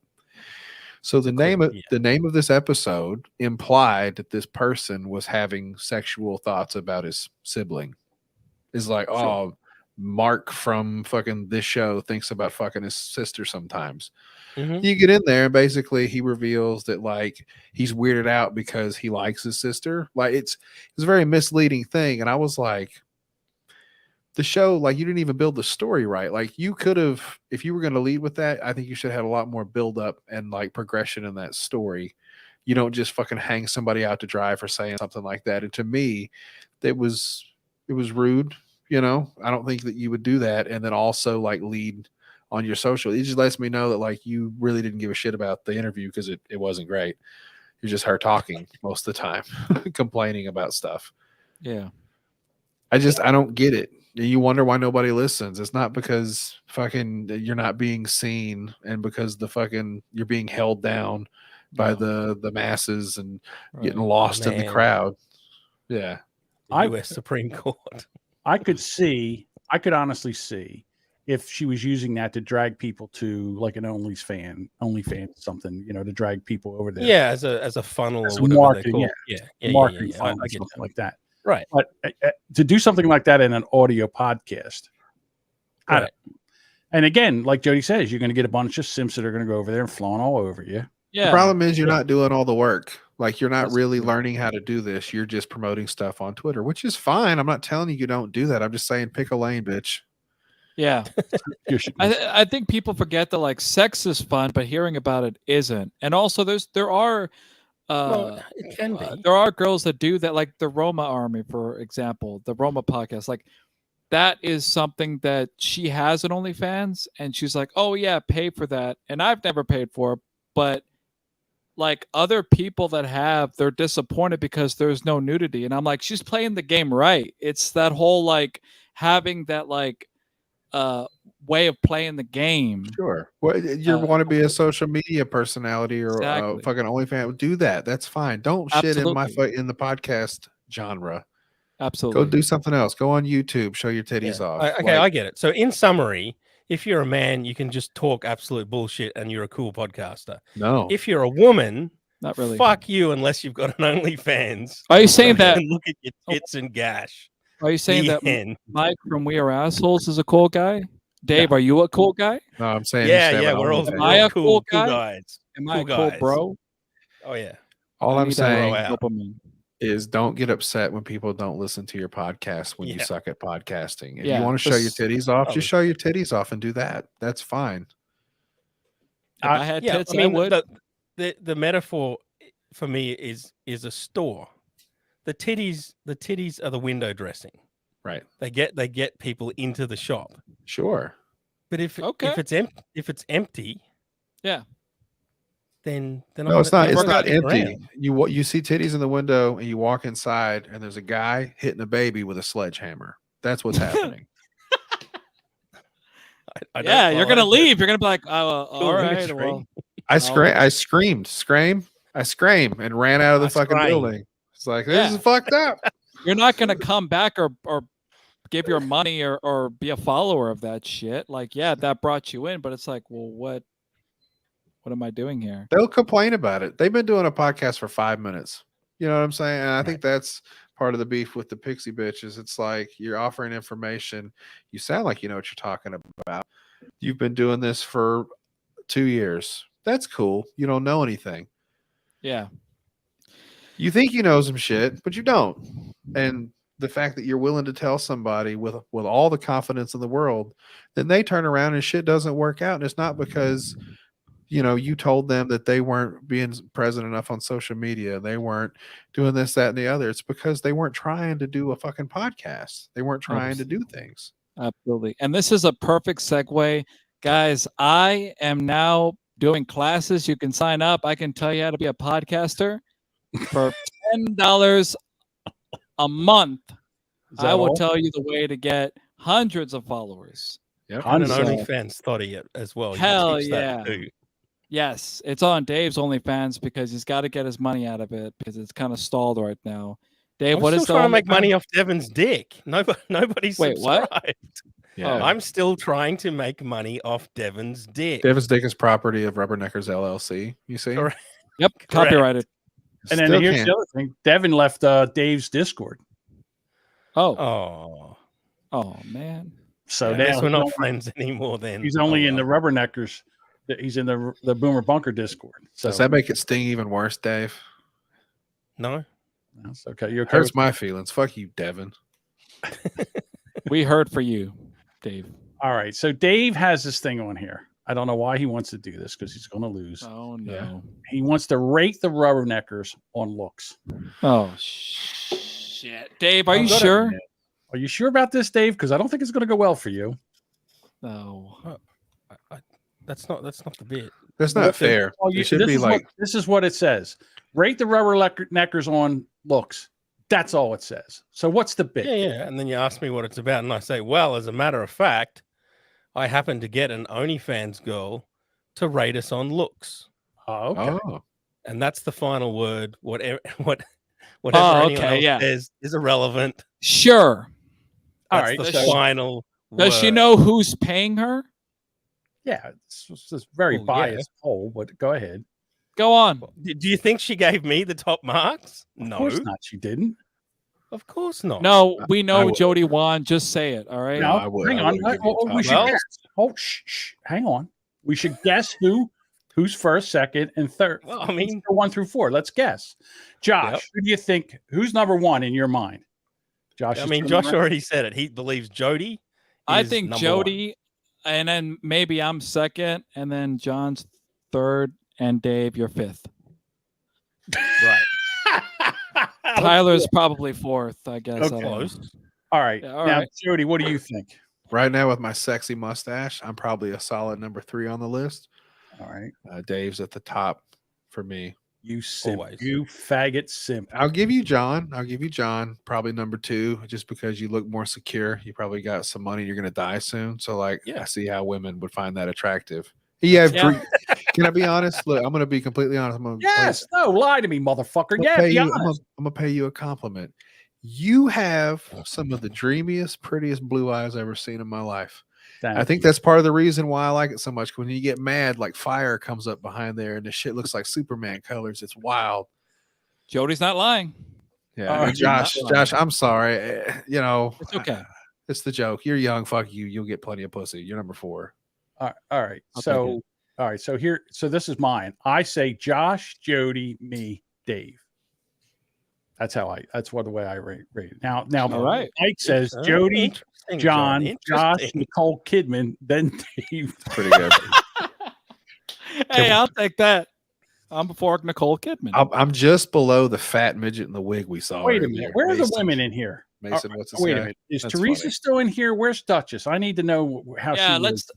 Speaker 4: So the name of this episode implied that this person was having sexual thoughts about his sibling. It's like, oh, Mark from fucking this show thinks about fucking his sister sometimes.
Speaker 5: Mhm.
Speaker 4: You get in there and basically he reveals that like he's weirded out because he likes his sister. Like it's a very misleading thing. And I was like, the show, like you didn't even build the story right. Like you could have, if you were going to lead with that, I think you should have had a lot more build up and like progression in that story. You don't just fucking hang somebody out to dry for saying something like that. And to me, it was rude. I don't think that you would do that and then also like lead on your social. It just lets me know that like you really didn't give a shit about the interview because it wasn't great. You're just her talking most of the time, complaining about stuff.
Speaker 3: Yeah.
Speaker 4: I don't get it. You wonder why nobody listens. It's not because fucking you're not being seen and because you're being held down by the masses and getting lost in the crowd. Yeah.
Speaker 5: The U.S. Supreme Court.
Speaker 2: I could honestly see if she was using that to drag people to like an OnlyFans something, to drag people over there.
Speaker 5: Yeah, as a funnel
Speaker 2: As
Speaker 5: or whatever
Speaker 2: marketing,
Speaker 5: they call
Speaker 2: yeah.
Speaker 5: it. Yeah.
Speaker 2: Marketing
Speaker 5: I
Speaker 2: funnel,
Speaker 5: get
Speaker 2: something
Speaker 5: that.
Speaker 2: like that.
Speaker 5: Right.
Speaker 2: But to do something like that in an audio podcast,
Speaker 5: Right.
Speaker 2: And again, like Jody says, you're going to get a bunch of simps that are going to go over there and flaunt all over you.
Speaker 3: Yeah.
Speaker 4: The problem is you're not doing all the work. Like you're not really learning how to do this. You're just promoting stuff on Twitter, which is fine. I'm not telling you don't do that. I'm just saying pick a lane, bitch.
Speaker 3: Yeah. I think people forget that like sex is fun, but hearing about it isn't. And also there are
Speaker 5: it can be.
Speaker 3: There are girls that do that, like the Roma Army, for example, the Roma podcast. Like that is something that she has an OnlyFans, and she's like, "Oh yeah, pay for that." And I've never paid for it, but like other people that have, they're disappointed because there's no nudity, and I'm like, she's playing the game right. It's that whole like having that like way of playing the game.
Speaker 4: Sure. Well, you want to be a social media personality or fucking OnlyFans? Do that. That's fine. Don't shit in in the podcast genre.
Speaker 3: Absolutely.
Speaker 4: Go do something else. Go on YouTube. Show your titties off.
Speaker 5: Okay, I get it. So in summary, if you're a man, you can just talk absolute bullshit and you're a cool podcaster.
Speaker 4: No.
Speaker 5: If you're a woman,
Speaker 3: not really.
Speaker 5: Fuck you unless you've got an OnlyFans.
Speaker 3: Are you saying that?
Speaker 5: Look at your tits and gash.
Speaker 3: Are you saying
Speaker 5: The
Speaker 3: that
Speaker 5: end.
Speaker 3: Mike from We Are Assholes is a cool guy? Dave, are you a cool guy?
Speaker 4: No, I'm saying
Speaker 5: we're all
Speaker 3: Am I a cool guy?
Speaker 5: guys.
Speaker 3: Am I a
Speaker 5: Cool
Speaker 3: cool
Speaker 5: guys.
Speaker 3: bro?
Speaker 5: Oh yeah.
Speaker 4: All I'm
Speaker 3: need to
Speaker 4: saying
Speaker 3: grow out. Dopamine.
Speaker 4: is don't get upset when people don't listen to your podcast when you
Speaker 5: Yeah.
Speaker 4: suck at podcasting. If
Speaker 3: Yeah,
Speaker 4: you want to show your
Speaker 3: this-
Speaker 4: titties off,
Speaker 5: Oh.
Speaker 4: just show your titties off and do that. That's fine.
Speaker 3: If I had
Speaker 5: Yeah,
Speaker 3: tits,
Speaker 5: I mean,
Speaker 3: I would.
Speaker 5: the metaphor for me is a store. The titties are the window dressing.
Speaker 4: Right.
Speaker 5: They get people into the shop.
Speaker 4: Sure.
Speaker 5: But if
Speaker 3: Okay.
Speaker 5: it's empty,
Speaker 3: Yeah.
Speaker 5: then
Speaker 4: No, it's not.
Speaker 5: they're
Speaker 4: It's
Speaker 5: gonna
Speaker 4: not
Speaker 5: stick
Speaker 4: empty.
Speaker 5: around.
Speaker 4: You see titties in the window, and you walk inside, and there's a guy hitting a baby with a sledgehammer. That's what's happening.
Speaker 5: I don't
Speaker 3: Yeah, you're
Speaker 5: follow,
Speaker 3: gonna
Speaker 5: but-
Speaker 3: leave. You're gonna be like, oh,
Speaker 5: Cool
Speaker 3: all right.
Speaker 5: ministry.
Speaker 3: Well,
Speaker 4: I screamed, and ran out of the
Speaker 5: I
Speaker 4: fucking
Speaker 5: screamed.
Speaker 4: building. It's like this
Speaker 3: Yeah.
Speaker 4: is fucked up.
Speaker 3: you're not gonna come back or give your money or be a follower of that shit. Like, yeah, that brought you in, but it's like, well, what am I doing here?
Speaker 4: They'll complain about it. They've been doing a podcast for 5 minutes. You know what I'm saying? And I think that's part of the beef with the pixie bitches. It's like you're offering information. You sound like you know what you're talking about. You've been doing this for 2 years. That's cool. You don't know anything.
Speaker 3: Yeah.
Speaker 4: You think you know some shit, but you don't. And the fact that you're willing to tell somebody with all the confidence in the world, then they turn around and shit doesn't work out. And it's not because you told them that they weren't being present enough on social media. They weren't doing this, that, and the other. It's because they weren't trying to do a fucking podcast. They weren't trying to do things.
Speaker 3: Absolutely. And this is a perfect segue. Guys, I am now doing classes. You can sign up. I can tell you how to be a podcaster for $10 a month. I will tell you the way to get hundreds of followers.
Speaker 4: Yep.
Speaker 5: And an OnlyFans thotty as well.
Speaker 3: Hell
Speaker 5: you
Speaker 3: yeah. Yes, it's on Dave's OnlyFans because he's got to get his money out of it because it's kind of stalled right now. Dave,
Speaker 5: I'm
Speaker 3: what is
Speaker 5: still
Speaker 3: the
Speaker 5: trying to make
Speaker 3: OnlyFans?
Speaker 5: money off Devin's dick. Nobody's
Speaker 3: Wait, what?
Speaker 5: subscribed.
Speaker 4: Yeah.
Speaker 5: I'm still trying to make money off Devin's dick.
Speaker 4: Devin's dick is property of Rubberneckers LLC. You see?
Speaker 5: Correct.
Speaker 3: Yep, copyrighted.
Speaker 2: And then
Speaker 4: Still
Speaker 2: here's
Speaker 4: can't.
Speaker 2: the other thing. Devin left Dave's Discord.
Speaker 3: Oh, man.
Speaker 2: So
Speaker 5: I
Speaker 2: now
Speaker 5: guess we're
Speaker 2: he's
Speaker 5: not
Speaker 2: only-
Speaker 5: friends anymore then.
Speaker 2: He's only in the Rubberneckers. He's in the Boomer Bunker Discord. So
Speaker 4: Does that make it sting even worse, Dave?
Speaker 5: No.
Speaker 2: That's okay. You okay
Speaker 4: Hurts
Speaker 2: with-
Speaker 4: my feelings. Fuck you, Devin.
Speaker 3: We heard for you, Dave.
Speaker 2: All right. So Dave has this thing on here. I don't know why he wants to do this because he's going to lose.
Speaker 3: Oh, no.
Speaker 2: Yeah. He wants to rate the Rubberneckers on looks.
Speaker 3: Oh, shit. Dave, are
Speaker 2: I'm
Speaker 3: you
Speaker 2: good at
Speaker 3: sure?
Speaker 2: it. Are you sure about this, Dave? Because I don't think it's going to go well for you.
Speaker 3: No.
Speaker 5: That's not the bit.
Speaker 4: That's not fair.
Speaker 2: Oh,
Speaker 4: It should be like
Speaker 2: this is what it says. Rate the Rubberneckers on looks. That's all it says. So what's the bit?
Speaker 5: Yeah. And then you ask me what it's about, and I say, well, as a matter of fact, I happened to get an OnlyFans girl to rate us on looks.
Speaker 2: Oh, okay.
Speaker 4: Oh.
Speaker 5: And that's the final word. Whatever
Speaker 3: Oh,
Speaker 5: anyone
Speaker 3: okay,
Speaker 5: else
Speaker 3: yeah.
Speaker 5: says is irrelevant.
Speaker 3: Sure.
Speaker 2: All
Speaker 5: That's
Speaker 2: right.
Speaker 5: the
Speaker 2: So,
Speaker 5: final
Speaker 3: Does she
Speaker 5: word.
Speaker 3: know who's paying her?
Speaker 2: yeah, it's a very
Speaker 5: Well, yeah.
Speaker 2: biased poll, but go ahead.
Speaker 3: Go on.
Speaker 5: Do you think she gave me the top marks?
Speaker 2: Of
Speaker 5: No,
Speaker 2: course not. She didn't.
Speaker 5: of course not.
Speaker 3: No, we know
Speaker 4: would.
Speaker 3: Jody won. Just say it. All right.
Speaker 2: No,
Speaker 4: I would.
Speaker 2: hang
Speaker 4: I
Speaker 2: on.
Speaker 4: would give you a
Speaker 2: We
Speaker 4: top.
Speaker 2: should
Speaker 5: Well-
Speaker 2: guess. Oh, shh. Hang on. We should guess who's first, second, and third.
Speaker 5: Well, I mean-
Speaker 2: 1 through 4. Let's guess. Josh,
Speaker 5: Yep.
Speaker 2: who do you think? Who's number 1 in your mind? Josh.
Speaker 5: I
Speaker 2: is
Speaker 5: mean,
Speaker 2: turning
Speaker 5: Josh
Speaker 2: around.
Speaker 5: already said it. He believes Jody.
Speaker 3: I
Speaker 5: is
Speaker 3: think
Speaker 5: number
Speaker 3: Jody, and then maybe I'm second, and then John's third, and Dave, you're fifth.
Speaker 5: one. Right.
Speaker 3: Tyler's probably fourth, I guess. I
Speaker 2: Okay.
Speaker 3: don't know.
Speaker 5: Close.
Speaker 2: All right.
Speaker 3: Yeah, all
Speaker 2: now,
Speaker 3: right.
Speaker 2: Jody, what do you think?
Speaker 4: right now with my sexy mustache, I'm probably a solid number 3 on the list.
Speaker 2: All right.
Speaker 4: Dave's at the top for me.
Speaker 2: You simp.
Speaker 5: Always.
Speaker 2: You faggot simp.
Speaker 4: I'll give you John. Probably number 2, just because you look more secure. You probably got some money. You're gonna die soon. So I see how women would find that attractive. Yeah. Can I be honest? Look, I'm gonna be completely honest.
Speaker 2: Yes. No, lie to me, motherfucker. Yeah, be
Speaker 4: I'm
Speaker 2: honest.
Speaker 4: gonna pay you a compliment. You have some of the dreamiest, prettiest blue eyes I've ever seen in my life. I think that's part of the reason why I like it so much. When you get mad, like fire comes up behind there, and the shit looks like Superman colors. It's wild.
Speaker 3: Jody's not lying.
Speaker 4: Yeah,
Speaker 2: Oh,
Speaker 4: Josh,
Speaker 3: you're not
Speaker 4: I'm sorry.
Speaker 3: It's okay.
Speaker 4: It's the joke. You're young. Fuck you. You'll get plenty of pussy. You're number 4.
Speaker 2: All right.
Speaker 3: I'll take
Speaker 2: So, all right. So here, so this is mine. I say Josh, Jody, me, Dave. That's the way I rate it. Now,
Speaker 3: All right.
Speaker 2: Mike says
Speaker 5: Oh,
Speaker 2: Jody,
Speaker 5: interesting,
Speaker 2: John, Josh,
Speaker 5: interesting.
Speaker 2: Nicole Kidman, then Dave.
Speaker 4: Pretty good.
Speaker 3: Hey, I'll take that. I'm before Nicole Kidman.
Speaker 4: I'm just below the fat midget in the wig we saw.
Speaker 2: Wait a
Speaker 4: earlier.
Speaker 2: minute. Where are the
Speaker 4: Mason.
Speaker 2: women in here?
Speaker 4: Mason, what's his
Speaker 2: Wait a
Speaker 4: guy?
Speaker 2: minute. Is
Speaker 4: That's
Speaker 2: Teresa
Speaker 4: funny.
Speaker 2: still in here? Where's Duchess? I need to know how
Speaker 3: yeah,
Speaker 2: she
Speaker 3: let's.
Speaker 2: is.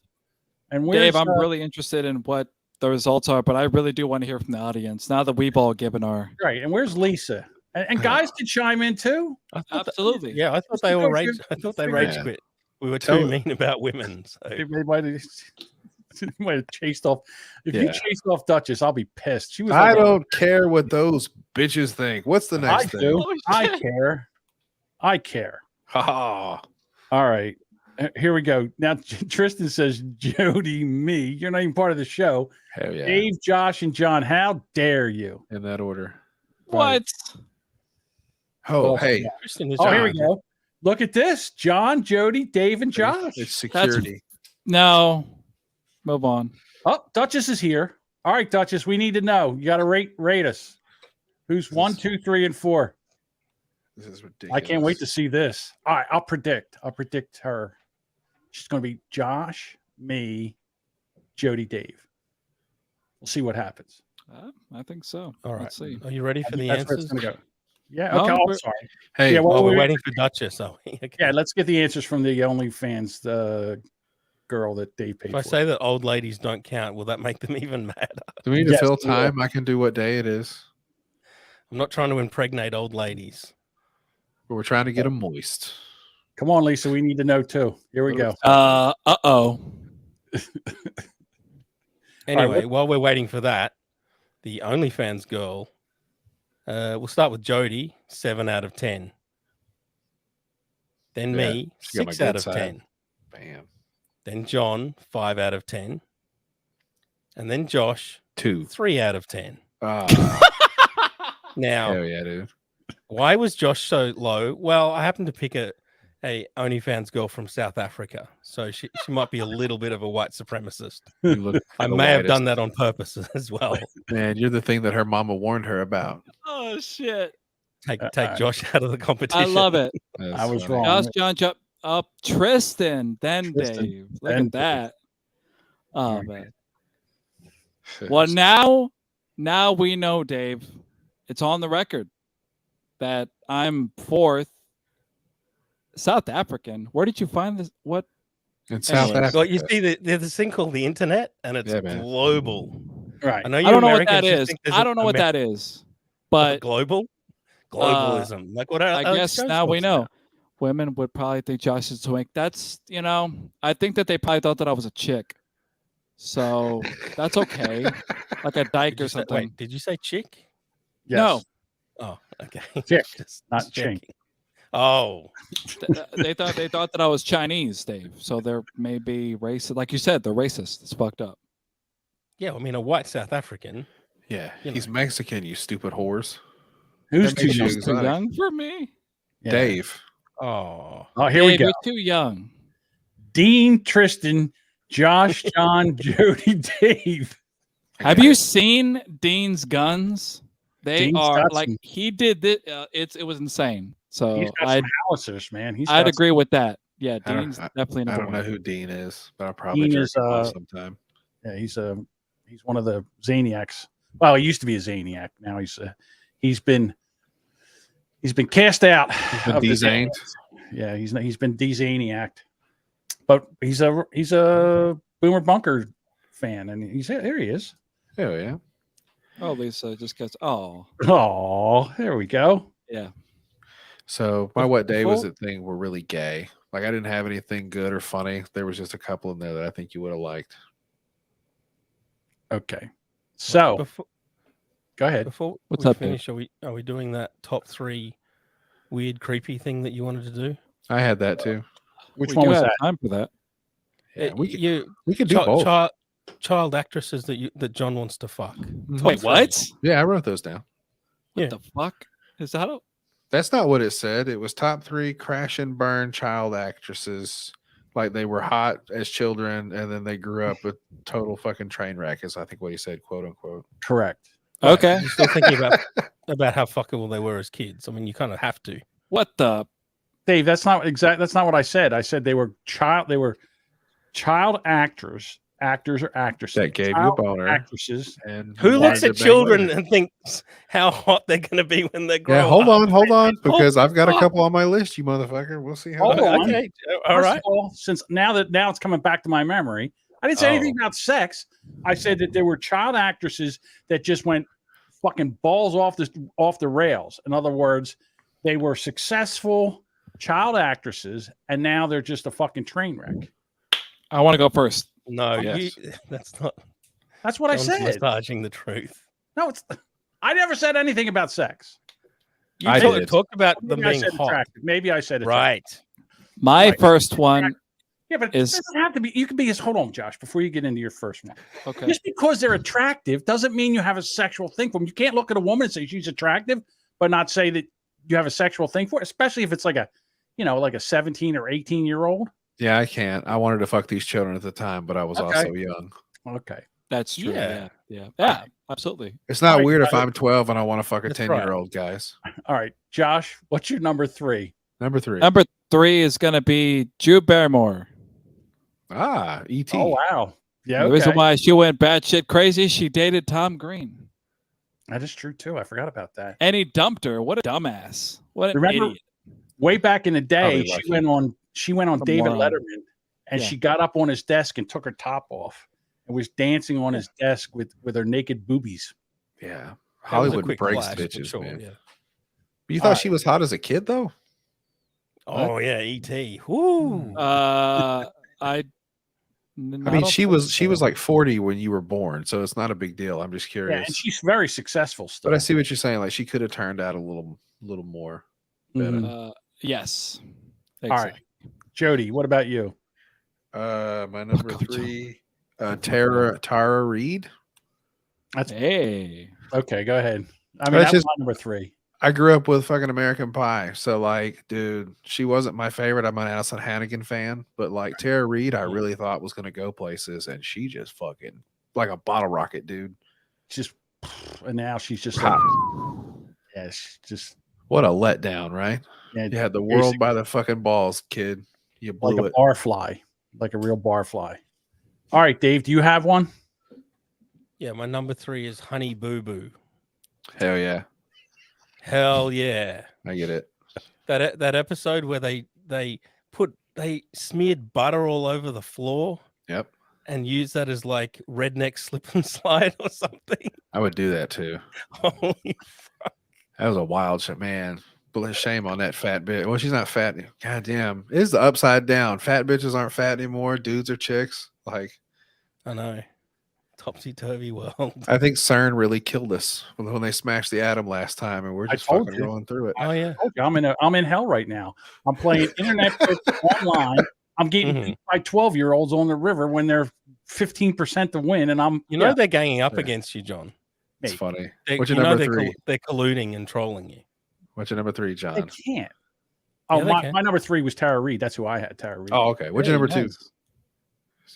Speaker 2: And where's
Speaker 3: Dave, I'm really interested in what the results are, but I really do want to hear from the audience now that we've all given our.
Speaker 2: right. And where's Lisa? And guys can chime in too.
Speaker 3: Absolutely.
Speaker 5: Yeah, I thought they all rage. I thought they rage
Speaker 4: Yeah.
Speaker 5: quit. We were
Speaker 4: Tell-
Speaker 5: too mean about women. So.
Speaker 2: They might have chased off. If you
Speaker 4: Yeah.
Speaker 2: chased off Duchess, I'll be pissed. She was.
Speaker 4: I
Speaker 2: like,
Speaker 4: don't care what those bitches think. What's the
Speaker 2: I
Speaker 4: next thing?
Speaker 2: do.
Speaker 3: Oh,
Speaker 2: I
Speaker 3: shit.
Speaker 2: care. I care.
Speaker 4: Ha
Speaker 2: All right. Here we go. Now Tristan says, Jody, me. You're not even part of the show.
Speaker 4: Hell yeah.
Speaker 2: Dave, Josh, and John. How dare you?
Speaker 4: In that order.
Speaker 3: What?
Speaker 4: Oh,
Speaker 2: Well,
Speaker 4: hey.
Speaker 5: Christian is
Speaker 2: Oh, here we
Speaker 5: John.
Speaker 2: go. Look at this. John, Jody, Dave, and Josh.
Speaker 4: It's security.
Speaker 3: No. Move on.
Speaker 2: Oh, Duchess is here. All right, Duchess, we need to know. You got to rate us. Who's 1, 2, 3, and 4?
Speaker 4: This is ridiculous.
Speaker 2: I can't wait to see this. All right, I'll predict her. She's going to be Josh, me, Jody, Dave. We'll see what happens.
Speaker 3: I think so.
Speaker 5: All right.
Speaker 3: Let's see.
Speaker 5: Are you ready
Speaker 2: I
Speaker 5: for
Speaker 2: think
Speaker 5: the
Speaker 2: that's where it's
Speaker 5: answers?
Speaker 2: gonna go. Yeah. Okay.
Speaker 3: Oh,
Speaker 2: Oh,
Speaker 3: we're-
Speaker 2: sorry.
Speaker 4: Hey,
Speaker 2: Yeah,
Speaker 5: Well,
Speaker 2: well,
Speaker 5: we're waiting for Duchess, are we? Okay.
Speaker 2: Yeah, let's get the answers from the OnlyFans girl that Dave paid
Speaker 5: If I
Speaker 2: for.
Speaker 5: say that old ladies don't count, will that make them even madder?
Speaker 4: do we need to
Speaker 2: Yes,
Speaker 4: fill
Speaker 2: we will.
Speaker 4: time? I can do what day it is.
Speaker 5: I'm not trying to impregnate old ladies.
Speaker 4: But we're trying to get them moist.
Speaker 2: Come on, Lisa. We need to know too. Here we go.
Speaker 3: Uh-oh.
Speaker 5: Anyway, while we're waiting for that, the OnlyFans girl, we'll start with Jody, 7 out of 10. Then
Speaker 4: Yeah,
Speaker 5: me,
Speaker 4: she got my
Speaker 5: 6
Speaker 4: good
Speaker 5: out of
Speaker 4: side.
Speaker 5: 10.
Speaker 4: Bam.
Speaker 5: Then John, 5 out of 10. And then Josh,
Speaker 4: 2.
Speaker 5: 3 out of 10. Now,
Speaker 4: Hell yeah, dude.
Speaker 5: why was Josh so low? Well, I happened to pick a OnlyFans girl from South Africa, so she might be a little bit of a white supremacist.
Speaker 4: You look
Speaker 5: I
Speaker 4: the
Speaker 5: may have
Speaker 4: whitest.
Speaker 5: done that on purpose as well.
Speaker 4: Man, you're the thing that her mama warned her about.
Speaker 3: Oh shit!
Speaker 5: Take Josh out of the competition.
Speaker 3: I love it.
Speaker 4: That's
Speaker 2: I was
Speaker 4: funny.
Speaker 2: wrong.
Speaker 3: Josh, John, Tristan, then
Speaker 2: Tristan,
Speaker 3: Dave. Look
Speaker 2: then
Speaker 3: at that. Oh
Speaker 2: Dave.
Speaker 3: man. Well, now we know, Dave. It's on the record that I'm 4th South African. Where did you find this? What?
Speaker 4: In South
Speaker 3: Anyways.
Speaker 4: Africa.
Speaker 5: Well, you see, there's this thing called the internet, and it's
Speaker 4: Yeah, man.
Speaker 5: global.
Speaker 2: Right.
Speaker 5: I know
Speaker 3: I
Speaker 5: you
Speaker 3: don't know what
Speaker 5: Americans
Speaker 3: that
Speaker 5: just
Speaker 3: is.
Speaker 5: think there's
Speaker 3: I
Speaker 5: a-
Speaker 3: don't know what
Speaker 5: Amer-
Speaker 3: that is.
Speaker 5: But
Speaker 3: But
Speaker 5: globalism, like what
Speaker 3: I
Speaker 5: Alex
Speaker 3: guess
Speaker 5: Jones
Speaker 3: now we
Speaker 5: talks
Speaker 3: know.
Speaker 5: about.
Speaker 3: Women would probably think Josh is twink. That's, I think that they probably thought that I was a chick. So that's okay. Like a dyke
Speaker 5: Did you
Speaker 3: or
Speaker 5: say-
Speaker 3: something.
Speaker 5: Wait, did you say chick?
Speaker 2: Yes.
Speaker 3: No.
Speaker 5: Oh, okay.
Speaker 2: Chick,
Speaker 5: Just
Speaker 2: not
Speaker 5: checking.
Speaker 2: chink.
Speaker 5: Oh,
Speaker 3: They thought that I was Chinese, Dave. So they're maybe racist. Like you said, they're racist. It's fucked up.
Speaker 5: yeah. I mean, a white South African.
Speaker 4: Yeah,
Speaker 5: You
Speaker 4: he's
Speaker 5: know.
Speaker 4: Mexican, you stupid whores.
Speaker 2: Who's
Speaker 4: That
Speaker 2: too
Speaker 4: makes you
Speaker 2: young?
Speaker 3: Too
Speaker 4: exotic.
Speaker 3: young for me.
Speaker 2: Yeah.
Speaker 4: Dave.
Speaker 5: Oh,
Speaker 2: Oh, here we
Speaker 3: Dave,
Speaker 2: go.
Speaker 3: you're too young.
Speaker 2: Dean, Tristan, Josh, John, Jody, Dave.
Speaker 3: Have you seen Dean's guns? They
Speaker 2: Dean's
Speaker 3: are
Speaker 2: got
Speaker 3: like
Speaker 2: some-
Speaker 3: he did this. It was insane. So
Speaker 2: He's got
Speaker 3: I'd
Speaker 2: some howitzers, man.
Speaker 3: I'd agree with that. Yeah,
Speaker 4: I don't-
Speaker 3: Dean's definitely
Speaker 4: I
Speaker 3: number
Speaker 4: don't know
Speaker 3: one.
Speaker 4: who Dean is, but I'll probably
Speaker 2: Dean
Speaker 4: jerk
Speaker 2: is,
Speaker 4: him off sometime.
Speaker 2: Yeah, he's one of the Zaniacs. Well, he used to be a Zaniac. Now he's been cast out.
Speaker 4: He's been
Speaker 2: of the
Speaker 4: de-zaned.
Speaker 2: Zaniacs. Yeah, he's been de-Zaniac'd. But he's a Boomer Bunker fan, and there he is.
Speaker 4: Hell yeah.
Speaker 3: Oh, Lisa just gets. Oh,
Speaker 2: Oh, there we go.
Speaker 3: yeah.
Speaker 4: So my what day was
Speaker 5: before-
Speaker 4: it thing were really gay. Like I didn't have anything good or funny. There was just a couple in there that I think you would have liked.
Speaker 2: Okay, so
Speaker 5: before
Speaker 2: go ahead.
Speaker 5: before
Speaker 3: What's
Speaker 5: we
Speaker 3: up, Dave?
Speaker 5: finish, are we doing that top 3 weird, creepy thing that you wanted to do?
Speaker 4: I had that too.
Speaker 2: Which
Speaker 3: We
Speaker 2: one
Speaker 3: do
Speaker 2: was
Speaker 3: have
Speaker 2: that?
Speaker 3: time for that.
Speaker 4: Yeah, we could do
Speaker 5: chi-
Speaker 4: both.
Speaker 5: chi- child actresses that John wants to fuck.
Speaker 4: Mhm.
Speaker 5: Top
Speaker 3: Wait,
Speaker 5: three.
Speaker 3: what?
Speaker 4: Yeah, I wrote those down.
Speaker 3: What
Speaker 5: Yeah.
Speaker 3: the fuck is that?
Speaker 4: That's not what it said. It was top 3 crash and burn child actresses. Like they were hot as children and then they grew up with total fucking train wreck, is I think what he said, quote unquote.
Speaker 2: Correct.
Speaker 3: Okay.
Speaker 5: You're still thinking about how fuckable they were as kids. I mean, you kind of have to.
Speaker 3: What the?
Speaker 2: Dave, that's not what I said. I said they were child actors or actresses.
Speaker 4: That gave you a
Speaker 2: Child
Speaker 4: boner.
Speaker 2: actresses.
Speaker 4: And
Speaker 5: Who
Speaker 4: wanted
Speaker 5: looks
Speaker 4: to
Speaker 5: at
Speaker 4: bang
Speaker 5: children
Speaker 4: women.
Speaker 5: and thinks how hot they're going to be when they grow
Speaker 4: Yeah,
Speaker 5: up?
Speaker 4: hold on,
Speaker 5: Oh,
Speaker 4: because I've got a
Speaker 5: fuck.
Speaker 4: couple on my list, you motherfucker. We'll see how.
Speaker 2: Hold on.
Speaker 5: Okay, all
Speaker 2: First
Speaker 5: right.
Speaker 2: of all, since now it's coming back to my memory, I didn't say anything about sex. I said that there were child actresses that just went fucking balls off the rails. In other words, they were successful child actresses, and now they're just a fucking train wreck.
Speaker 3: I want to go first.
Speaker 5: No,
Speaker 4: Yes.
Speaker 5: that's not.
Speaker 2: That's what
Speaker 5: John's
Speaker 2: I said.
Speaker 5: massaging the truth.
Speaker 2: No, I never said anything about sex.
Speaker 5: You
Speaker 4: I did.
Speaker 5: talked about them
Speaker 2: Maybe I
Speaker 5: being
Speaker 2: said
Speaker 5: hot,
Speaker 2: attractive. Maybe I said attractive.
Speaker 5: right?
Speaker 3: My
Speaker 2: Right.
Speaker 3: first one.
Speaker 2: Yeah, but
Speaker 3: Is-
Speaker 2: it doesn't have to be. You can be as hold on, Josh, before you get into your first one.
Speaker 3: Okay.
Speaker 2: Just because they're attractive doesn't mean you have a sexual thing for them. You can't look at a woman and say she's attractive, but not say that you have a sexual thing for it, especially if it's like a 17 or 18-year-old.
Speaker 4: Yeah, I can't. I wanted to fuck these children at the time, but I was
Speaker 2: Okay.
Speaker 4: also young.
Speaker 2: Okay.
Speaker 3: That's true.
Speaker 5: Yeah.
Speaker 3: Yeah. Absolutely.
Speaker 4: It's not
Speaker 2: All right,
Speaker 4: weird if
Speaker 2: got it.
Speaker 4: I'm 12 and I want to fuck a
Speaker 5: That's
Speaker 4: 10-year-old, guys.
Speaker 2: All right, Josh, what's your number 3?
Speaker 4: Number 3.
Speaker 3: Number 3 is going to be Drew Barrymore.
Speaker 4: E.T.
Speaker 2: Oh wow. Yeah,
Speaker 3: The reason why she went batshit crazy, she dated Tom Green.
Speaker 2: That is true too. I forgot about that.
Speaker 3: And he dumped her. What a dumbass. What an
Speaker 2: Remember,
Speaker 3: idiot.
Speaker 2: way back in the day,
Speaker 4: Probably
Speaker 2: she went on
Speaker 3: A
Speaker 2: David
Speaker 3: moron.
Speaker 2: Letterman, and
Speaker 3: Yeah.
Speaker 2: she got up on his desk and took her top off and was dancing on his desk with her naked boobies.
Speaker 4: Yeah.
Speaker 5: That was a
Speaker 4: Hollywood
Speaker 5: quick
Speaker 4: breaks
Speaker 5: flash, for
Speaker 4: bitches,
Speaker 5: sure,
Speaker 4: man.
Speaker 5: yeah.
Speaker 4: You thought she was hot as a kid, though?
Speaker 5: Oh yeah, E.T. Woo.
Speaker 3: I
Speaker 4: mean, she was like 40 when you were born, so it's not a big deal. I'm just
Speaker 2: Yeah,
Speaker 4: curious.
Speaker 2: and she's very successful still.
Speaker 4: But I see what you're saying. Like she could have turned out a little more better.
Speaker 2: Mhm.
Speaker 3: Yes.
Speaker 2: All right, Jody, what about you?
Speaker 4: My number 3, Tara Reid.
Speaker 2: That's
Speaker 3: hey.
Speaker 2: Okay, go ahead. I mean,
Speaker 4: That's
Speaker 2: that was
Speaker 4: just-
Speaker 2: my number 3.
Speaker 4: I grew up with fucking American Pie, so like, dude, she wasn't my favorite. I'm an Allison Hannigan fan, but like Tara Reid, I really thought was gonna go places, and she just fucking like a bottle rocket, dude.
Speaker 2: Just and now she's just like, yeah, she's just
Speaker 4: What a letdown, right?
Speaker 2: Yeah,
Speaker 4: You had the world by the fucking balls, kid. You blew
Speaker 2: like a
Speaker 4: it.
Speaker 2: bar fly, like a real bar fly. All right, Dave, do you have one?
Speaker 5: Yeah, my number 3 is Honey Boo Boo.
Speaker 4: Hell yeah.
Speaker 5: Hell yeah.
Speaker 4: I get it.
Speaker 5: That episode where they smeared butter all over the floor.
Speaker 4: Yep.
Speaker 5: And used that as like redneck slip and slide or something.
Speaker 4: I would do that too.
Speaker 5: Holy fuck.
Speaker 4: That was a wild shit, man. But shame on that fat bitch. Well, she's not fat. God damn. It's the upside down. Fat bitches aren't fat anymore. Dudes are chicks. Like,
Speaker 5: I know. Topsy-turvy world.
Speaker 4: I think CERN really killed us when they smashed the atom last time, and we're
Speaker 2: I
Speaker 4: just
Speaker 2: told
Speaker 4: fucking
Speaker 2: you.
Speaker 4: rolling through it.
Speaker 5: Oh yeah.
Speaker 2: I'm in hell right now. I'm playing internet bits online. I'm getting beat by 12-year-olds on the river when they're 15% to win, and I'm
Speaker 5: they're ganging up against you, John.
Speaker 4: It's funny.
Speaker 5: They,
Speaker 4: What's your number 3?
Speaker 5: They're colluding and trolling you.
Speaker 4: What's your number 3,
Speaker 2: They
Speaker 4: John?
Speaker 2: can't. Oh,
Speaker 5: Yeah, they can.
Speaker 2: my number 3 was Tara Reid. That's who I had, Tara Reid.
Speaker 4: Oh, okay. What's your number 2? So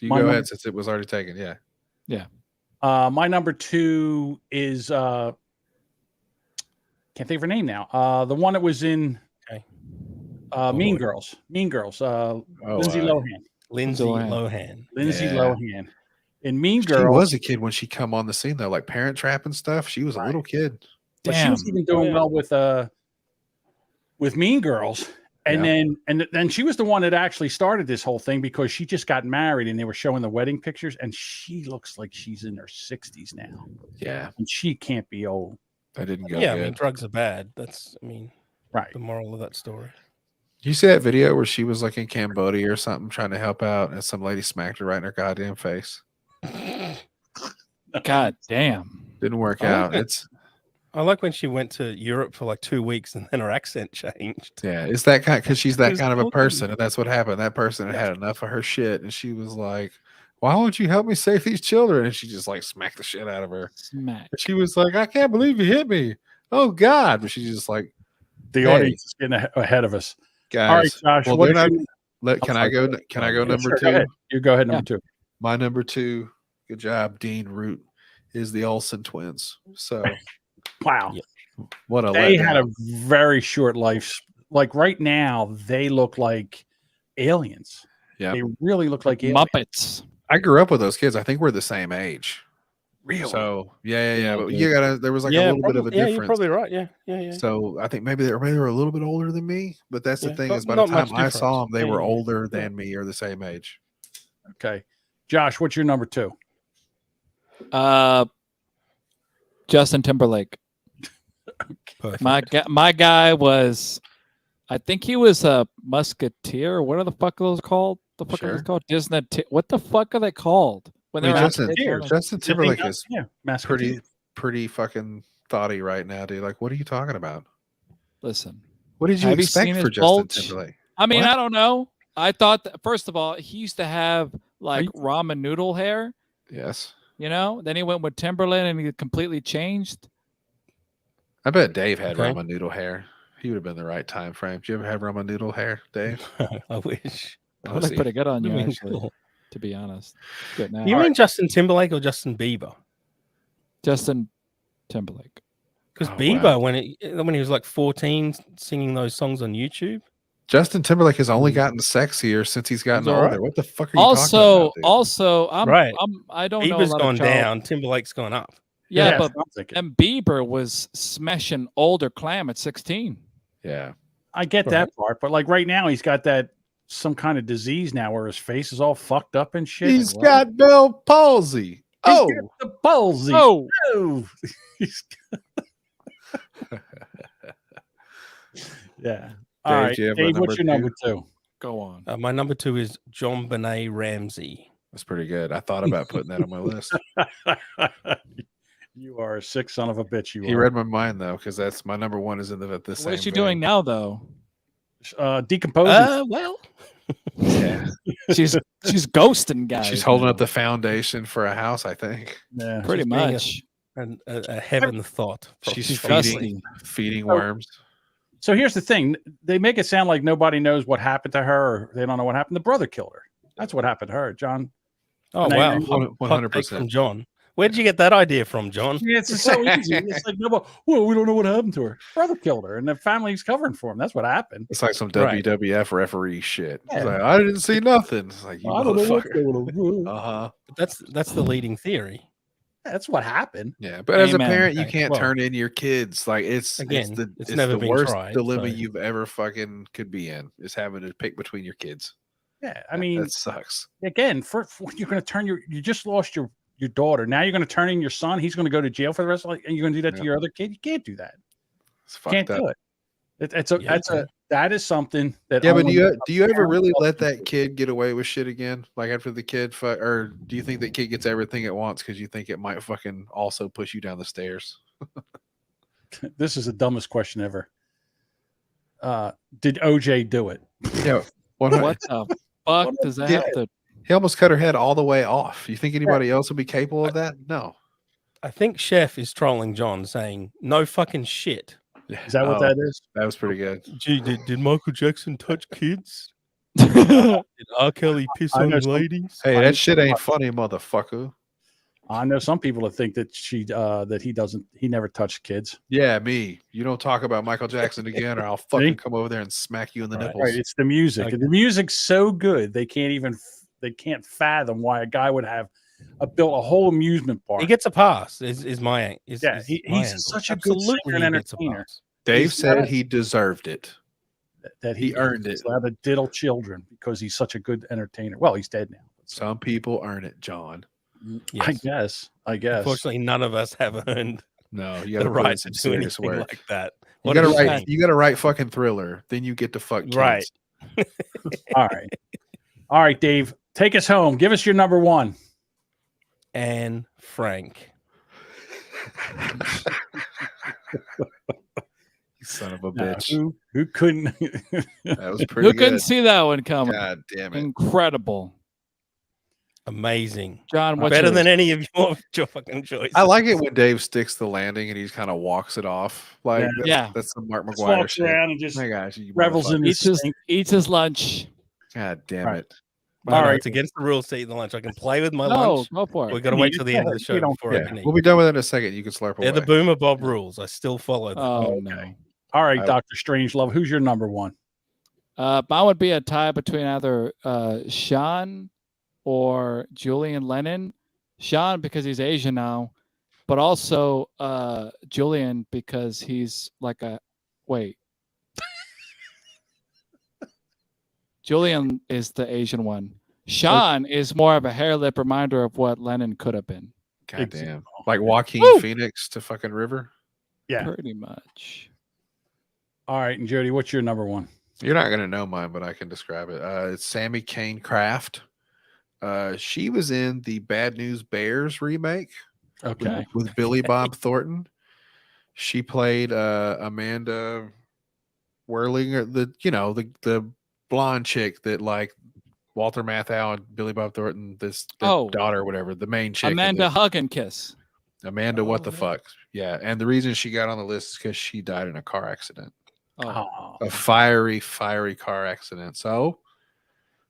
Speaker 4: you
Speaker 2: My
Speaker 4: go
Speaker 2: number-
Speaker 4: ahead since it was already taken. Yeah.
Speaker 3: Yeah.
Speaker 2: My number 2 is can't think of her name now. The one that was in Mean Girls. Lindsay Lohan.
Speaker 5: Lindsay Lohan.
Speaker 2: Lindsay
Speaker 4: Yeah.
Speaker 2: Lohan. In Mean
Speaker 4: She
Speaker 2: Girls,
Speaker 4: was a kid when she come on the scene though, like Parent Trap and stuff. She was a little kid.
Speaker 2: but she was even doing well with Mean Girls. And then she was the one that actually started this whole thing because she just got married and they were showing the wedding pictures and she looks like she's in her 60s now.
Speaker 4: Yeah.
Speaker 2: And she can't be old.
Speaker 4: That didn't go
Speaker 5: Yeah,
Speaker 4: good.
Speaker 5: I mean, drugs are bad. That's,
Speaker 2: right.
Speaker 5: The moral of that story.
Speaker 4: You see that video where she was like in Cambodia or something trying to help out and some lady smacked her right in her goddamn face?
Speaker 3: God damn.
Speaker 4: Didn't work
Speaker 5: I like
Speaker 4: out.
Speaker 5: that. I like when she went to Europe for like 2 weeks and then her accent changed.
Speaker 4: Yeah, it's that kind because she's that
Speaker 5: Who's
Speaker 4: kind of a
Speaker 5: talking?
Speaker 4: person, and that's what happened. That person had had enough of her shit, and she was like, "Why won't you help me save these children?" And she just like smacked the shit out of her.
Speaker 3: Smack.
Speaker 4: And she was like, "I can't believe you hit me! Oh God!" But she's just like,
Speaker 2: The
Speaker 4: Hey.
Speaker 2: audience is getting ahead of us.
Speaker 4: "Guys,
Speaker 2: All right, Josh.
Speaker 4: well,
Speaker 2: what
Speaker 4: they're
Speaker 2: did
Speaker 4: not-
Speaker 2: you-
Speaker 4: let- can
Speaker 2: I'm
Speaker 4: I go?
Speaker 2: sorry.
Speaker 4: Can I go
Speaker 2: Yeah,
Speaker 4: number
Speaker 2: sure,
Speaker 4: 2?
Speaker 2: Go ahead. You go ahead, number 2.
Speaker 4: My number 2. Good job, Dean Root. Is the Olsen twins. So
Speaker 2: Wow.
Speaker 4: what a
Speaker 2: They
Speaker 4: letdown.
Speaker 2: had a very short life. Like right now, they look like aliens.
Speaker 4: Yeah,
Speaker 2: They really look like aliens.
Speaker 3: Muppets.
Speaker 4: I grew up with those kids. I think we're the same age.
Speaker 2: Really?
Speaker 4: So yeah. But you gotta. There was like a little bit of a
Speaker 5: Yeah,
Speaker 4: difference.
Speaker 5: you're probably right. Yeah.
Speaker 4: So I think maybe they were a little bit older than me. But that's the
Speaker 5: Yeah,
Speaker 4: thing
Speaker 5: not-
Speaker 4: is, by the
Speaker 5: not much
Speaker 4: time I saw them, they
Speaker 5: difference.
Speaker 4: were
Speaker 5: Yeah.
Speaker 4: older than me or the same age.
Speaker 2: Okay. Josh, what's your number 2?
Speaker 3: Justin Timberlake.
Speaker 5: Perfect.
Speaker 3: My guy was, I think he was a musketeer. What are the fuck are those called? The fuck are
Speaker 4: Sure.
Speaker 3: those called? Disney. What the fuck are they called? When
Speaker 4: I mean,
Speaker 3: they're out
Speaker 4: Justin
Speaker 3: there-
Speaker 4: Timberlake is
Speaker 2: Yeah,
Speaker 4: pretty fucking thoughty right now, dude. Like, what are you talking about?
Speaker 3: Listen.
Speaker 4: What did you
Speaker 3: Have you
Speaker 4: expect
Speaker 3: seen
Speaker 4: for
Speaker 3: his
Speaker 4: Justin
Speaker 3: bulge?
Speaker 4: Timberlake?
Speaker 3: I mean,
Speaker 4: What?
Speaker 3: I don't know. I thought that, first of all, he used to have like ramen noodle hair,
Speaker 4: Yes.
Speaker 3: Then he went with Timberland and he completely changed.
Speaker 4: I bet Dave had
Speaker 5: Okay.
Speaker 4: ramen noodle hair. He would have been the right time frame. Do you ever have ramen noodle hair, Dave?
Speaker 5: I wish.
Speaker 3: That would look pretty good on you,
Speaker 5: Would've been
Speaker 3: actually,
Speaker 5: cool.
Speaker 3: to be honest. Good now.
Speaker 5: You mean Justin Timberlake or Justin Bieber?
Speaker 3: Justin Timberlake.
Speaker 5: Because
Speaker 4: Oh,
Speaker 5: Bieber,
Speaker 4: wow.
Speaker 5: when he was like 14, singing those songs on YouTube.
Speaker 4: Justin Timberlake has only gotten sexier since he's gotten
Speaker 5: all
Speaker 4: older.
Speaker 5: right.
Speaker 4: What the fuck are you talking about? Dude?
Speaker 3: I don't know.
Speaker 5: Bieber's
Speaker 3: a lot
Speaker 5: gone
Speaker 3: of child-
Speaker 5: down. Timberlake's gone up.
Speaker 3: Yeah,
Speaker 2: Yeah,
Speaker 3: but
Speaker 2: sounds like it.
Speaker 3: and Bieber was smashing older clam at 16.
Speaker 4: Yeah,
Speaker 2: I get that part, but like right now, he's got that some kind of disease now where his face is all fucked up and shit.
Speaker 4: he's
Speaker 2: Like,
Speaker 4: got Bell palsy.
Speaker 2: He's
Speaker 4: Oh,
Speaker 2: got the palsy.
Speaker 3: Oh.
Speaker 2: Oh. Yeah. All
Speaker 4: Dave,
Speaker 2: right,
Speaker 4: do you have a
Speaker 2: Dave, what's your
Speaker 4: number
Speaker 2: number two?
Speaker 3: Go on.
Speaker 5: My number 2 is John Benet Ramsey.
Speaker 4: that's pretty good. I thought about putting that on my list.
Speaker 2: You are a sick son of a bitch. You
Speaker 4: He
Speaker 2: are.
Speaker 4: read my mind though, because that's my number one is in the same.
Speaker 3: What is she
Speaker 4: vein.
Speaker 3: doing now, though?
Speaker 2: Decomposing.
Speaker 5: Well,
Speaker 4: Yeah,
Speaker 3: She's ghosting guys.
Speaker 4: she's holding
Speaker 3: now.
Speaker 4: up the foundation for a house. I think
Speaker 2: Yeah.
Speaker 3: Pretty
Speaker 5: she's being
Speaker 3: much.
Speaker 5: a heaven thought.
Speaker 4: she's
Speaker 3: disgusting.
Speaker 4: feeding worms.
Speaker 2: So here's the thing: they make it sound like nobody knows what happened to her, or they don't know what happened. The brother killed her. That's what happened to her, John.
Speaker 5: Oh
Speaker 2: And
Speaker 5: wow,
Speaker 4: 100%.
Speaker 5: from John. Where did you get that idea from, John?
Speaker 2: Yeah, it's so easy. It's like nobody. Well, we don't know what happened to her. Brother killed her, and the family's covering for him. That's what happened.
Speaker 4: It's like some
Speaker 5: Right.
Speaker 4: WWF referee shit. It's
Speaker 2: Yeah.
Speaker 4: like, I didn't see nothing. It's like you
Speaker 2: I don't know what's
Speaker 4: motherfucker.
Speaker 2: going on.
Speaker 4: Uh-huh.
Speaker 5: That's the leading theory.
Speaker 2: That's what happened.
Speaker 4: Yeah, but as a
Speaker 3: Amen.
Speaker 4: parent, you
Speaker 5: Okay,
Speaker 4: can't
Speaker 5: well,
Speaker 4: turn in your kids. Like it's
Speaker 5: again,
Speaker 4: it's
Speaker 5: never
Speaker 4: the
Speaker 5: been
Speaker 4: worst
Speaker 5: tried,
Speaker 4: dilemma
Speaker 5: so-
Speaker 4: you've ever fucking could be in is having to pick between your kids.
Speaker 2: Yeah, I mean,
Speaker 4: That sucks.
Speaker 2: again, for you're going to turn you just lost your daughter. Now you're going to turn in your son. He's going to go to jail for the rest of life, and you're going to do that to
Speaker 4: Yeah.
Speaker 2: your other kid. You can't do that.
Speaker 4: It's
Speaker 2: Can't
Speaker 4: fucked up.
Speaker 2: do it. That is something that.
Speaker 4: Yeah, but
Speaker 2: only
Speaker 4: do you ever
Speaker 2: parents
Speaker 4: really
Speaker 2: can
Speaker 4: let
Speaker 2: do.
Speaker 4: that kid get away with shit again? Like after the kid or do you think that kid gets everything it wants because you think it might fucking also push you down the stairs?
Speaker 2: This is the dumbest question ever. Did OJ do it?
Speaker 4: Yeah.
Speaker 3: What the fuck does that have to?
Speaker 4: He almost cut her head all the way off. You think anybody else would be capable of that? No.
Speaker 5: I think Chef is trolling John, saying no fucking shit.
Speaker 2: Is that what that is?
Speaker 4: That was pretty good.
Speaker 5: Gee, did Michael Jackson touch kids? Did R. Kelly piss
Speaker 2: I
Speaker 5: on
Speaker 2: know some-
Speaker 5: ladies?
Speaker 4: Hey, that shit ain't funny, motherfucker.
Speaker 2: I know some people that think that he never touched kids.
Speaker 4: Yeah, me. You don't talk about Michael Jackson again, or I'll fucking come over there and smack you in the nipples.
Speaker 2: Right, it's the music.
Speaker 5: Okay.
Speaker 2: The music's so good they can't fathom why a guy would have built a whole amusement park.
Speaker 5: He gets a pass. Is my
Speaker 2: he's
Speaker 5: angle.
Speaker 2: such a good singer and
Speaker 5: he gets a
Speaker 2: entertainer.
Speaker 5: pass.
Speaker 4: Dave
Speaker 2: He's
Speaker 4: said
Speaker 2: not-
Speaker 4: he deserved it.
Speaker 2: That
Speaker 4: he earned it.
Speaker 2: He's allowed to diddle children because he's such a good entertainer. Well, he's dead now.
Speaker 4: Some people earn it, John.
Speaker 5: Yes.
Speaker 2: I guess.
Speaker 5: Unfortunately, none of us have earned
Speaker 4: No, you
Speaker 5: the
Speaker 4: got to
Speaker 5: right
Speaker 4: write
Speaker 5: to
Speaker 4: some
Speaker 5: do
Speaker 4: serious
Speaker 5: anything
Speaker 4: work.
Speaker 5: like that.
Speaker 4: You
Speaker 5: What
Speaker 4: got to
Speaker 5: are you
Speaker 4: write.
Speaker 5: saying?
Speaker 4: You got to write fucking Thriller. Then you get to fuck kids.
Speaker 5: Right.
Speaker 2: All right, Dave, take us home. Give us your number one.
Speaker 5: And Frank.
Speaker 4: You son of a
Speaker 2: Now,
Speaker 4: bitch.
Speaker 2: who couldn't?
Speaker 4: That was pretty
Speaker 3: Who couldn't
Speaker 4: good.
Speaker 3: see that one coming?
Speaker 4: God damn it.
Speaker 3: Incredible.
Speaker 5: Amazing.
Speaker 3: John, what's
Speaker 5: Better
Speaker 3: yours?
Speaker 5: than any of your fucking choices.
Speaker 4: I like it when Dave sticks the landing and he kind of walks it off. Like that's,
Speaker 3: Yeah.
Speaker 4: that's some Mark
Speaker 2: Just
Speaker 4: McGuire
Speaker 2: walks
Speaker 4: shit.
Speaker 2: around and just
Speaker 4: My gosh, you
Speaker 2: revels in
Speaker 4: motherfucker.
Speaker 2: his
Speaker 3: Eats his lunch.
Speaker 4: God damn
Speaker 2: Right.
Speaker 4: it.
Speaker 5: All
Speaker 2: All
Speaker 5: right,
Speaker 2: right.
Speaker 5: it's against the rules to eat the lunch. I can play with my
Speaker 3: No,
Speaker 5: lunch.
Speaker 3: go for it.
Speaker 5: We've got to wait till the end of the show
Speaker 2: We don't
Speaker 5: before I
Speaker 4: Yeah,
Speaker 5: can eat.
Speaker 4: we'll be done with it in a second. You can slurp away.
Speaker 5: They're the Boomer Bob rules. I still follow them.
Speaker 3: Oh no.
Speaker 2: All right,
Speaker 4: I-
Speaker 2: Dr. Strangelove, who's your number one?
Speaker 3: Mine would be a tie between either Sean or Julian Lennon. Sean because he's Asian now, but also Julian because he's like a wait. Julian is the Asian one. Sean is more of a hair lip reminder of what Lennon could have been.
Speaker 4: God damn. Like Joaquin
Speaker 3: Woo!
Speaker 4: Phoenix to fucking River.
Speaker 2: Yeah.
Speaker 3: Pretty much.
Speaker 2: All right, and Jody, what's your number one?
Speaker 4: You're not gonna know mine, but I can describe it. It's Sammy Kane Kraft. She was in the Bad News Bears remake
Speaker 2: Okay.
Speaker 4: with Billy Bob Thornton. She played Amanda Whirlinger, the blonde chick that like Walter Matthau and Billy Bob Thornton, their daughter or whatever, the main chick.
Speaker 3: Amanda Hug and Kiss.
Speaker 4: Amanda, what the fuck? Yeah, and the reason she got on the list is because she died in a car accident.
Speaker 3: Oh.
Speaker 4: A fiery car accident. So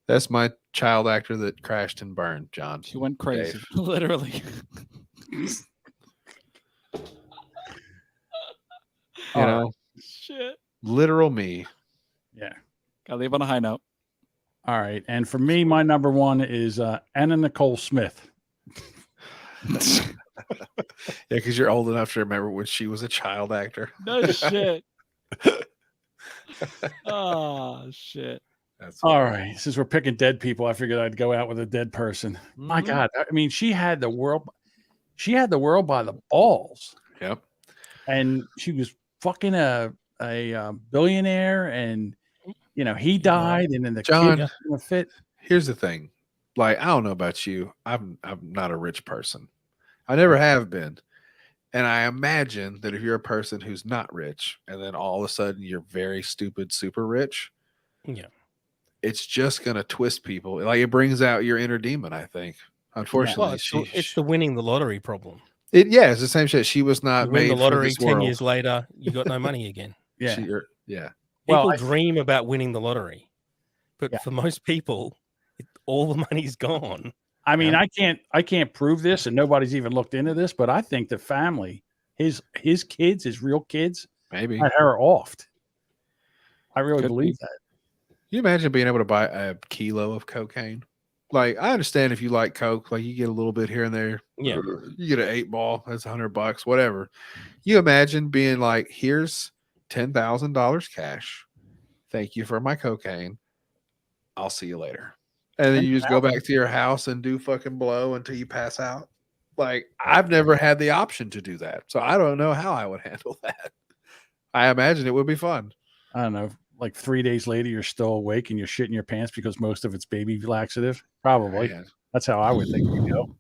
Speaker 4: that's my child actor that crashed and burned, John.
Speaker 3: She went crazy.
Speaker 4: Dave.
Speaker 3: Literally.
Speaker 4: You know,
Speaker 3: Shit.
Speaker 4: literal me.
Speaker 2: Yeah.
Speaker 3: Gotta leave on a high note.
Speaker 2: All right. And for me, my number one is Anna Nicole Smith.
Speaker 4: Yeah, because you're old enough to remember when she was a child actor.
Speaker 3: No shit. Oh shit.
Speaker 4: That's
Speaker 2: all right. Since we're picking dead people, I figured I'd go out with a dead person. My God. I mean, she had the world by the balls.
Speaker 4: Yep.
Speaker 2: And she was fucking a billionaire, and you know, he died, and then the
Speaker 4: John,
Speaker 2: kid in a fit.
Speaker 4: Here's the thing. Like, I don't know about you. I'm not a rich person. I never have been. And I imagine that if you're a person who's not rich and then all of a sudden you're very stupid, super rich,
Speaker 5: yeah,
Speaker 4: it's just going to twist people. Like, it brings out your inner demon, I think. Unfortunately,
Speaker 5: well, it's the winning the lottery problem.
Speaker 4: It's the same shit. She was not
Speaker 5: You win
Speaker 4: made
Speaker 5: the lottery
Speaker 4: for this
Speaker 5: 10
Speaker 4: world.
Speaker 5: years later, you got no money again.
Speaker 2: Yeah.
Speaker 5: People
Speaker 2: Well,
Speaker 5: dream about winning the lottery, but for most people, all the money's gone.
Speaker 2: I mean, I can't prove this, and nobody's even looked into this, but I think the family, his kids, his real kids,
Speaker 4: maybe
Speaker 2: had her offed. I really believe that.
Speaker 4: Can you imagine being able to buy a kilo of cocaine? Like, I understand if you like coke, like you get a little bit here and there.
Speaker 5: Yeah.
Speaker 4: You get an 8-ball, that's $100, whatever. You imagine being like, here's $10,000 cash. Thank you for my cocaine. I'll see you later. And then you just go back to your house and do fucking blow until you pass out. Like, I've never had the option to do that. So I don't know how I would handle that. I imagine it would be fun.
Speaker 2: I don't know. Like 3 days later, you're still awake and you're shitting your pants because most of it's baby laxative. Probably.
Speaker 4: Man.
Speaker 2: That's how I would think you go.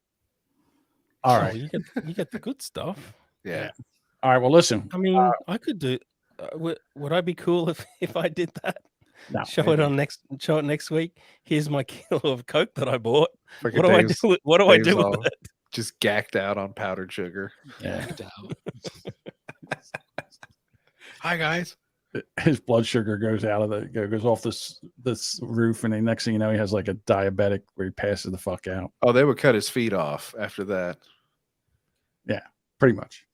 Speaker 2: All right.
Speaker 5: You get the good stuff.
Speaker 4: Yeah.
Speaker 2: All right. Well, listen.
Speaker 5: I mean, I could do. Would I be cool if I did that?
Speaker 2: No,
Speaker 5: show it next week. Here's my kilo of coke that I bought.
Speaker 4: Freaking
Speaker 5: What do I do? What do I do
Speaker 4: all
Speaker 5: with it?
Speaker 4: Just gacked out on powdered sugar.
Speaker 2: Yeah.
Speaker 4: Hi guys.
Speaker 2: His blood sugar goes off this roof, and the next thing you know, he has like a diabetic where he passes the fuck out.
Speaker 4: Oh, they would cut his feet off after that.
Speaker 2: Yeah, pretty much.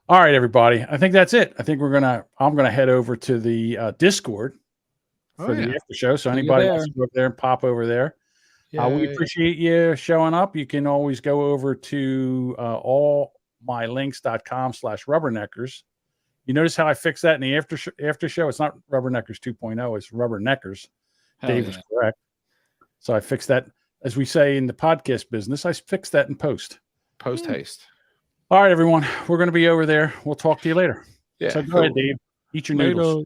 Speaker 2: All right, everybody. I think that's it. I think I'm gonna head over to the Discord for the after show. So anybody wants to go up there and pop over there. We appreciate you showing up. You can always go over to allmylinks.com/rubberneckers. You notice how I fixed that in the after show? It's not Rubberneckers 2.0. It's Rubberneckers. Dave was correct. So I fixed that. As we say in the podcast business, I fixed that in post.
Speaker 4: Post haste.
Speaker 2: All right, everyone. We're going to be over there. We'll talk to you later.
Speaker 4: Yeah.
Speaker 2: So go ahead, Dave. Eat your noodles.